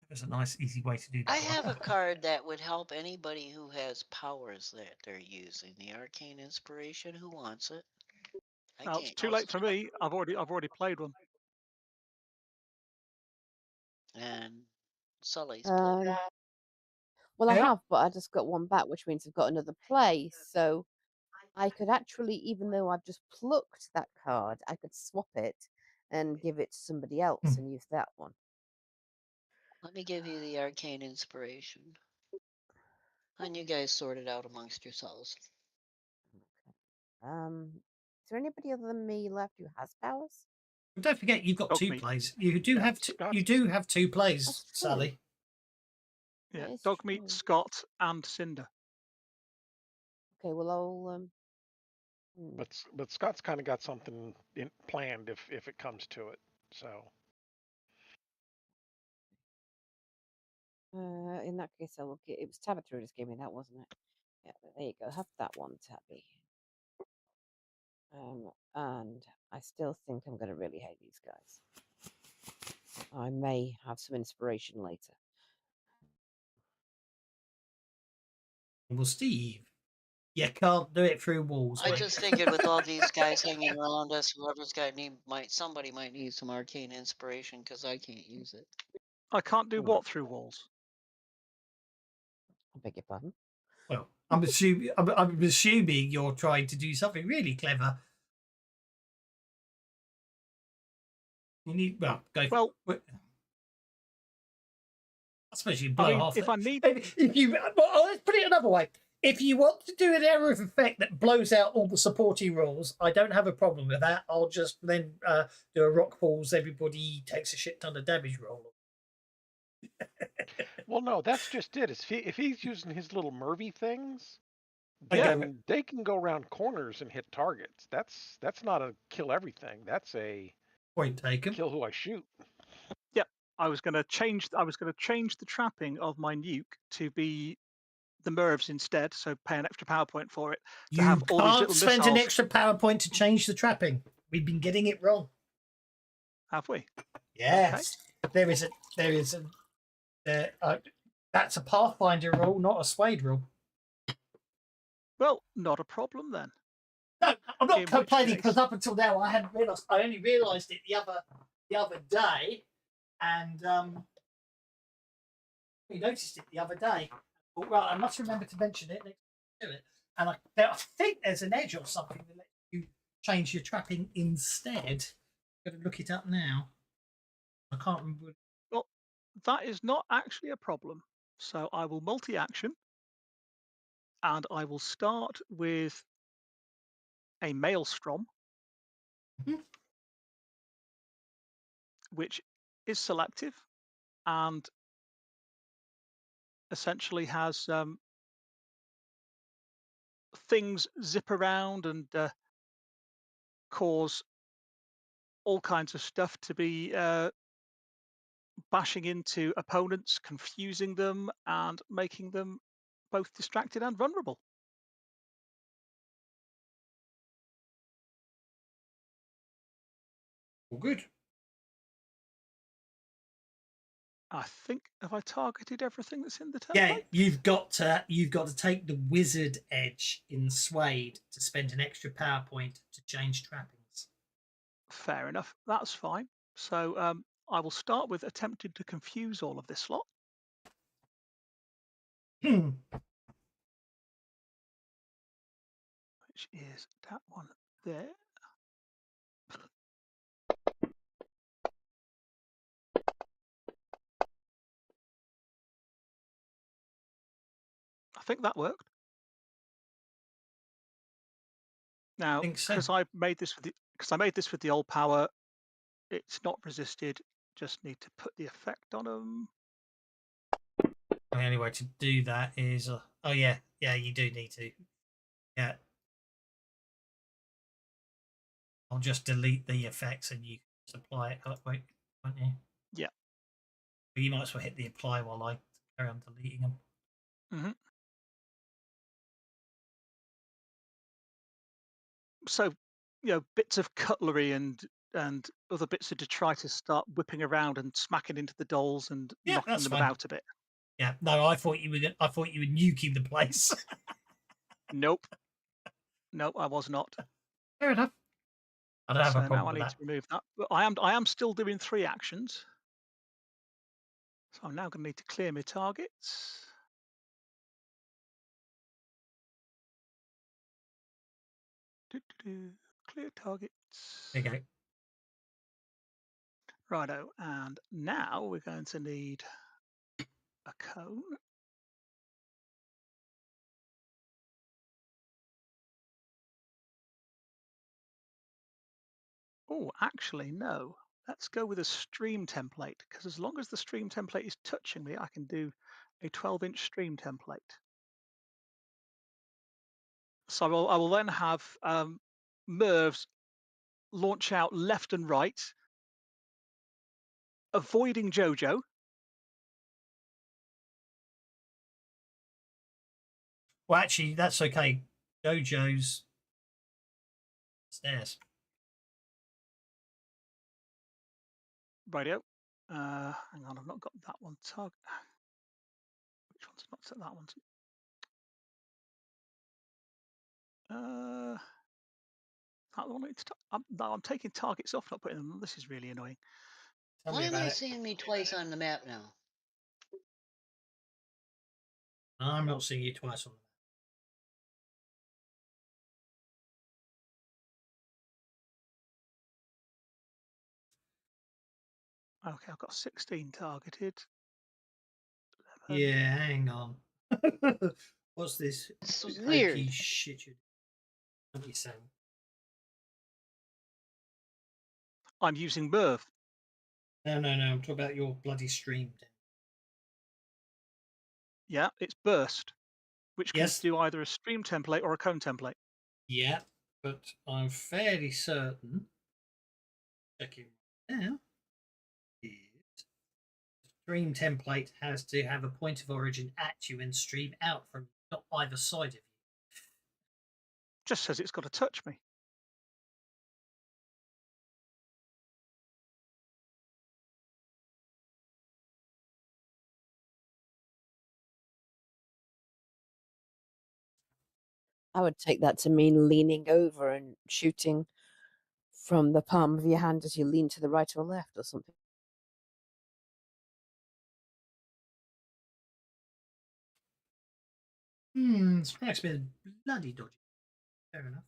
there's a nice, easy way to do that. I have a card that would help anybody who has powers that they're using. The Arcane Inspiration. Who wants it? Now, it's too late for me. I've already played one. And Sully's played. Well, I Yeah. have, but I just got one back, which means I've got another play. So I could actually, even though I've just plucked that card, I could swap it and give it to somebody else and use that one. Let me give you the Arcane Inspiration. And you guys sort it out amongst yourselves. Is there anybody other than me left who has powers? Don't forget, you've got Dog two meat. plays. You do Yeah, have two, Scott's- you do have two plays, That's true. Sally. Yeah, That is dog meat, true. Scott, and Cinder. Okay, well I'll But Scott's kind of got something planned if it comes to it. So in that case I will get. It was Tabitha who just gave me that, wasn't it? Yeah, there you go. Have that one, Tabby. And I still think I'm going to really hate these guys. I may have some inspiration later. Well, Steve, you can't do it through walls. I mate. just figured with all these guys hanging around us, whoever's got somebody might need some arcane inspiration because I can't use it. I can't do what through walls? I beg your pardon. Well, I'm assuming you're trying to do something really clever. You need go. Well, I suppose you I blow mean, half. if I need, If you, well, let's put it another way. If you want to do an area of effect that blows out all the supporting rules, I don't have a problem with that. I'll just then do a rock falls. Everybody takes a shit ton of damage roll. well, no, that's just it. If he's using his little Murphy things, Okay. then they can go around corners and hit targets. That's not a kill everything. That's a Point taken. kill who I shoot. I was going to change the trapping of my nuke to be the Mervs instead. So pay an extra power point for it. To You have all these can't little spend missiles. an extra power point to change the trapping. We've been getting it wrong. Have we? Yes, there is a that's a Pathfinder rule, not a Swade rule. Well, not a problem then. No, I'm not In which complaining case- because up until now I hadn't realised. I only realised it the other day, and we noticed it the other day. But, well, I must remember to mention it next time I do it. And I think there's an edge or something that lets you change your trapping instead. I'm going to look it up now. I can't remember. Well, that is not actually a problem. So I will multi-action, and I will start with a Maelstrom, Mhm. which is selective and essentially has things zip around and cause all kinds of stuff to be bashing into opponents, confusing them, and making them both distracted and vulnerable. Well, good. I think, have I targeted everything that's in the template? Yeah, you've got to take the wizard edge in Swade to spend an extra power point to change trappings. Fair enough. That's fine. So I will start with attempting to confuse all of this lot. Hmm. Which is that one there. I think that worked. Now, think so. because I made this with the old power, it's not resisted. Just need to put the effect on them. The only way to do that is, oh yeah, you do need to. Yeah, I'll just delete the effects and you can apply it. Wait, won't you? Yeah. But you might as well hit the apply while I carry on deleting them. Mm-hmm. So, bits of cutlery and other bits of detritus start whipping around and smacking into the dolls and Yeah, knocking that's them fine. about a bit. Yeah, no, I thought you were nuking the place. Nope. No, I was not. Fair enough. I don't have So a now problem I with need that. to remove that. But I am still doing 3 actions. So I'm now going to need to clear my targets. Clear targets. There you go. Righto. And now we're going to need a cone. Oh, actually, no. Let's go with a stream template, because as long as the stream template is touching me, I can do a 12-inch stream template. So I will then have Mervs launch out left and right, avoiding Jojo. Well, actually, that's okay. Jojo's stairs. Radio. Hang on, I've not got that one target. Which one's not set? That one's. That one. I'm taking targets off, not putting them on. This is really annoying. Tell Why me am about I it. seeing me twice on the map now? I'm not seeing you twice on the Okay, I've got 16 targeted. 11. Yeah, hang on. What's this? It's Hokey weird. shit. What are you saying? I'm using Merv. No. I'm talking about your bloody stream. Yeah, it's burst, which Yes. can do either a stream template or a cone template. Yeah, but I'm fairly certain. Checking now. Stream template has to have a point of origin at you and stream out from not either side of you. Just says it's got to touch me. I would take that to mean leaning over and shooting from the palm of your hand as you lean to the right or left or something. Strikes me as bloody dodgy. Fair enough.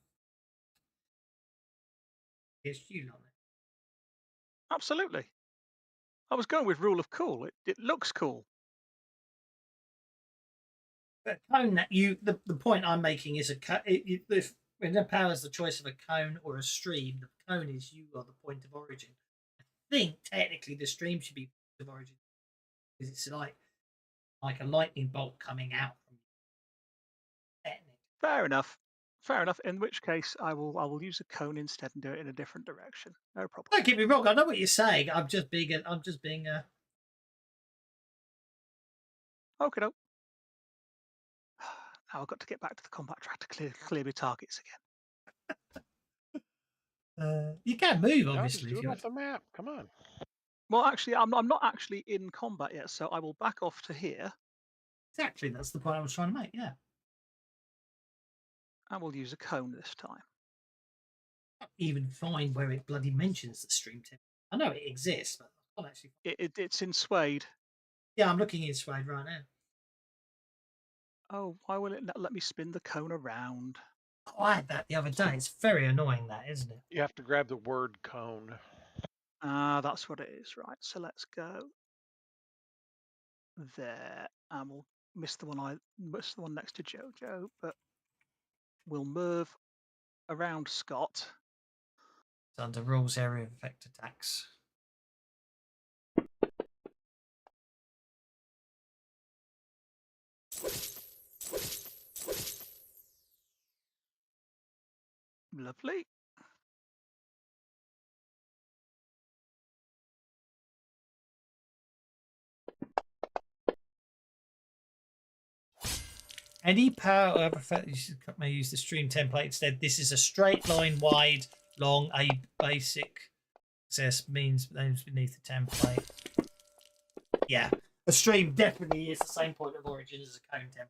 It's you, not me. Absolutely. I was going with rule of cool. It looks cool. But cone that the point I'm making is if it empowers the choice of a cone or a stream, the cone is you are the point of origin. I think technically the stream should be point of origin because it's like a lightning bolt coming out from you. Technically. Fair enough. Fair enough. In which case, I will use a cone instead and do it in a different direction. No problem. Don't get me wrong. I know what you're saying. I'm just being a. Okay, no. Now I've got to get back to the combat track to clear my targets again. You can move, No, obviously. just If do you it off the map. Come on. Well, actually, I'm not actually in combat yet, so I will back off to here. Exactly, that's the point I was trying to make. Yeah. And we'll use a cone this time. Even find where it bloody mentions the stream tip. I know it exists, but I can't actually. It's in Suede. Yeah, I'm looking in Suede right now. Oh, why will it not let me spin the cone around? Oh, I had that the other day. It's very annoying, that, isn't it? You have to grab the word cone. That's what it is, right? So let's go there, and we'll miss the one next to Jojo, but we'll move around Scott. It's under rules area of effect attacks. Lovely. Any power or other effect, you may use the stream template instead. This is a straight line wide, long, a basic access means names beneath the template. Yeah, a stream definitely is the same point of origin as a cone template.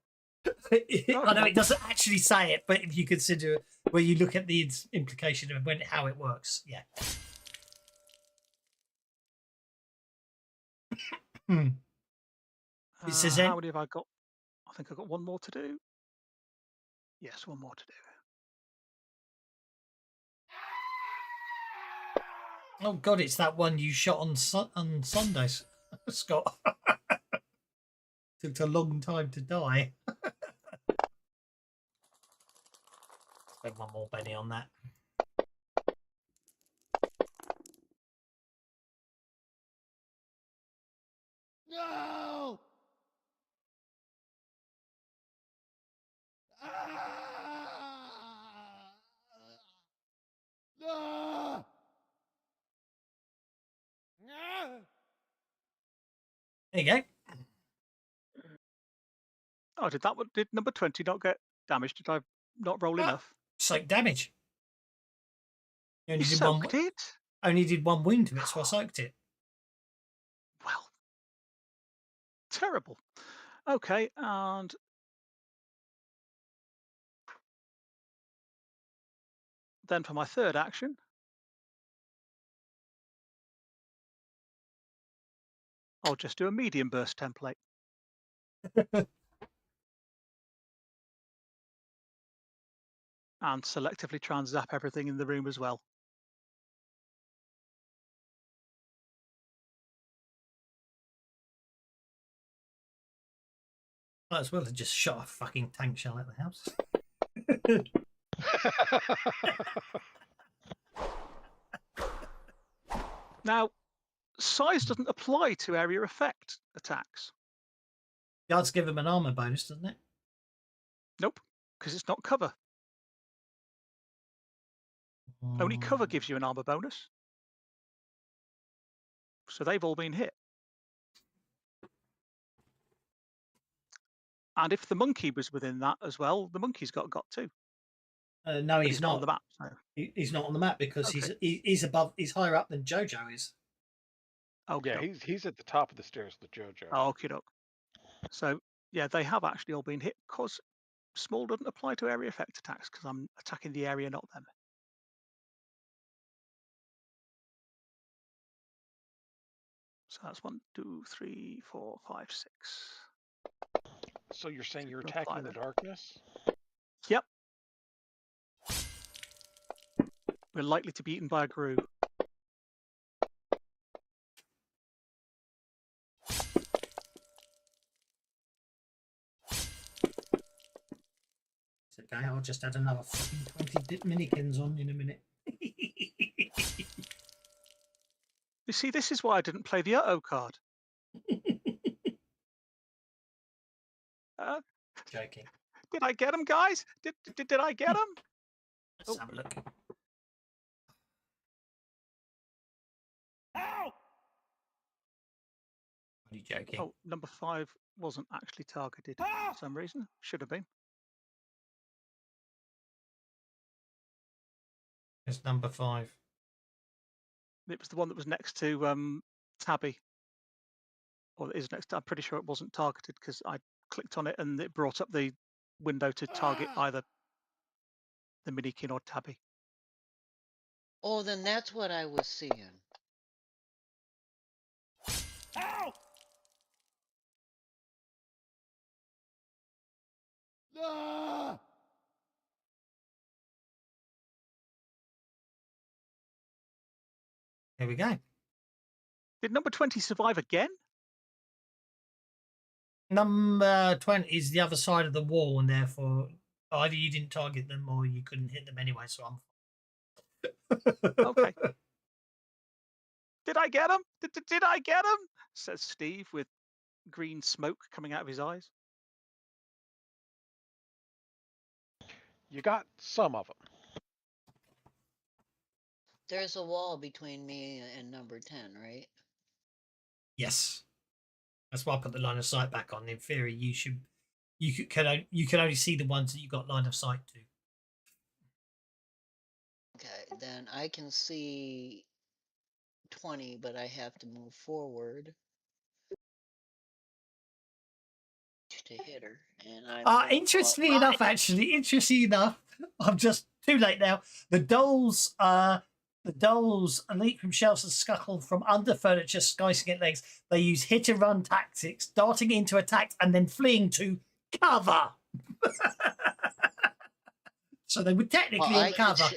I know it doesn't actually say it, but if you consider where you look at the implication of how it works, yeah. It says How many have I got? I think I've got one more to do. Yes, one more to do. Oh God, it's that one you shot on Sundays, Scott. Took a long time to die. Spend one more penny on that. No! No! There you go. Oh, did number 20 not get damaged? Did I not roll enough? Soak damage. You You only did soaked it? only did one wound to it, so I soaked it. Well, terrible. Okay, and then for my third action, I'll just do a medium burst template. And selectively try and zap everything in the room as well. Might as well have just shot a fucking tank shell at the house. Now, size doesn't apply to area effect attacks. Guards give them an armor bonus, doesn't it? Nope, because it's not cover. Only cover gives you an armor bonus. So they've all been hit. And if the monkey was within that as well, the monkey's got too. No, he's not on the map. So. He's not on the map because Okay. he's higher up than Jojo is. Oh Yeah, he's at the top of the stairs with Jojo. Oh, okay, doke. So yeah, they have actually all been hit because small doesn't apply to area effect attacks because I'm attacking the area, not them. So that's 1, 2, 3, 4, 5, 6. So you're saying you're Apply attacking the then. darkness? Yep. We're likely to be eaten by a grue. It's okay, I'll just add another fucking 20 minikins on in a minute. You see, this is why I didn't play the Utto card. Joking. Did I get him, guys? Did I get him? Let's have a look. Ow! Are you joking? Oh, number 5 wasn't actually targeted for some reason. Should have been. It's number 5. It was the one that was next to Tabby. Or it is next. I'm pretty sure it wasn't targeted because I clicked on it and it brought up the window to target either the Minikin or Tabby. Oh, then that's what I was seeing. Ow! Ah! Here we go. Did number 20 survive again? Number 20 is the other side of the wall, and therefore either you didn't target them or you couldn't hit them anyway. So I'm Okay. Did I get him? Did I get him? Says Steve with green smoke coming out of his eyes. You got some of them. There's a wall between me and number 10, right? Yes, that's why I put the line of sight back on. In theory, you can only see the ones that you got line of sight to. Okay, then I can see 20, but I have to move forward to hit her. And interestingly enough, I'm just too late now. The dolls leap from shelves and scuttle from under furniture, slicing at legs. They use hit and run tactics, darting into attack and then fleeing to cover. So they were technically in cover.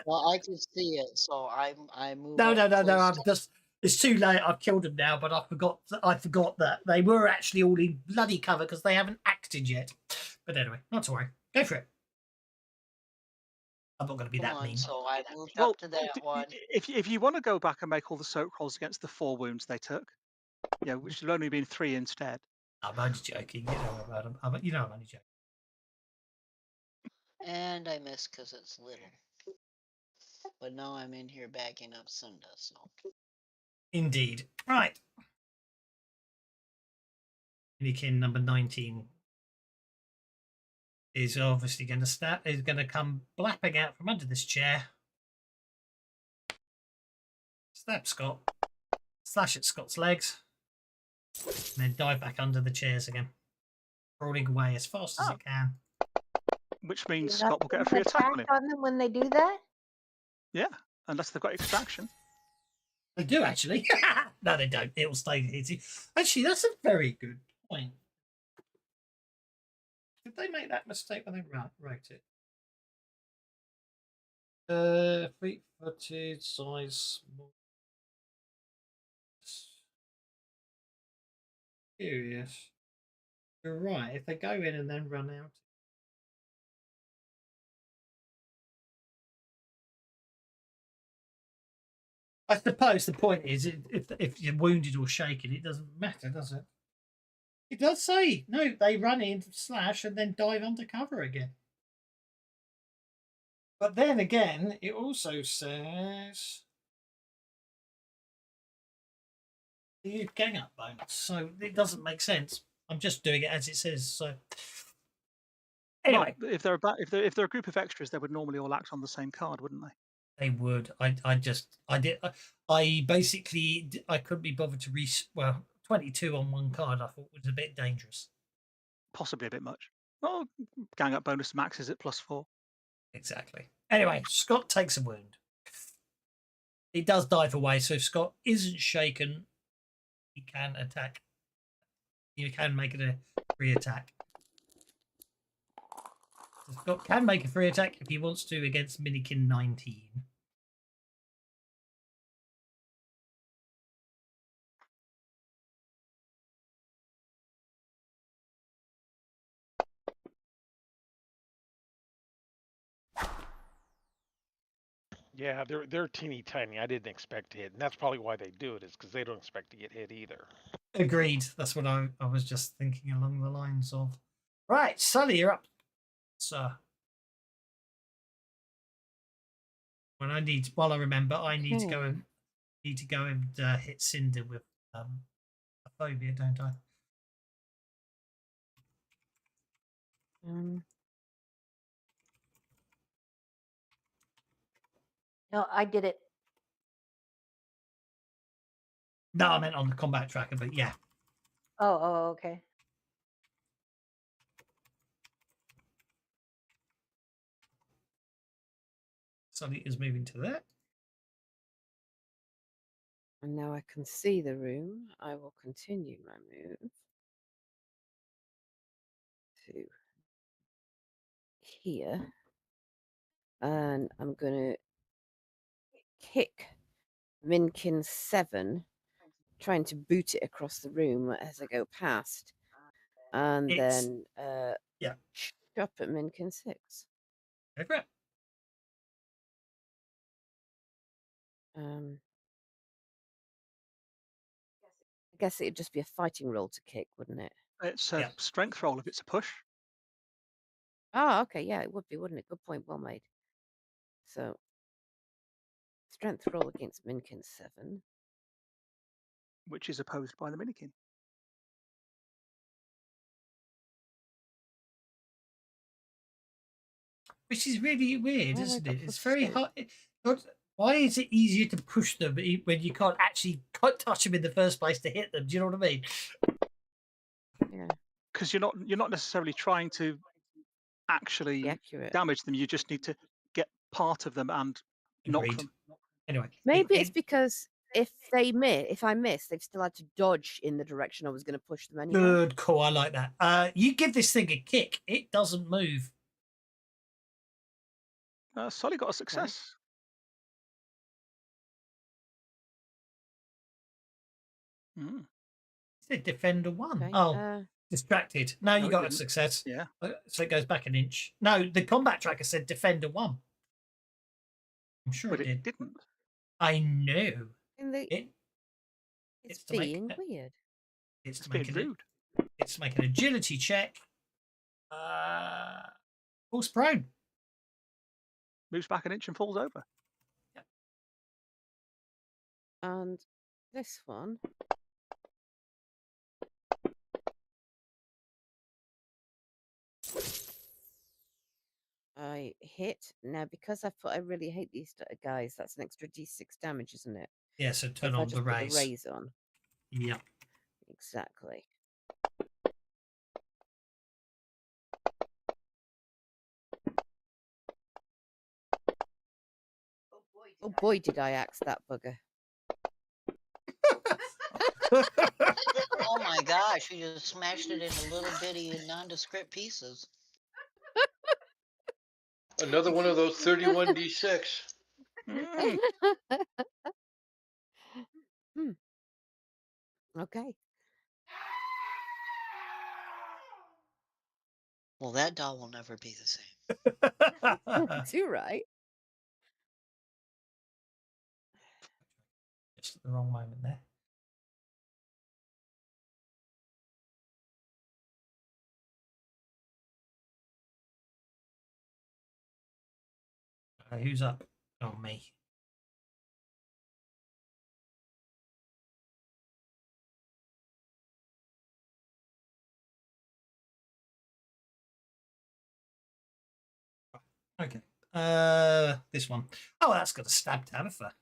Well, I can see it, so I move. No. I'm just. It's too late. I've killed them now, but I forgot that they were actually all in bloody cover because they haven't acted yet. But anyway, not to worry. Go for it. I'm not going to be that mean. So I moved Well, up to that one. if you want to go back and make all the soak rolls against the 4 wounds they took, Yeah, which should only been 3 instead. I'm only joking. You know about them. You know I'm only joking. And I missed because it's little. But now I'm in here backing up Cinda, so. Indeed. Right. Minikin number 19 is obviously going to is going to come blapping out from under this chair. Stab Scott. Slash at Scott's legs. And then dive back under the chairs again. Crawling away as fast as it can. Which means You're not Scott will get a putting free attack on him. on them when they do that? Yeah, unless they've got extraction. They do actually. No, they don't. It will stay hitting. Actually, that's a very good point. Did they make that mistake when they wrote it? Fleet-footed, size small. Curious. You're right. If they go in and then run out. I suppose the point is, if you're wounded or shaken, it doesn't matter, does it? It does say no. They run in, slash, and then dive under cover again. But then again, it also says the gang up bonus, so it doesn't make sense. I'm just doing it as it says. So anyway, Right, if they're a group of extras, they would normally all act on the same card, wouldn't they? they would. I basically I couldn't be bothered to 22 on one card. I thought was a bit dangerous. Possibly a bit much. Well, gang up bonus max is at +4. Exactly. Anyway, Scott takes a wound. He does dive away, so if Scott isn't shaken, he can attack. You can make it a free attack. So Scott can make a free attack if he wants to against Minikin 19. Yeah, they're teeny tiny. I didn't expect to hit, and that's probably why they do it, is because they don't expect to get hit either. Agreed. That's what I was just thinking along the lines of. Right, Sully, you're up, sir. When while I remember, I need to go and hit Cinder with a phobia, don't I? No, I did it. No, I meant on the combat tracker, but yeah. Oh, okay. Sully is moving to that. And now I can see the room. I will continue my move to here. And I'm going to kick Minkin 7, trying to boot it across the room as I go past. And then chop at Minkin 6. Go for it. I guess it'd just be a fighting roll to kick, wouldn't it? It's a strength roll if it's a push. Oh, okay. Yeah, it would be, wouldn't it? Good point. Well made. So, strength roll against Minkin 7. Which is opposed by the Minikin. Which is really weird, isn't it? It's very hard. Why is it easier to push them when you can't actually touch them in the first place to hit them? Do you know what I mean? Yeah. Because you're not necessarily trying to actually damage them. You just need to get part of them and knock them. Anyway, maybe it's because if I miss, they've still had to dodge in the direction I was going to push them anyway. Good call. I like that. You give this thing a kick; it doesn't move. Sully got a success. Okay. It's a defender 1. Distracted. Now you got a success. Yeah. So it goes back an inch. No, the combat tracker said defender 1. I'm sure but it didn't. I know. In It's to make being weird. it's It's to make being rude. it's to make an agility check. Falls prone. Moves back an inch and falls over. And this one. I hit. Now, because I thought I really hate these guys, that's an extra d6 damage, isn't it? Yeah, so turn if I on just the put raise. the raise on. Yeah. Exactly. Oh boy, did I axe that bugger. Oh my gosh, you just smashed it into little bitty nondescript pieces. Another one of those 31d6. Mm. Okay. Well, that doll will never be the same. Too right. Just at the wrong moment there. Who's up? Oh, me. Okay. This one. Oh, that's got a stab Tabitha.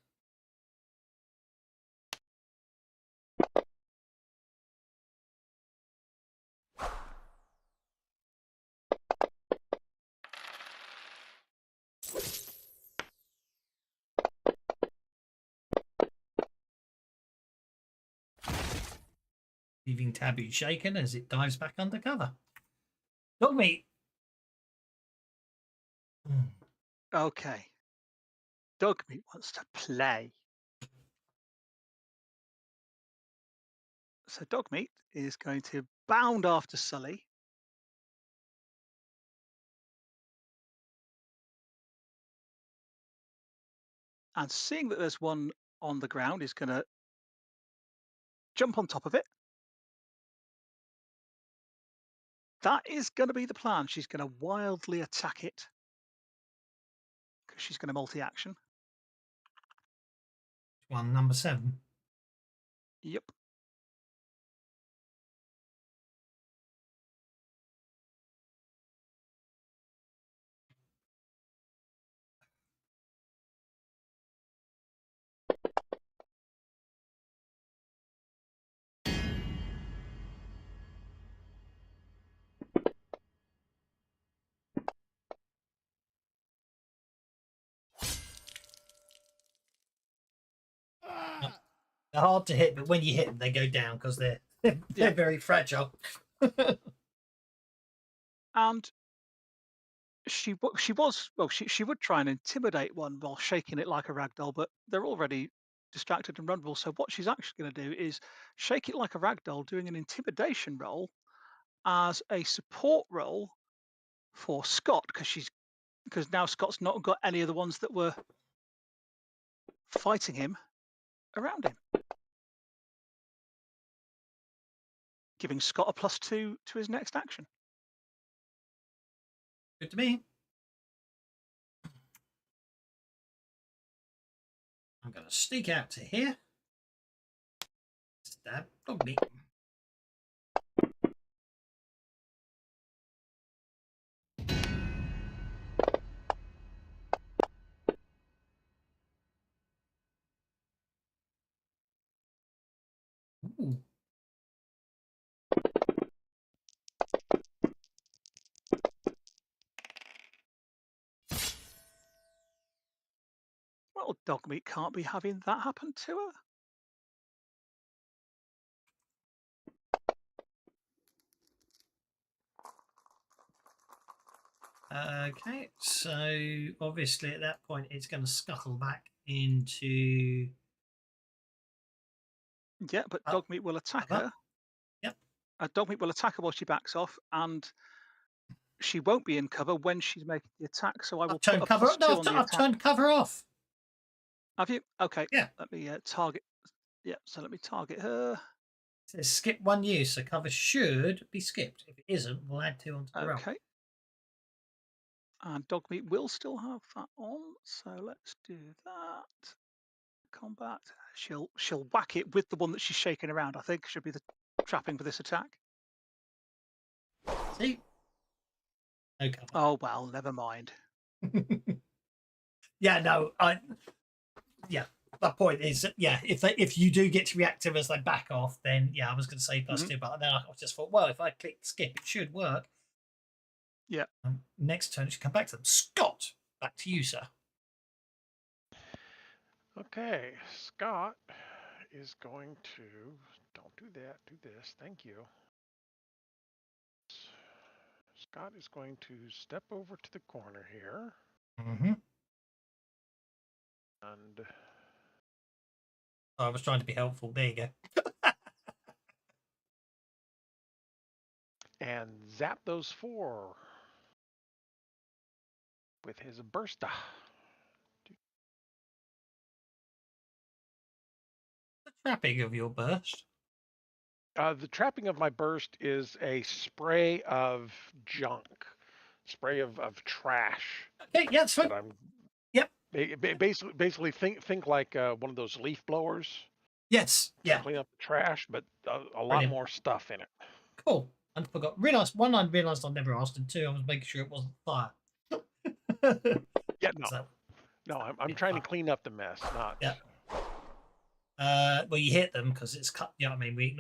Leaving Taboo shaken as it dives back under cover. Dog meat. Okay. Dogmeat wants to play. So Dogmeat is going to bound after Sully. And seeing that there's one on the ground, is going to jump on top of it. That is going to be the plan. She's going to wildly attack it because she's going to multi-action. One, number 7. Yep. They're hard to hit, but when you hit them, they go down because they're very fragile. And she would try and intimidate one while shaking it like a ragdoll, but they're already distracted and vulnerable. So what she's actually going to do is shake it like a ragdoll, doing an intimidation roll as a support roll for Scott, because now Scott's not got any of the ones that were fighting him around him, giving Scott a +2 to his next action. Good to me. I'm going to sneak out to here. Stab dog meat. Ooh. Well, Dogmeat can't be having that happen to her. Okay, so obviously at that point it's going to scuttle back into. Yeah, but Dogmeat will attack her. Yep. Dogmeat will attack her while she backs off, and she won't be in cover when she's making the attack. So I will Turn put a cover. +2 No, on the I've attack. turned cover off. Have you? Okay. Yeah. Let me target Yep. So let me target her. It says skip 1 use, so cover should be skipped. If it isn't, we'll add 2 onto the roll. Okay. And dog meat will still have that on. So let's do that. Combat. She'll whack it with the one that she's shaking around. I think should be the trapping for this attack. See? No cover. Oh well, never mind. Yeah, no, yeah. The point is, yeah, if you do get to reactive as they back off, then yeah, I was going to say +2, but then I just thought, well, if I click skip, it should work. Yeah. Next turn, it should come back to them. Scott, back to you, sir. Okay, Scott is going to, don't do that, do this, thank you. Scott is going to step over to the corner here. Mm-hmm. And I was trying to be helpful. There you go. and zap those 4 with his bursta. The trapping of your burst. The trapping of my burst is a spray of junk, spray of trash. Okay, yeah, that's fine. That I'm, Yep. Basically, think like one of those leaf blowers. Yes. Yeah. Clean up the trash, but a lot Brilliant. more stuff in it. Cool. I forgot. One, I realised I never asked, and 2, I was making sure it wasn't fire. Yeah, no, So, no, I'm trying to clean up the mess, not. Yeah. Well, you hit them because it's cut. You know what I mean? We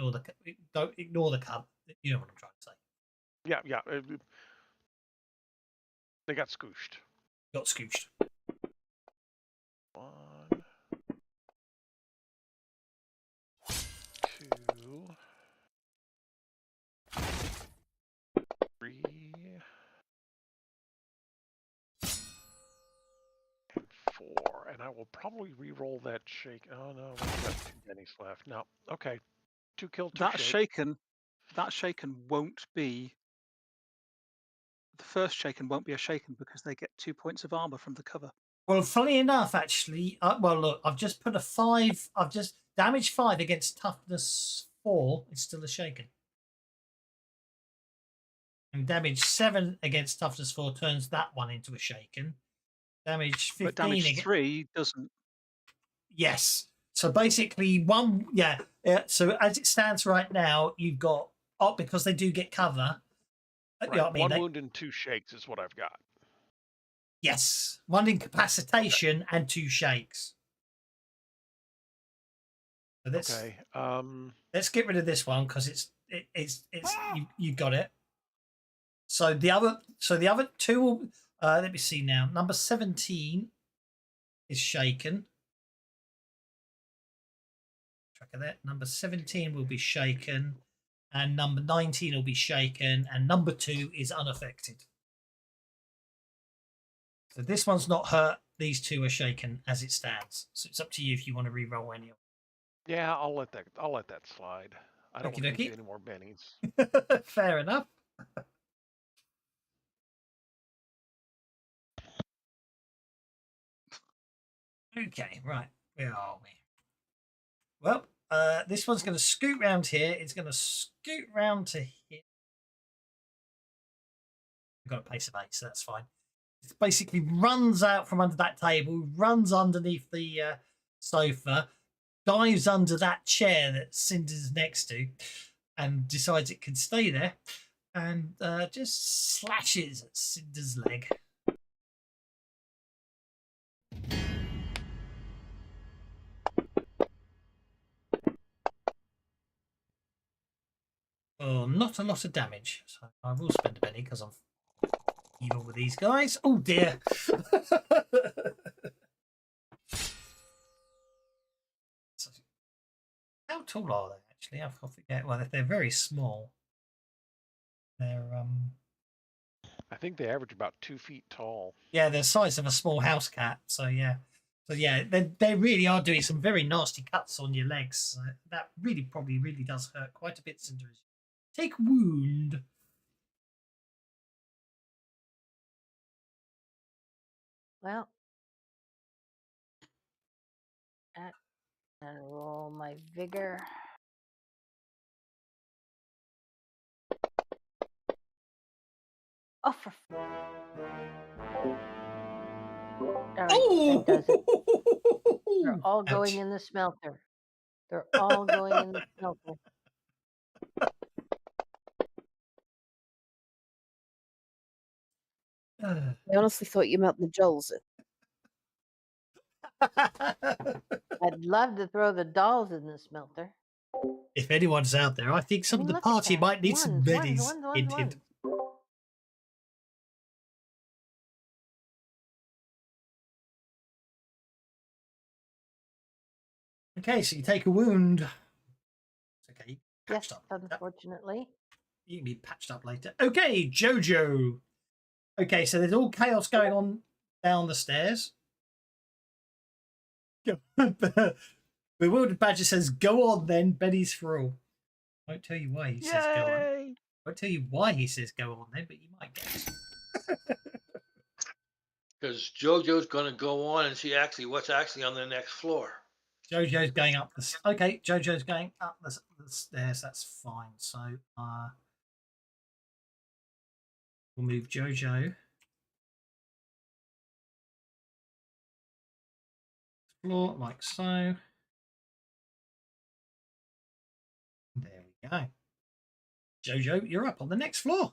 don't ignore the cut. You know what I'm trying to say. Yeah. They got scooshed. Got scooched. 1, 2, 3, and 4. And I will probably re-roll that shake. Oh no, we've got 2 pennies left. No, okay. 2 kill, 2 That shake. shaken won't be. The first shaken won't be a shaken because they get 2 points of armor from the cover. Well, funny enough, actually, well, look, I've just put a 5. I've just damage 5 against toughness 4. It's still a shaken. And damage 7 against toughness 4 turns that one into a shaken. Damage 15. But damage 3 doesn't. Yes. So basically, so as it stands right now, you've got because they do get cover. Right. You know what I mean? 1 wound and 2 shakes is what I've got. Yes, 1 incapacitation and 2 shakes. So Okay. Let's get rid of this one because it's you got it. So the other 2. Let me see now. Number 17 is shaken. Track of that. Number 17 will be shaken, and number 19 will be shaken, and number 2 is unaffected. So this one's not hurt. These 2 are shaken as it stands. So it's up to you if you want to re-roll any of Yeah, I'll let that slide. I don't want to give you any more bennies. them. Fair enough. Okay, right. Where are we? Well, this one's going to scoot round here. It's going to scoot round to here. We've got a pace of 8, so that's fine. It basically runs out from under that table, runs underneath the sofa, dives under that chair that Cinder's next to, and decides it can stay there, and just slashes at Cinder's leg. Oh, not a lot of damage. So I will spend a penny because I'm evil with these guys. Oh dear. So, how tall are they actually? I forget. Well, they're very small. They're I think they average about 2 feet tall. yeah, they're the size of a small house cat. So yeah. So yeah, they really are doing some very nasty cuts on your legs. That probably does hurt quite a bit, Cinder. Take wound. Well, and roll my my vigor. Oh, for all right, that does it. They're all going Ouch. in the smelter. They're all going in the smelter. I honestly thought you meant the Joels. I'd love to throw the dolls in the smelter. If anyone's out there, I think some of the Look at party that. might need some Ones, bennies. ones. Hint, hint. Okay, so you take a wound. It's okay. Yes, Patched up. unfortunately. You can be patched up later. Okay, Jojo. Okay, so there's all chaos going on down the stairs. Bewildered Badger says, "Go on then, Benny's for all." I won't tell you why he says go on. I won't tell you why he says go on then, but you might guess. Because JoJo's going to go on and see actually what's actually on the next floor. Jojo's going up the. Okay, Jojo's going up the stairs. That's fine. So we'll move Jojo. Floor like so. There we go. Jojo, you're up on the next floor.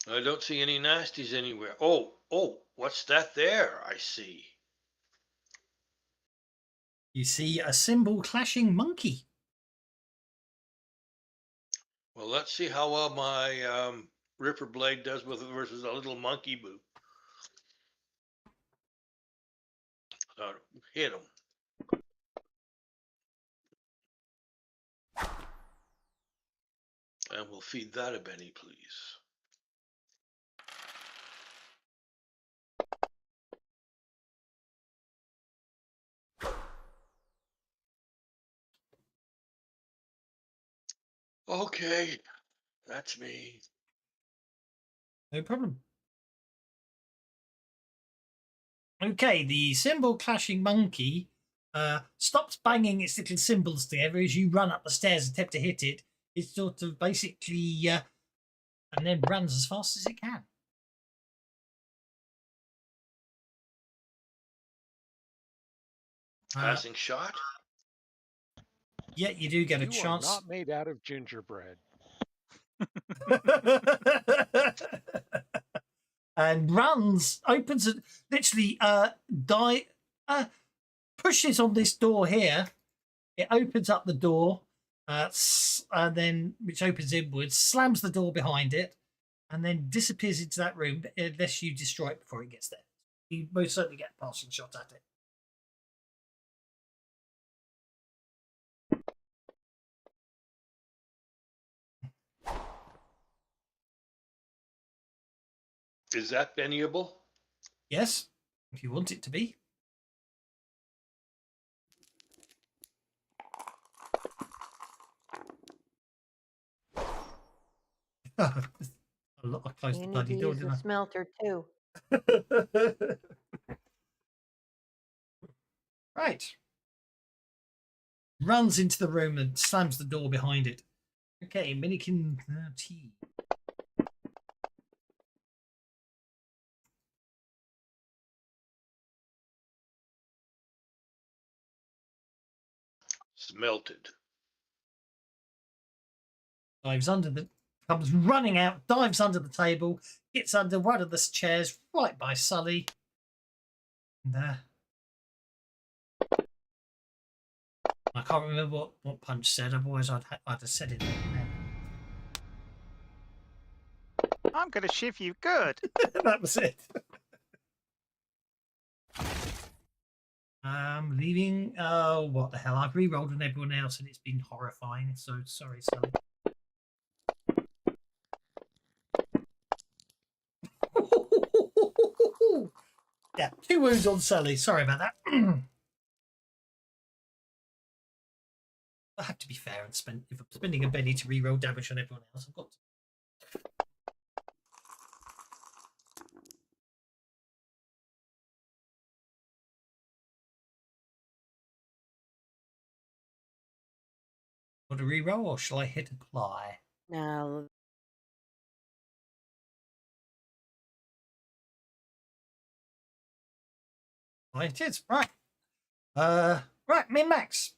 I don't see any nasties anywhere. Oh, what's that there? I see. You see a cymbal clashing monkey. Well, let's see how well my Ripper Blade does with it versus a little monkey boo. Hit him. And we'll feed that a Benny, please. Okay, that's me. No problem. Okay, the cymbal clashing monkey stops banging its little cymbals together as you run up the stairs and attempt to hit it. It sort of basically and then runs as fast as it can. Passing shot? Yeah, you do get a You chance. are not made out of gingerbread. And runs, opens it, literally pushes on this door here. It opens up the door, and then which opens inwards, slams the door behind it, and then disappears into that room unless you destroy it before it gets there. You most certainly get a passing shot at it. Is that Bennyable? Yes, if you want it to be. A lot of close You the need bloody to door, use the didn't smelter too. I? Right. Runs into the room and slams the door behind it. Okay, Minikin 13. Smelted. Dives under the, comes running out, dives under the table, gets under one of the chairs right by Sully. And I can't remember what Punch said, otherwise I'd have said it then. I'm going to shiv you good. That was it. Leaving. Oh, what the hell! I've re-rolled on everyone else, and it's been horrifying. So sorry, Sully. Yeah, 2 wounds on Sully. Sorry about that. I have to be fair and spend. If I'm spending a Benny to re-roll damage on everyone else, I've got to. Want to reroll or shall I hit apply? Now, Well, it is. Right. Right, Min-Max.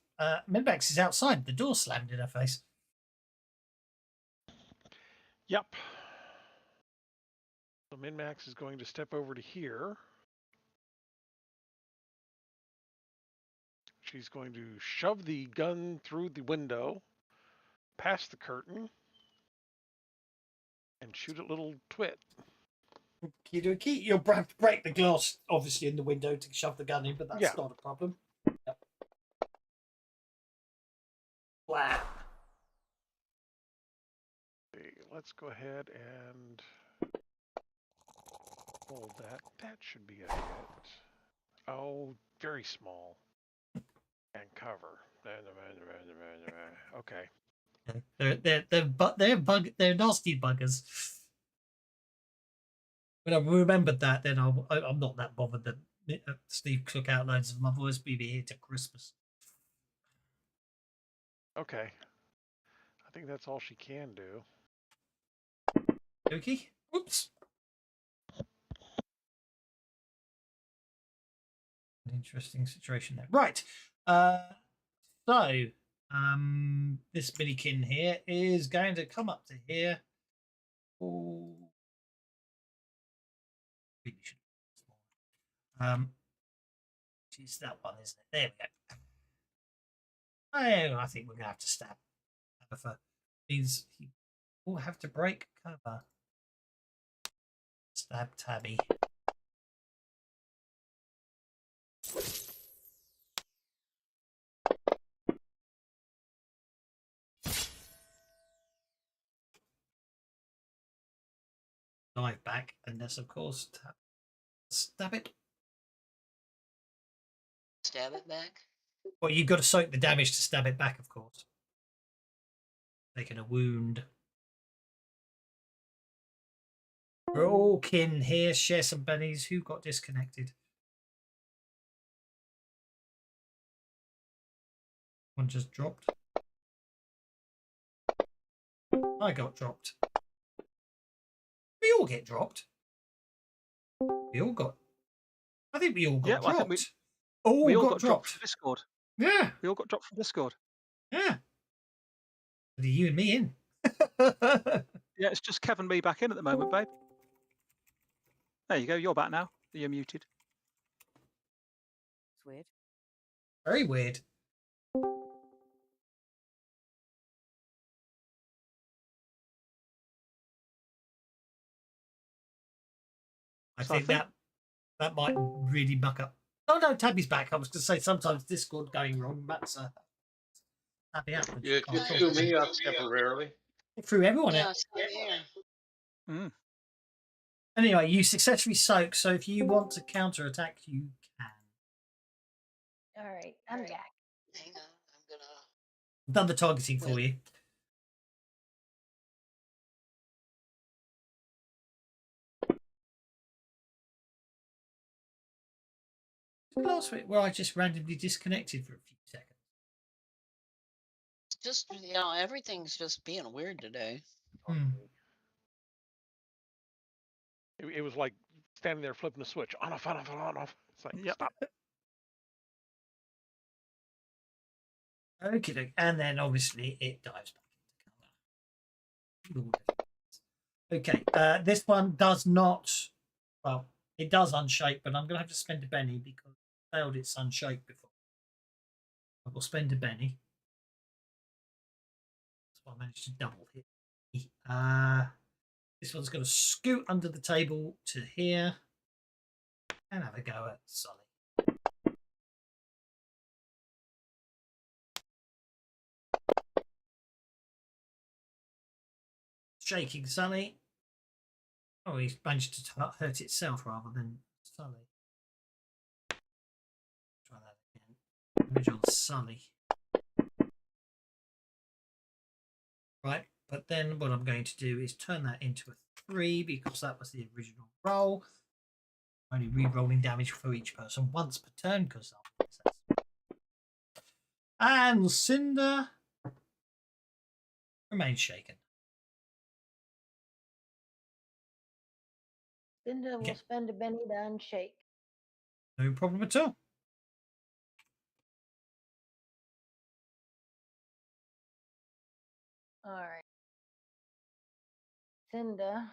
Min-Max is outside. The door slammed in her face. Yep. So Min-Max is going to step over to here. She's going to shove the gun through the window, past the curtain, and shoot at little Twit. You'll have to break the glass, obviously, in the window to shove the gun in, but that's not a problem. Yep. Wow. Okay, let's go ahead and hold that. That should be a hit. Oh, very small. And cover. Okay. They're nasty buggers. When I remembered that, then I'm not that bothered that Steve Cook outlines of my voice be here to Christmas. Okay. I think that's all she can do. Okay. Oops. An interesting situation there. Right. So this minikin here is going to come up to here. Oh, really should. It's that one, isn't it? There we go. I think we're gonna have to stab Tabitha. Means we'll have to break cover. Stab Tabby. Dive back, unless of course stab it. Stab it back. Well, you've got to soak the damage to stab it back, of course. Taking a wound. We're all kin here. Share some bennies. Who got disconnected? One just dropped. I got dropped. We all get dropped. We all got. I think we all got dropped. We all got dropped from Discord. Yeah. We all got dropped from Discord. Yeah. You and me in. Yeah, it's just Kevin and me back in at the moment, babe. There you go. You're back now. You're muted. it's weird. Very weird. I think that might really muck up. Oh no, Tabby's back. I was going to say sometimes Discord going wrong. That's Tabby out. Yeah, it just threw me up temporarily. It threw everyone out. Mm. Anyway, you successfully soak. So if you want to counter attack, you can. All right, I'm back. Hang on, I'm gonna. I've done the targeting for you. Last week, where I just randomly disconnected for a few seconds. Just everything's just being weird today. It was like standing there flipping a switch. On off, on off, on off. It's like, stop. Okay, and then obviously it dives back into cover. Okay, this one does not. Well, it does unshake, but I'm going to have to spend a Benny because it failed its unshake before. I will spend a Benny. So I managed to double hit. This one's going to scoot under the table to here and have a go at Sully. Shaking Sully. Oh, he's managed to hurt itself rather than Sully. Try that again. Damage on Sully. Right, but then what I'm going to do is turn that into a 3 because that was the original roll. Only re-rolling damage for each person once per turn because I'm. And Cinder Remain shaken. Cinda will Okay. spend a penny to unshake. No problem at all. All right. Cinda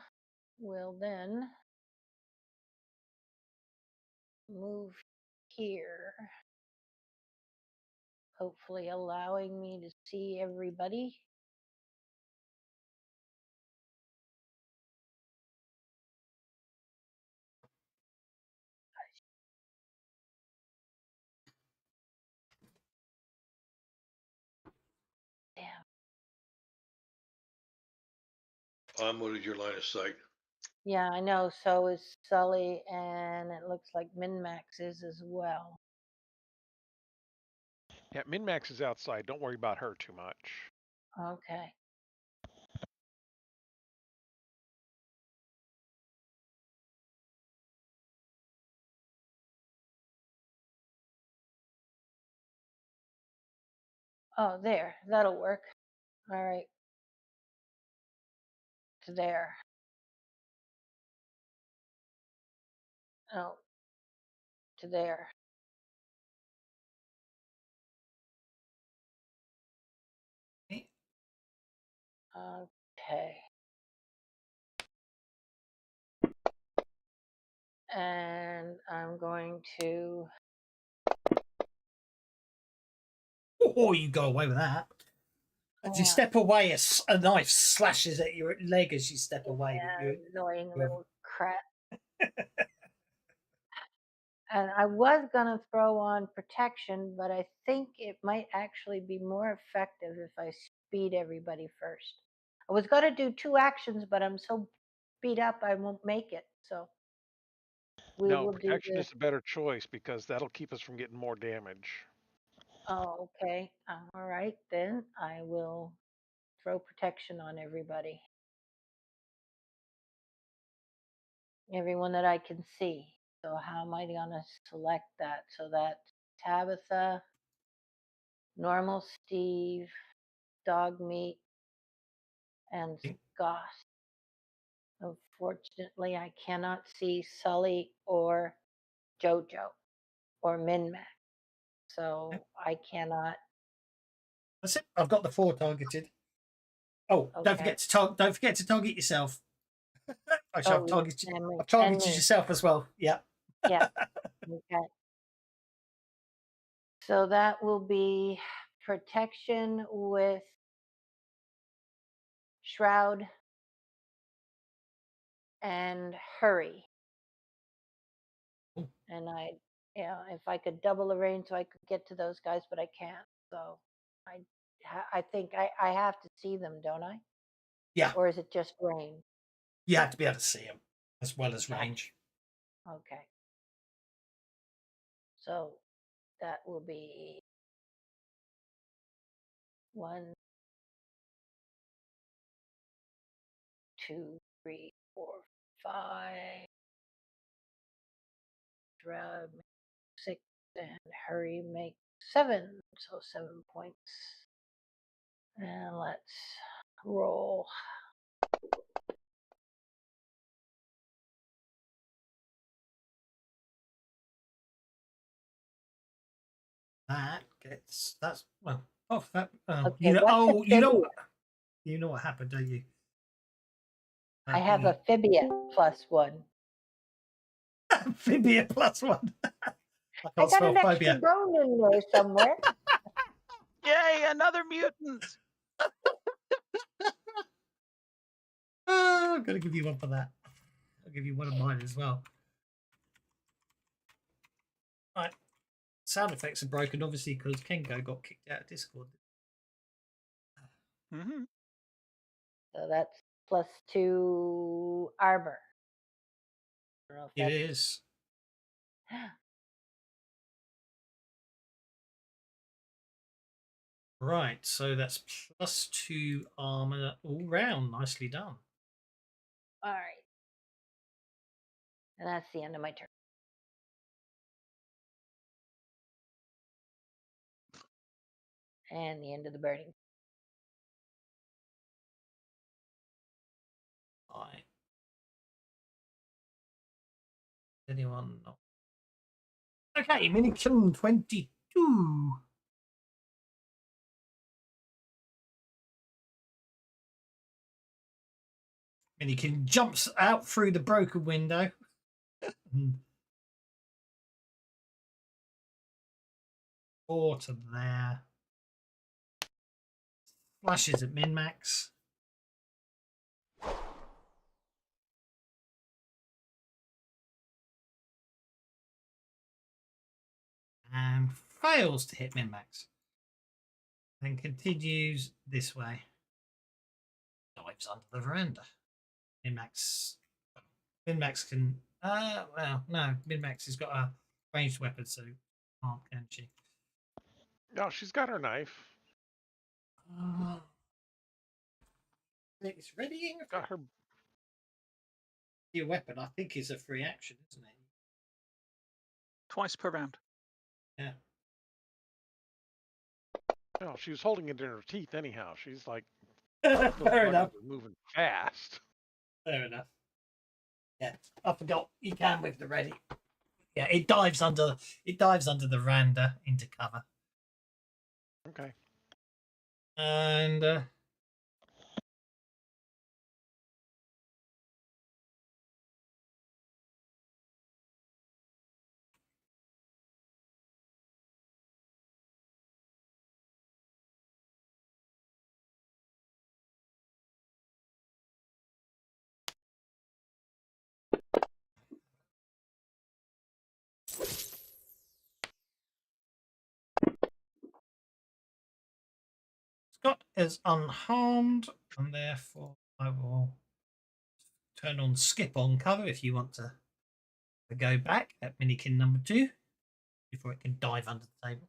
will then move here, hopefully allowing me to see everybody. Damn. I'm out of your line of sight. Yeah, I know. So is Sully, and it looks like Min-Max is as well. Yeah, Min-Max is outside. Don't worry about her too much. Okay. Oh, there. That'll work. All right. To there. Oh, to there. Okay. And I'm going to. Oh, you go away with that. As you step away, a knife slashes at your leg as you step away. Yeah, annoying little crap. And I was going to throw on protection, but I think it might actually be more effective if I speed everybody first. I was going to do 2 actions, but I'm so beat up I won't make it. So we No, will do protection the. is a better choice because that'll keep us from getting more damage. Oh, okay. All right, then I will throw protection on everybody. Everyone that I can see. So how am I going to select that? So that's Tabitha, normal Steve, dog meat, and Goss. Unfortunately, I cannot see Sully or Jojo or Min-Max. So I cannot. That's it. I've got the 4 targeted. Oh, don't Okay. forget to don't forget to target yourself. Actually, Oh, I've targeted, and me. I've targeted And me. yourself as well. Yeah. Yeah. Okay. So that will be protection with shroud and hurry. Ooh. And I, yeah, if I could double the range so I could get to those guys, but I can't. So I think I have to see them, don't I? Yeah. Or is it just range? You have to be able to see them as well as Gotcha. range. Okay. So that will be 1, 2, 3, 4, 5. Shroud make 6, and hurry make 7. So 7 points. And let's roll. That's well. Oh, that, Okay, you know. what's Oh, a fibia? you know what happened, don't you? I have a fibia +1. Amphibia +1. I I can't got spell an extra phobia. bone in there somewhere. Yay, another mutant! Oh, I'm gonna give you one for that. I'll give you one of mine as well. Right. Sound effects are broken, obviously, because Kengo got kicked out of Discord. Mm-hmm. So that's +2 armor. I don't know if It that's. is. Right, so that's +2 armor all round. Nicely done. All right. And that's the end of my turn. And the end of the burning. Anyone not? Okay, Minikin 22. Minikin jumps out through the broken window. Four to there. Flashes at min-max. And fails to hit min-max. Then continues this way. Dives under the veranda. Min-max can... well, no. Min-max has got a ranged weapon, so can't, can she? No, she's got her knife. It's readying. Got her. Your weapon, I think, is a free action, isn't it? Twice per round. Yeah. No, she was holding it in her teeth anyhow. She's like, Fair enough. moving fast. Fair enough. Yeah, I forgot you can with the ready. Yeah, it dives under the veranda into cover. Okay. And Scott is unharmed, and therefore I will turn on skip on cover if you want to go back at minikin number 2 before it can dive under the table.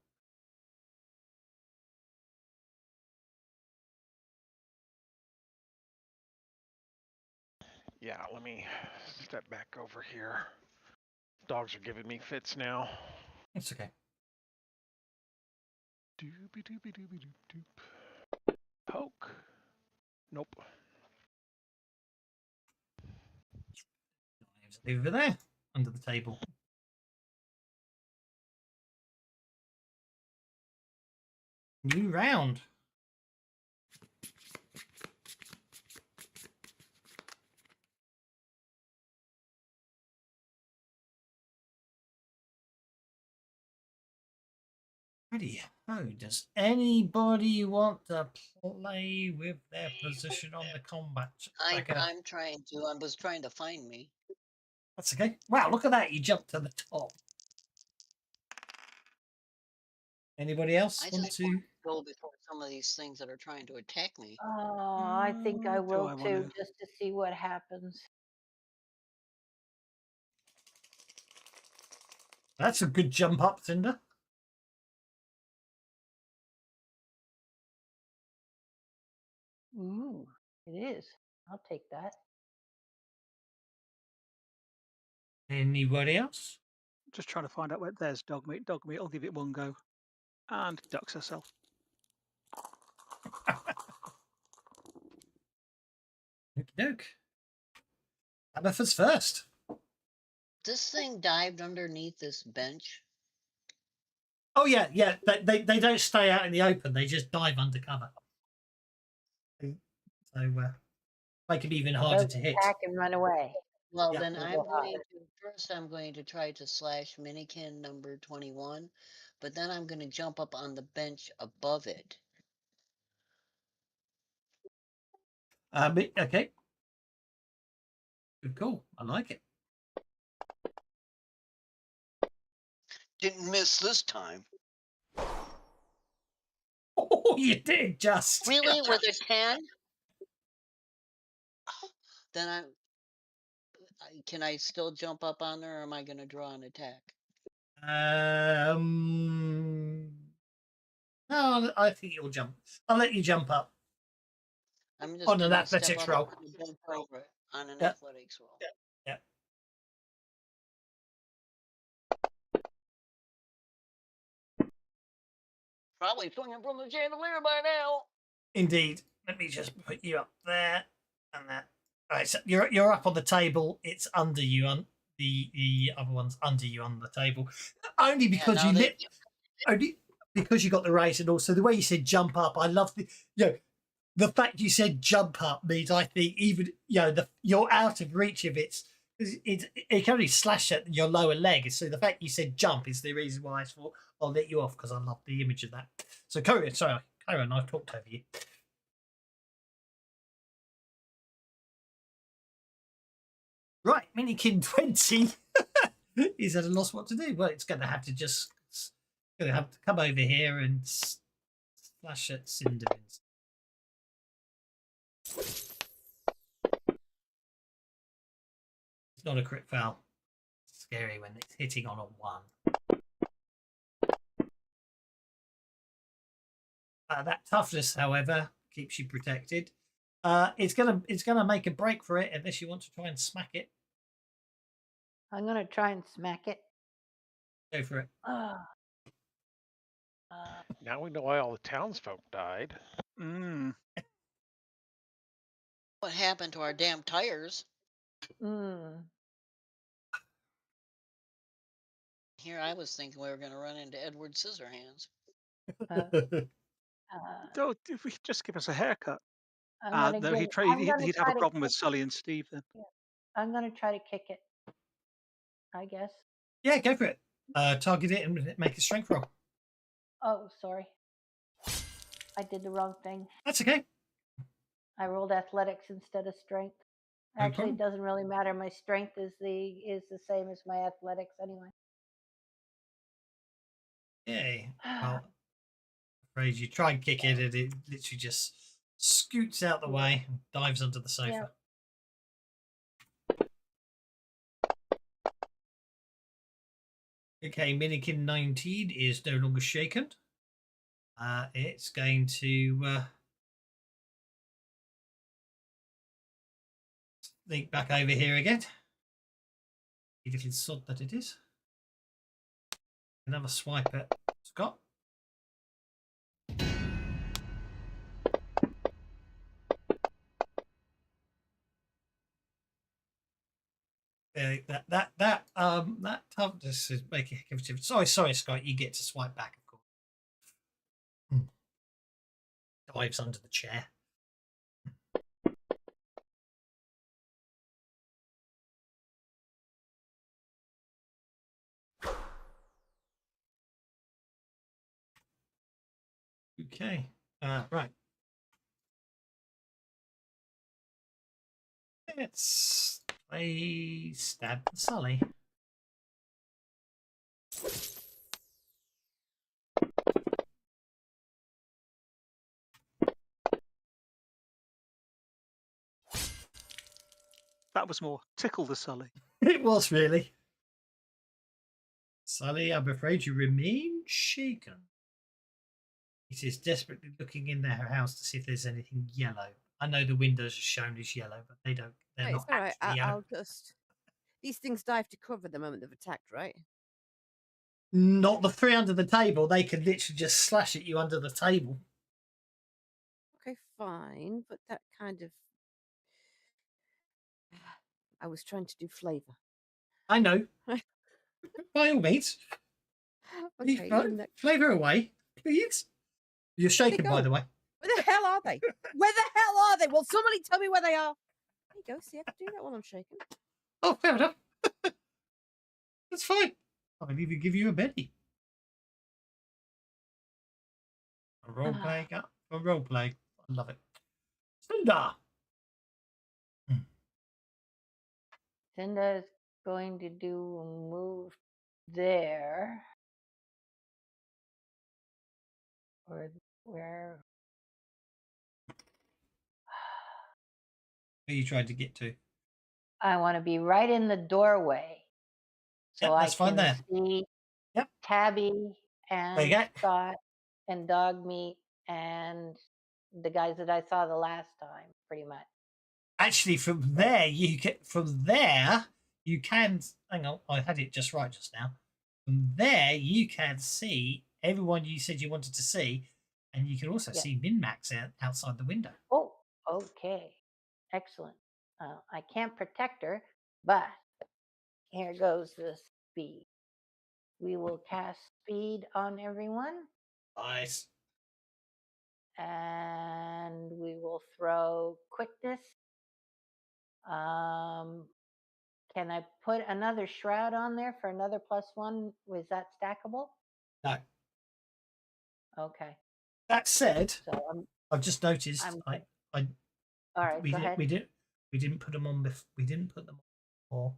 Yeah, let me step back over here. Dogs are giving me fits now. It's okay. Doopy doopy doopy doop doop. Poke. Nope. Dives over there under the table. New round. Ready. Oh, does anybody want to play with their position on the combat tracker? I'm trying to. I was trying to find me. That's okay. Wow, look at that. You jumped to the top. Anybody else I want just to? want to go before some of these things that are trying to attack me. Oh, I think I Do will I too, wanna- just to see what happens. That's a good jump up, Cinder. Ooh, it is. I'll take that. Anybody else? Just trying to find out where there's dog meat. Dog meat. I'll give it one go. And ducks herself. Okie doke. Abathur's first. This thing dived underneath this bench. Oh yeah, yeah. They don't stay out in the open. They just dive under cover. So make it even harder They'll to hit. attack and run away. Well, Yeah. then We'll I'm go going higher. to first. I'm going to try to slash minikin number 21, but then I'm going to jump up on the bench above it. Okay. Good call. I like it. Didn't miss this time. Oh, you did just. Really, with a 10? Then can I still jump up on there, or am I going to draw an attack? No, I think you'll jump. I'll let you jump up. I'm just On an gonna step athletics up roll. on the bench over it, on an Yeah. athletics roll. Yeah. Probably swinging from the chandelier by now. Indeed. Let me just put you up there and that. All right, so you're up on the table. It's under you. the other ones under you on the table, only because now you they- lit, only because you got the raise, and also the way you said jump up. I love the fact you said jump up means I think even you're out of reach of it can only slash at your lower leg. So the fact you said jump is the reason why I thought I'll let you off, because I love the image of that. So Karen, I've talked over you. Right, Minikin 20 is at a loss what to do. Well, it's going to have to come over here and slash at Cinderins. It's not a crit foul. It's scary when it's hitting on a 1. That toughness, however, keeps you protected. It's gonna make a break for it unless you want to try and smack it. I'm gonna try and smack it. Go for it. Now we know why all the townsfolk died. Mm. What happened to our damn tires? Here I was thinking we were going to run into Edward Scissorhands. Oh, if we could just give us a haircut. I'm No, gonna he'd try have a to problem with kick- Sully and Steve then. I'm gonna try to kick it, I guess. Yeah, go for it. Target it and make a strength roll. Oh, sorry. I did the wrong thing. That's okay. I rolled athletics instead of strength. No Actually, problem. it doesn't really matter. My strength is the same as my athletics anyway. Yay. Well, afraid you try and kick it and it literally just scoots out the way and dives under the sofa. Yeah. Okay, Minikin 19 is no longer shaken. It's going to sneak back over here again. You little sod that it is. Another swipe at Scott. That toughness is making a heck of a difference. Sorry, Scott. You get to swipe back, of course. Dives under the chair. Okay. Right. Let's play Stab Sully. That was more tickle the Sully. It was really. Sully, I'm afraid you remain shaken. It is desperately looking in their house to see if there's anything yellow. I know the windows are shown as yellow, but they're Right, not it's all right. actually yellow. I'll just. These things dive to cover the moment they've attacked, right? Not the 3 under the table. They could literally just slash at you under the table. Okay, fine, but that kind of. I was trying to do flavor. I know. By all means. Okay, Flavour away, please. You're shaken, by the way. Where the hell are they? Where the hell are they? Will somebody tell me where they are? There you go. See, I can do that while I'm shaking. Oh, fair enough. That's fine. I'll even give you a Betty. A role play. A role play. I love it. Cinder. Cinda is going to do a move there. Or where? Who are you trying to get to? I want to be right in the doorway. So Yep, that's fine there. See Tabby and Scott and Dogmeat and the guys that I saw the last time, pretty much. Actually, from there you can hang on, I had it just right just now. From there you can see everyone you said you wanted to see, and you can also see Min-Max outside the window. Oh, okay. Excellent. I can't protect her, but here goes the speed. We will cast speed on everyone, Nice. and we will throw quickness. Can I put another shroud on there for another +1? Was that stackable? No. Okay. That said, So I've just noticed all right. we Go ahead. we didn't put them on we didn't put them on before.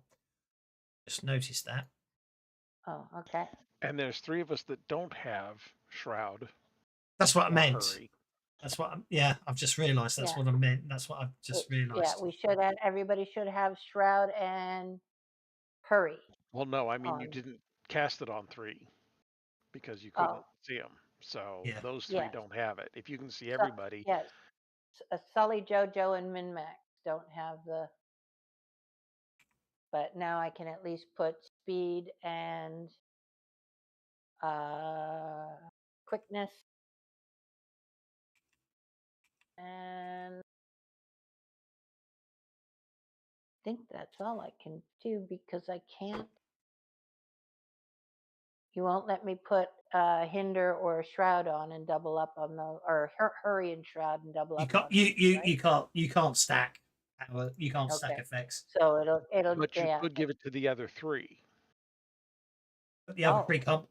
Just noticed that. Oh, okay. And there's 3 of us that don't have shroud. That's what I or meant. hurry. That's what. I've just realised that's Yeah. what I meant. That's what I've just Yeah, realised. we should have. Everybody should have shroud and hurry. Well, no, I mean you on. didn't cast it on 3 because you couldn't see them. So Yeah. those 3 Yes. don't have it. If you can see So- everybody, Yes. Sully, JoJo, and Min-Max don't have the. But now I can at least put speed and quickness. And I think that's all I can do because I can't. You won't let me put hinder or shroud on and double up on the, or hurry and shroud and double You up can't. on You you can't stack. You can't stack Okay. effects. So it'll but you yeah. could give it to the other 3. But the other Oh. 3 can't.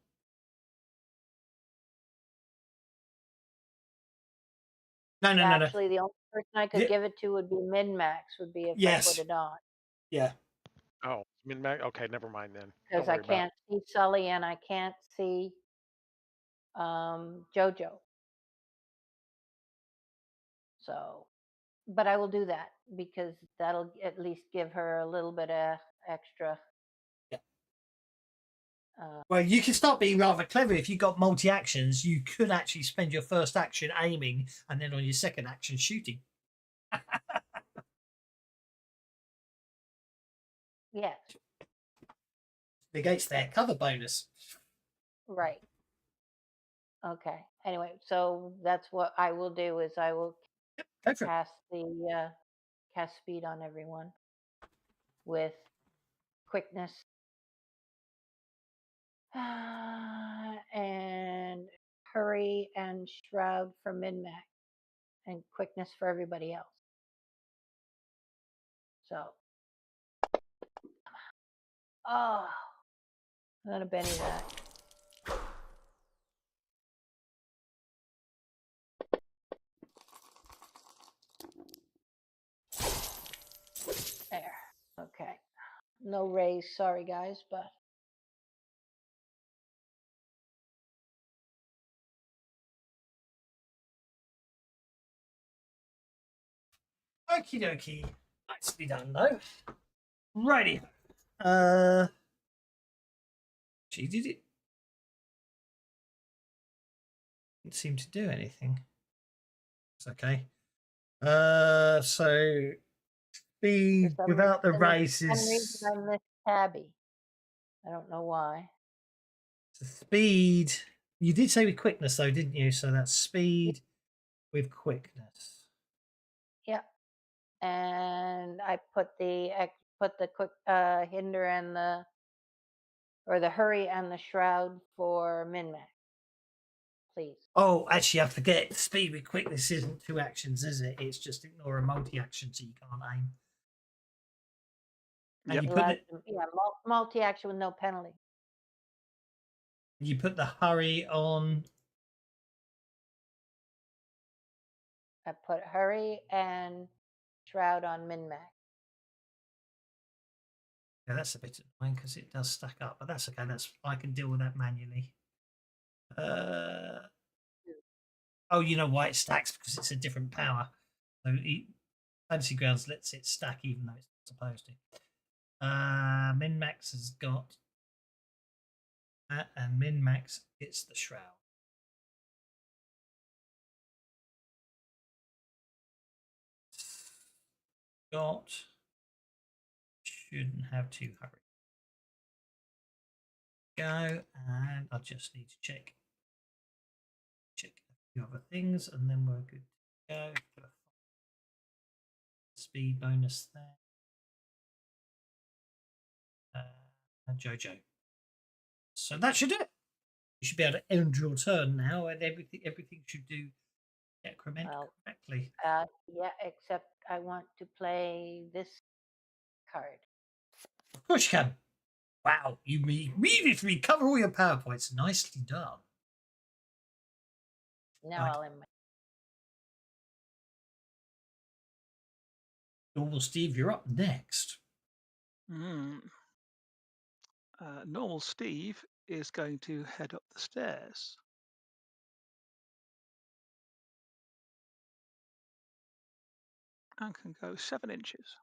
No. Actually, the only person I could Yeah. give it to would be Min-Max, would be if Yes. I put it on. Yeah. Oh, okay, never mind then. Because Don't I worry about it. can't see Sully and I can't see JoJo. So, but I will do that because that'll at least give her a little bit of extra. Yeah. Well, you can start being rather clever if you got multi actions. You could actually spend your first action aiming, and then on your second action shooting. Yes. Negates their cover bonus. Right. Okay. Anyway, so that's what I will do is I will Go for it. cast speed on everyone with quickness and hurry and shroud for Min-Max and quickness for everybody else. So, I'm gonna Benny that. There. Okay. No raise, sorry guys, but Okie dokie. Nicely done though. Righty. She did it. Didn't seem to do anything. It's okay. So speed for some without the reason- for races. some reason I missed Tabby. I don't know why. So speed. You did say with quickness though, didn't you? So that's speed with quickness. Yep. And I put the quick hinder and the hurry and the shroud for Min-Max. Please. Oh, actually, I forget. Speed with quickness isn't 2 actions, is it? It's just ignore a multi-action, so you can't aim. And Yep. you put it. Yeah, multi-action with no penalty. You put the hurry on. I put hurry and shroud on Min-Max. Yeah, that's a bit annoying because it does stack up, but that's okay. I can deal with that manually. Oh, you know why it stacks? Because it's a different power. So Fantasy Grounds lets it stack even though it's not supposed to. Min-Max has got that, and Min-Max gets the shroud. Shouldn't have to hurry. Go, and I just need to check a few other things, and then we're good to go. Speed bonus there. Jojo. So that should do it. You should be able to end your turn now, and everything should do decrement Well, correctly. yeah, except I want to play this card. Of course you can. Wow, you immediately recover all your power points. Nicely done. Now Right. I'll end my. Normal Steve, you're up next. Normal Steve is going to head up the stairs. And can go 7 inches.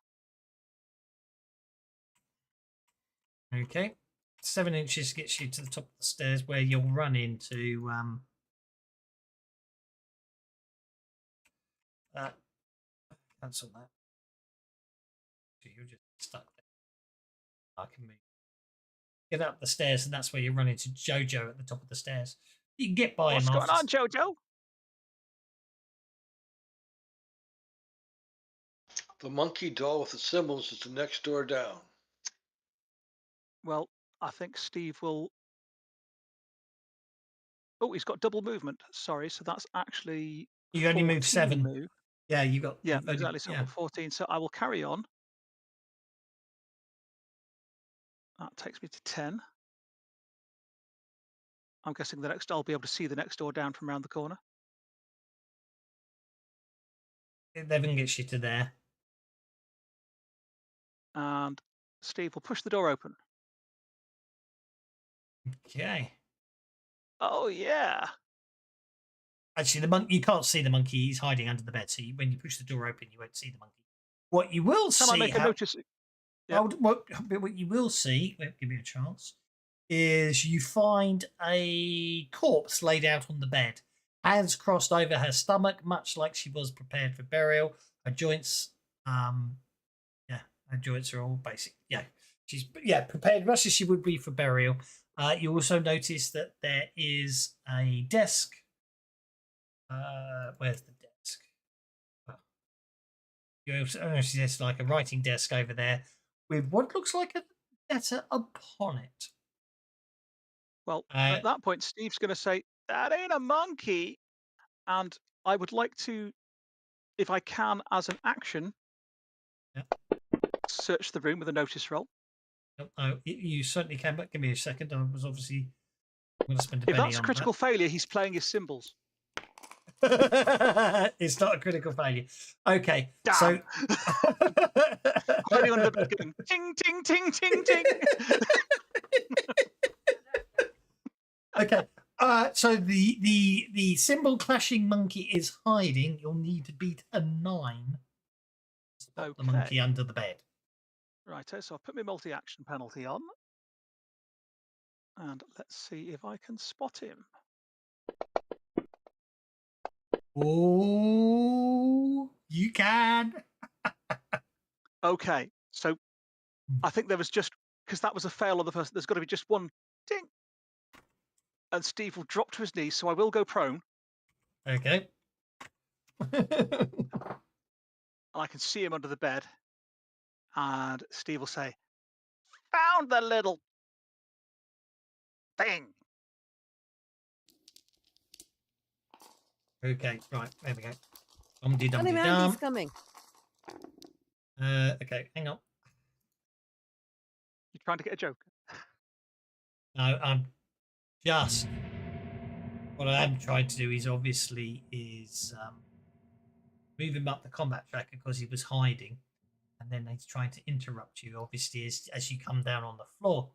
Okay. 7 inches gets you to the top of the stairs where you'll run into cancel that. So you're just stuck there. I can move. Get up the stairs, and that's where you run into Jojo at the top of the stairs. You can get by What's him going on, Jojo? The monkey doll with the symbols is the next door down. Well, I think Steve will. Oh, he's got double movement. Sorry, so that's actually. You only move 14 7. Move. Yeah, you got. Yeah, you've only- exactly. So I've yeah. got 14. So I will carry on. That takes me to 10. I'm guessing the next I'll be able to see the next door down from around the corner. 11 gets you to there. And Steve will push the door open. Okay. Oh yeah. Actually, the monkey, you can't see the monkey. He's hiding under the bed. So when you push the door open, you won't see the monkey. What you will Can I see, make a notice? Yeah. what you will see, give me a chance, is you find a corpse laid out on the bed, hands crossed over her stomach, much like she was prepared for burial. Her joints, her joints are all basic. Yeah, she's prepared much as she would be for burial. You also notice that there is a desk. Where's the desk? You also notice there's like a writing desk over there with what looks like a letter upon it. Well, at that point, Steve's going to say, "That ain't a monkey," and I would like to, if I can, as an action, search the room with a notice roll. You certainly can, but give me a second. I was obviously going to spend a If penny that's on critical failure, he's playing his symbols. that. It's not a critical failure. Okay, Damn. so hiding under the bed, going ting ting ting ting ting. Okay. So the symbol clashing monkey is hiding. You'll need to beat a 9 to spot the monkey under the bed. Right, so I'll put my multi-action penalty on. And let's see if I can spot him. Oh, you can. Okay, so I think there was just, because that was a fail on the first, there's got to be just one ding. And Steve will drop to his knees, so I will go prone. Okay. And I can see him under the bed. And Steve will say, "Found the little thing." Okay, right, there we go. Johnny Mandy's coming. Okay, hang on. You're trying to get a joke? No, I'm just. What I am trying to do is obviously move him up the combat track because he was hiding, and then he's trying to interrupt you. Obviously, as you come down on the floor.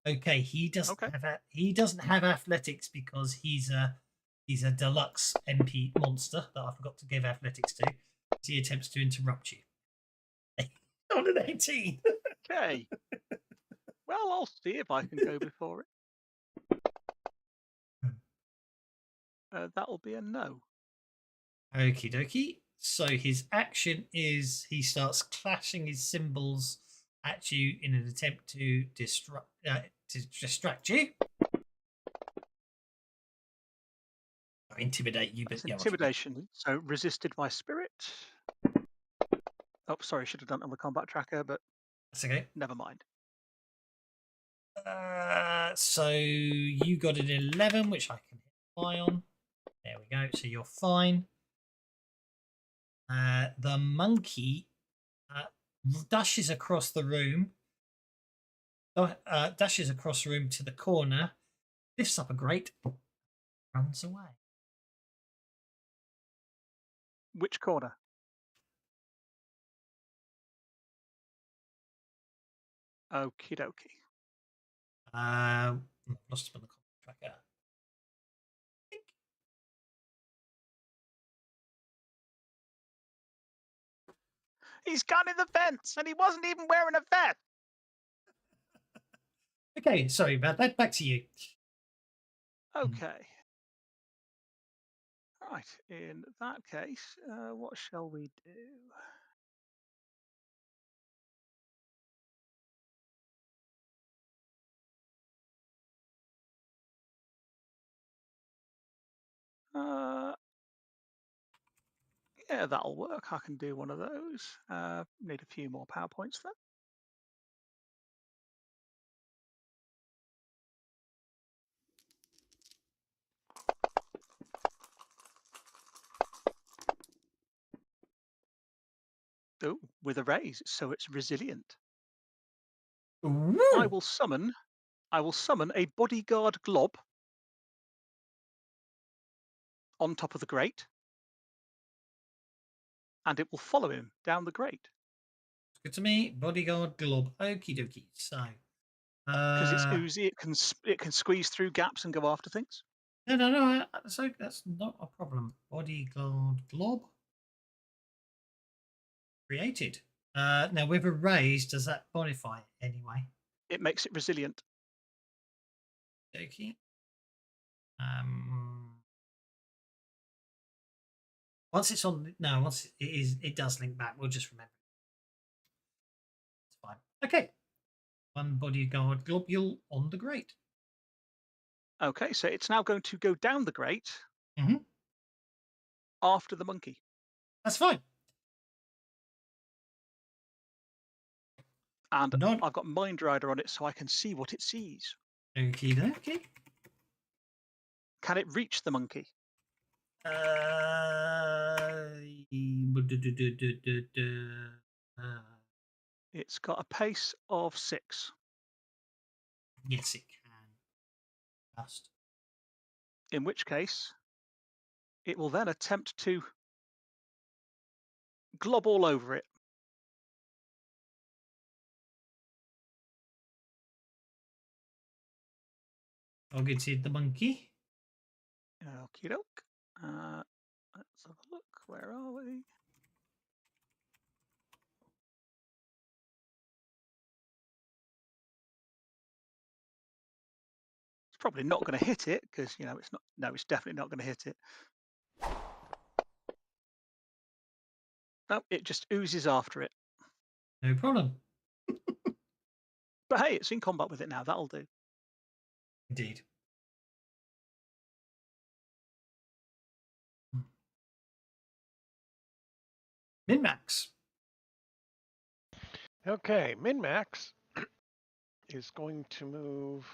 Okay, he doesn't have athletics because he's a deluxe MP monster that I forgot to give athletics to. He attempts to interrupt you. On an 18. Okay. Well, I'll see if I can go before it. That'll be a no. Okie dokie. So his action is he starts clashing his symbols at you in an attempt to distract you. Or intimidate you, but It's intimidation. So resisted by spirit. Oh, sorry, should have done it on the combat tracker, but that's okay. never mind. So you got an 11, which I can hit fly on. There we go. So you're fine. The monkey dashes across the room. Dashes across the room to the corner, lifts up a grate, runs away. Which corner? Okie dokie. Lost him on the comment tracker. He's gone in the fence, and he wasn't even wearing a vest. Okay, sorry about that. Back to you. Okay. Right. In that case, what shall we do? Yeah, that'll work. I can do one of those. Need a few more PowerPoints then. Oh, with a raise, so it's resilient. I will summon a bodyguard glob on top of the grate, and it will follow him down the grate. Good to me. Bodyguard glob. Okie dokie. So Because it's oozy, it can squeeze through gaps and go after things. No. So that's not a problem. Bodyguard glob created. Now with a raise, does that modify it anyway? It makes it resilient. Okay. Once it's on, no, once it is, it does link back. We'll just remember. It's fine. Okay. One bodyguard globule on the grate. Okay, so it's now going to go down the grate after the monkey. That's fine. And I've got Mind Rider on it, so I can see what it sees. Okie dokie. Can it reach the monkey? It's got a pace of 6. Yes, it can. Just. In which case, it will then attempt to glob all over it. Targeted the monkey. Okie doke. Let's have a look. Where are we? It's probably not going to hit it because, you know, it's not. No, it's definitely not going to hit it. No, it just oozes after it. No problem. But hey, it's in combat with it now. That'll do. Indeed. Min-max. Okay, Min-max is going to move.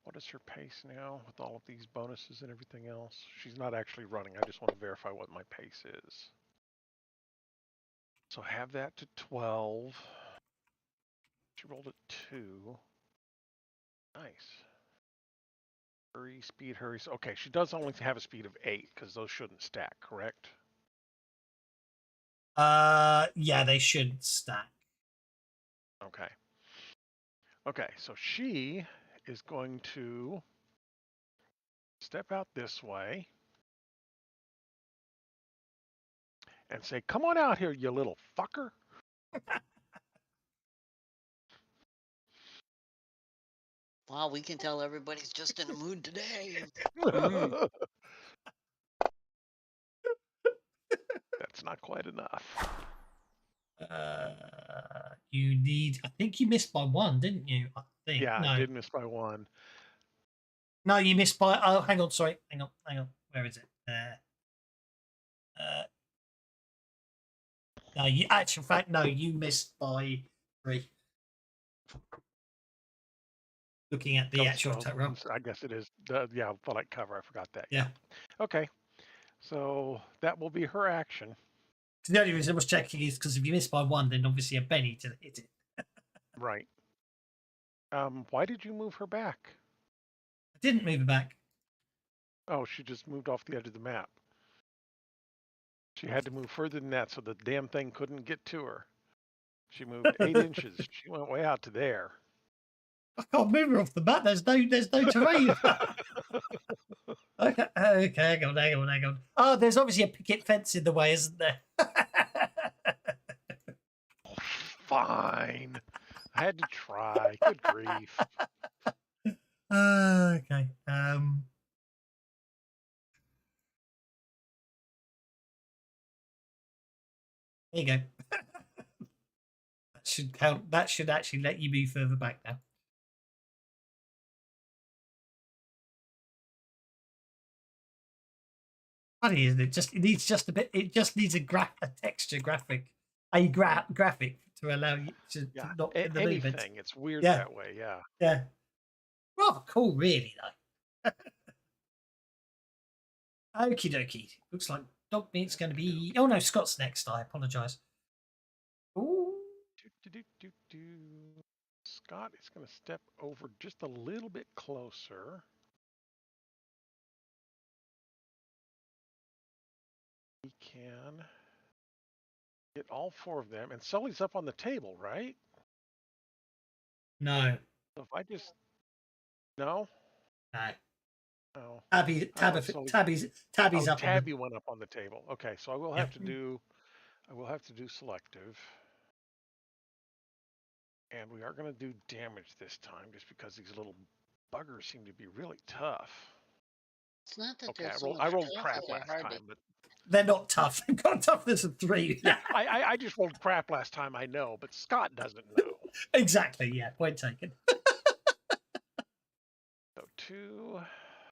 What is her pace now with all of these bonuses and everything else? She's not actually running. I just want to verify what my pace is. So have that to 12. She rolled a 2. Nice. Hurry, speed, hurry. Okay, she does only have a speed of 8 because those shouldn't stack, correct? Yeah, they should stack. Okay. Okay, so she is going to step out this way and say, "Come on out here, you little fucker." Wow, we can tell everybody's just in a mood today. That's not quite enough. You need. I think you missed by 1, didn't you? I think. Yeah, no. I did miss by 1. No, you missed by. Oh, hang on. Sorry. Hang on. Where is it? No, you. Actual fact, no, you missed by 3. looking at the Oh, actual so attack roll. I guess it is. Yeah, for like cover. I forgot that. Yeah. Okay. So that will be her action. The only reason I was checking is because if you miss by 1, then obviously a penny to hit it. Right. Why did you move her back? I didn't move it back. Oh, she just moved off the edge of the map. She had to move further than that so the damn thing couldn't get to her. She moved 8 inches. She went way out to there. I can't move her off the map. There's no terrain. Okay, hang on. Oh, there's obviously a picket fence in the way, isn't there? Fine. I had to try. Good grief. Okay. There you go. That should count. That should actually let you move further back now. Funny, isn't it? It needs just a bit. It just needs a texture graphic, graphic to allow you to not get the movement. Anything. It's weird that way. Yeah. Yeah. Rather cool, really, though. Okie dokie. Looks like dog meat's going to be. Oh no, Scott's next. I apologise. Ooh. Scott is going to step over just a little bit closer. He can get all 4 of them. And Sully's up on the table, right? No. So if I just... No? No. No. Tabby's oh, up. Tabby went up on the table. Okay, so I will have to do selective. And we are going to do damage this time just because these little buggers seem to be really tough. It's not that Okay, they're I rolled crap last time, but they're not tough. They've got toughness of 3. yeah, I just rolled crap last time, I know, but Scott doesn't know. Exactly, yeah. Point taken. So 2,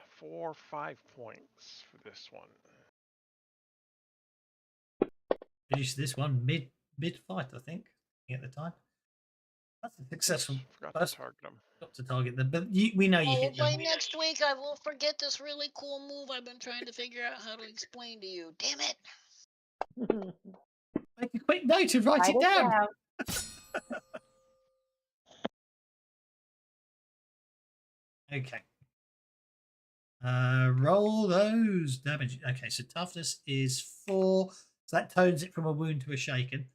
4, 5 points for this one. Finished this one mid fight, I think, at the time. That's a successful. Forgot to target them. Got to target them, but we know you hit them. By next week, I will forget this really cool move I've been trying to figure out how to explain to you. Damn it! Make a quick note and write it down. Okay. Roll those damage. Okay, so toughness is 4, so that tones it from a wound to a shaken.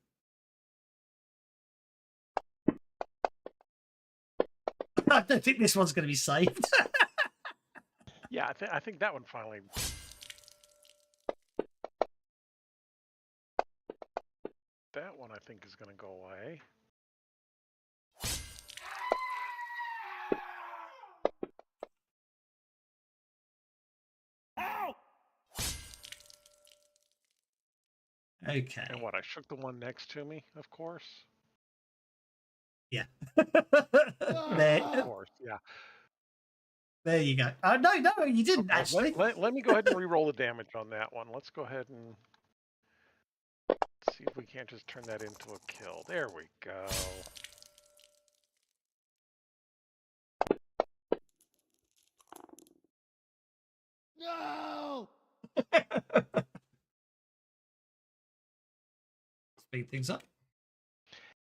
I don't think this one's going to be saved. Yeah, I think that one finally. That one I think is going to go away. Ow! Okay. And what? I shook the one next to me, of course. Yeah. There. Of course, yeah. There you go. No, you didn't actually. Let me go ahead and re-roll the damage on that one. Let's go ahead and see if we can't just turn that into a kill. There we go. No! Speed things up.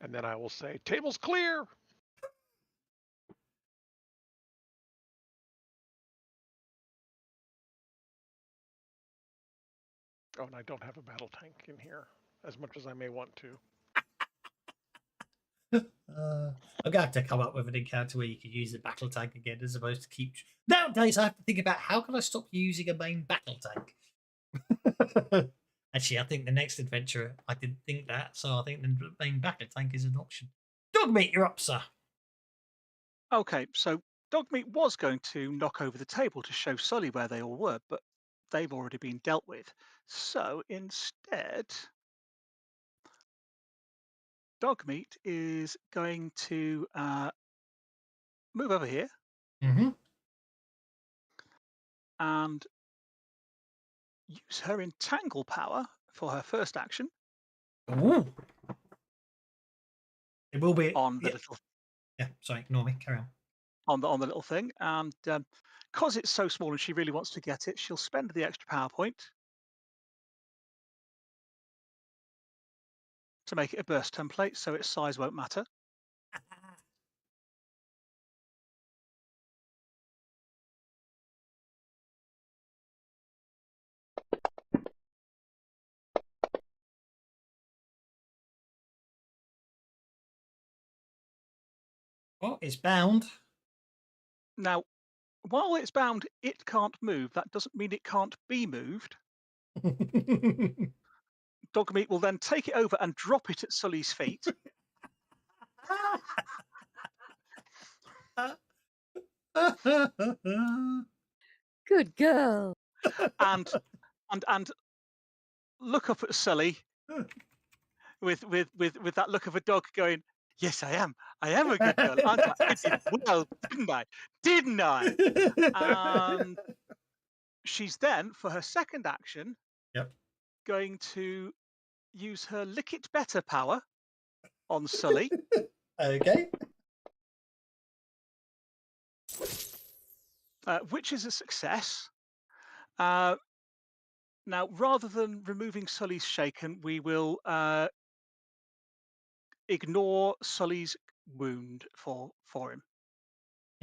And then I will say, table's clear. Oh, and I don't have a battle tank in here, as much as I may want to. I'm going to have to come up with an encounter where you can use the battle tank again as opposed to keep... Nowadays, I have to think about how can I stop using a main battle tank? Actually, I think the next adventure, I didn't think that, so I think the main battle tank is an option. Dogmeat, you're up, sir. Okay, so Dogmeat was going to knock over the table to show Sully where they all were, but they've already been dealt with. So instead, Dogmeat is going to move over here and use her entangle power for her first action. Ooh. It will be on the little. Yeah, sorry, ignore me. Carry on. on the little thing, and because it's so small and she really wants to get it, she'll spend the extra power point to make it a burst template, so its size won't matter. Well, it's bound. Now, while it's bound, it can't move. That doesn't mean it can't be moved. Dogmeat will then take it over and drop it at Sully's feet. Good girl. and look up at Sully with that look of a dog going, yes, I am a good girl, aren't I? I did well, didn't I? And she's then, for her second action, going to use her Lick It Better power on Sully. Okay. Which is a success. Now, rather than removing Sully's shaken, we will ignore Sully's wound for him.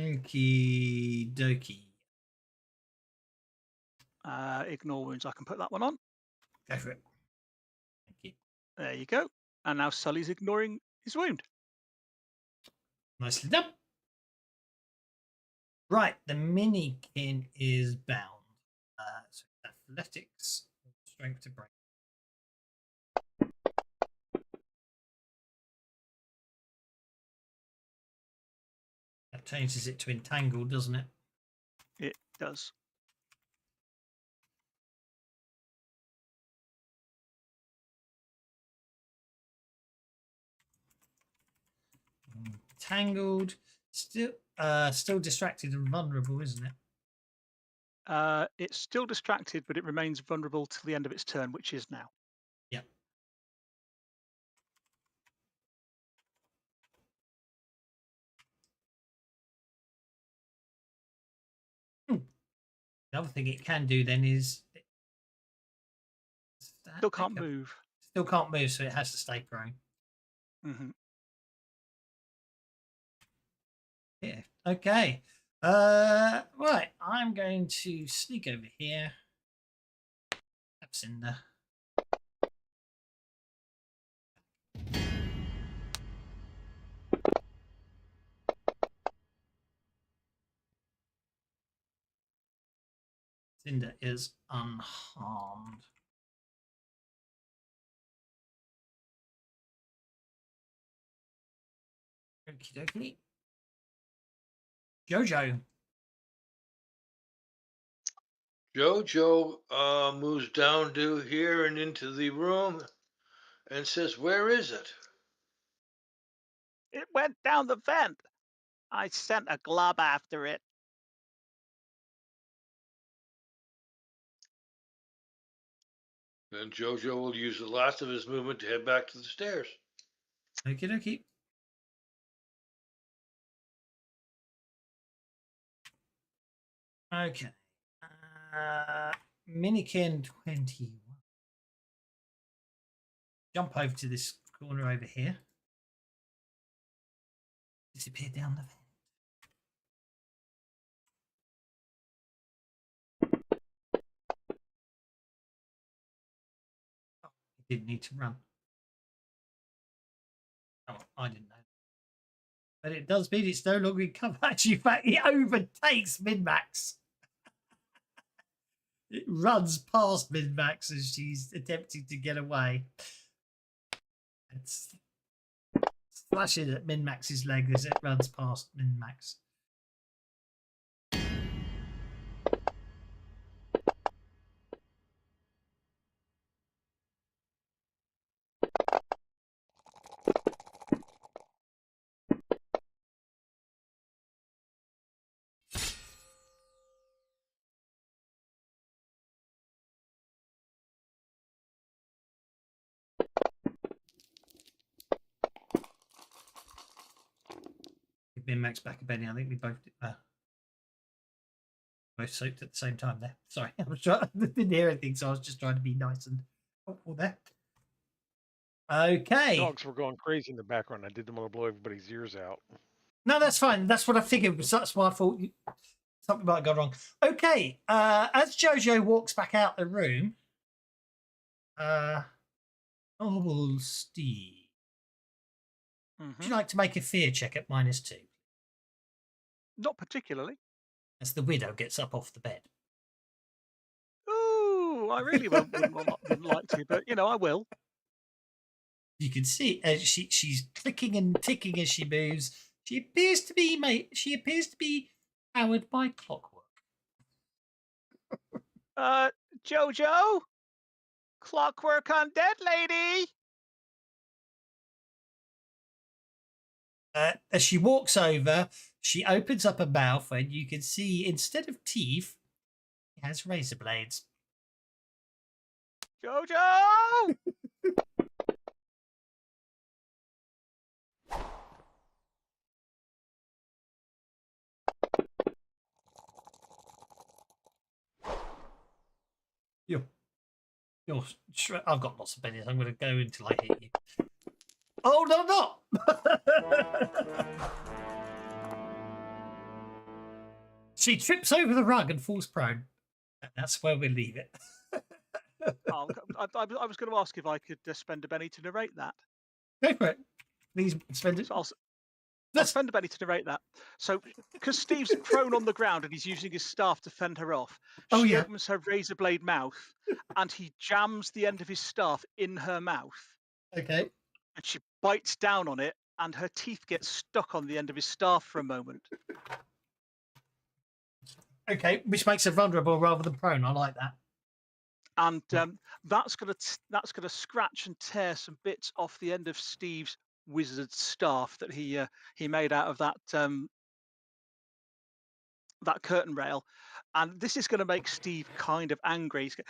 Okie dokie. Ignore wounds. I can put that one on. Go for it. Thank you. There you go. And now Sully's ignoring his wound. Nicely done. Right, the minikin is bound. So athletics, strength to break. That changes it to entangled, doesn't it? It does. Entangled, still distracted and vulnerable, isn't it? It's still distracted, but it remains vulnerable till the end of its turn, which is now. Yep. The other thing it can do then is Still can't move. Still can't move, so it has to stay prone. Mm-hmm. Yeah. Okay. Right. I'm going to sneak over here. Cinder. Cinder is unharmed. Okie dokie. Jojo. Jojo moves down to here and into the room and says, "Where is it?" It went down the vent. I sent a glob after it. Then Jojo will use the last of his movement to head back to the stairs. Okie dokie. Okay. Minikin 21. Jump over to this corner over here. Disappear down the vent. Oh, he didn't need to run. Oh, I didn't know. But it does mean it's no longer in cover. Actually, in fact, it overtakes Min-Max. It runs past Min-Max as she's attempting to get away. It's slashing at Min-Max's leg as it runs past Min-Max. Me and Max back at Benny. I think we both soaked at the same time there. Sorry, I didn't hear anything, so I was just trying to be nice and helpful there. Okay. Dogs were going crazy in the background. I didn't want to blow everybody's ears out. No, that's fine. That's what I figured. That's why I thought something might have gone wrong. Okay. As Jojo walks back out the room, Steve, would you like to make a fear check at -2? Not particularly. As the widow gets up off the bed. Ooh, I really wouldn't like to, but I will. You can see she's clicking and ticking as she moves. She appears to be powered by clockwork. Jojo, clockwork on dead lady. As she walks over, she opens up her mouth, and you can see instead of teeth, it has razor blades. Jojo. I've got lots of pennies. I'm going to go until I hit you. Oh, no, I'm not! She trips over the rug and falls prone. That's where we'll leave it. I was going to ask if I could spend a penny to narrate that. Go for it. Please spend it. So I'll spend a penny to narrate that. So, because Steve's prone on the ground and he's using his staff to fend her off, she opens her razor blade mouth and he jams the end of his staff in her mouth. Okay. And she bites down on it and her teeth get stuck on the end of his staff for a moment. Okay, which makes her vulnerable rather than prone. I like that. And that's gonna scratch and tear some bits off the end of Steve's wizard staff that he made out of that that curtain rail, and this is going to make Steve kind of angry. He's going,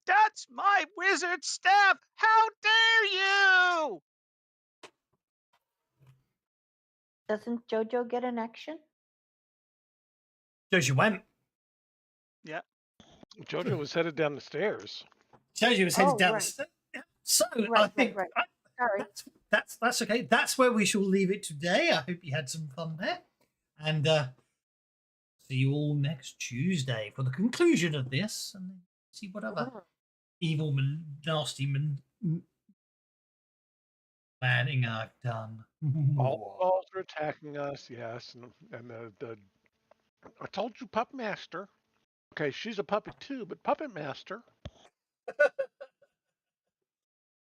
"That's my wizard staff! How dare you!" Doesn't Jojo get an action? Jojo went. Yeah. Jojo was headed down the stairs. Jojo was headed down the stairs. So I think Sorry. that's okay. That's where we shall leave it today. I hope you had some fun there, and see you all next Tuesday for the conclusion of this, and see what other evil, nasty planning I've done. All the balls are attacking us, yes, and the I told you, Puppet Master. Okay, she's a puppet too, but Puppet Master.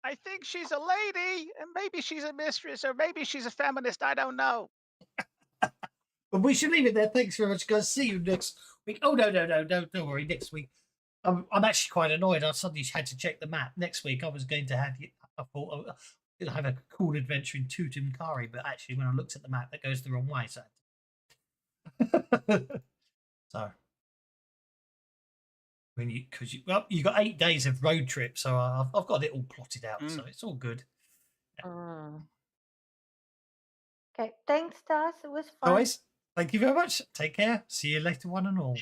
I think she's a lady, and maybe she's a mistress, or maybe she's a feminist. I don't know. But we should leave it there. Thanks very much, guys. See you next week. Oh, no, don't worry. Next week, I'm actually quite annoyed. I suddenly had to check the map. Next week, I was going to have I thought I was going to have a cool adventure in Tutumkari, but actually, when I looked at the map, that goes the wrong way. So, you got 8 days of road trip, so I've got it all plotted out, so it's all good. Okay, thanks, Das. It was fun. Always, thank you very much. Take care. See you later, one and all.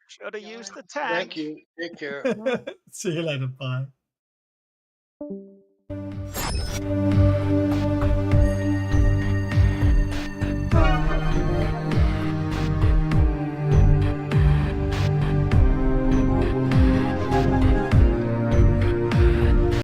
Should have used the tank. Thank you. Take care. See you later. Bye.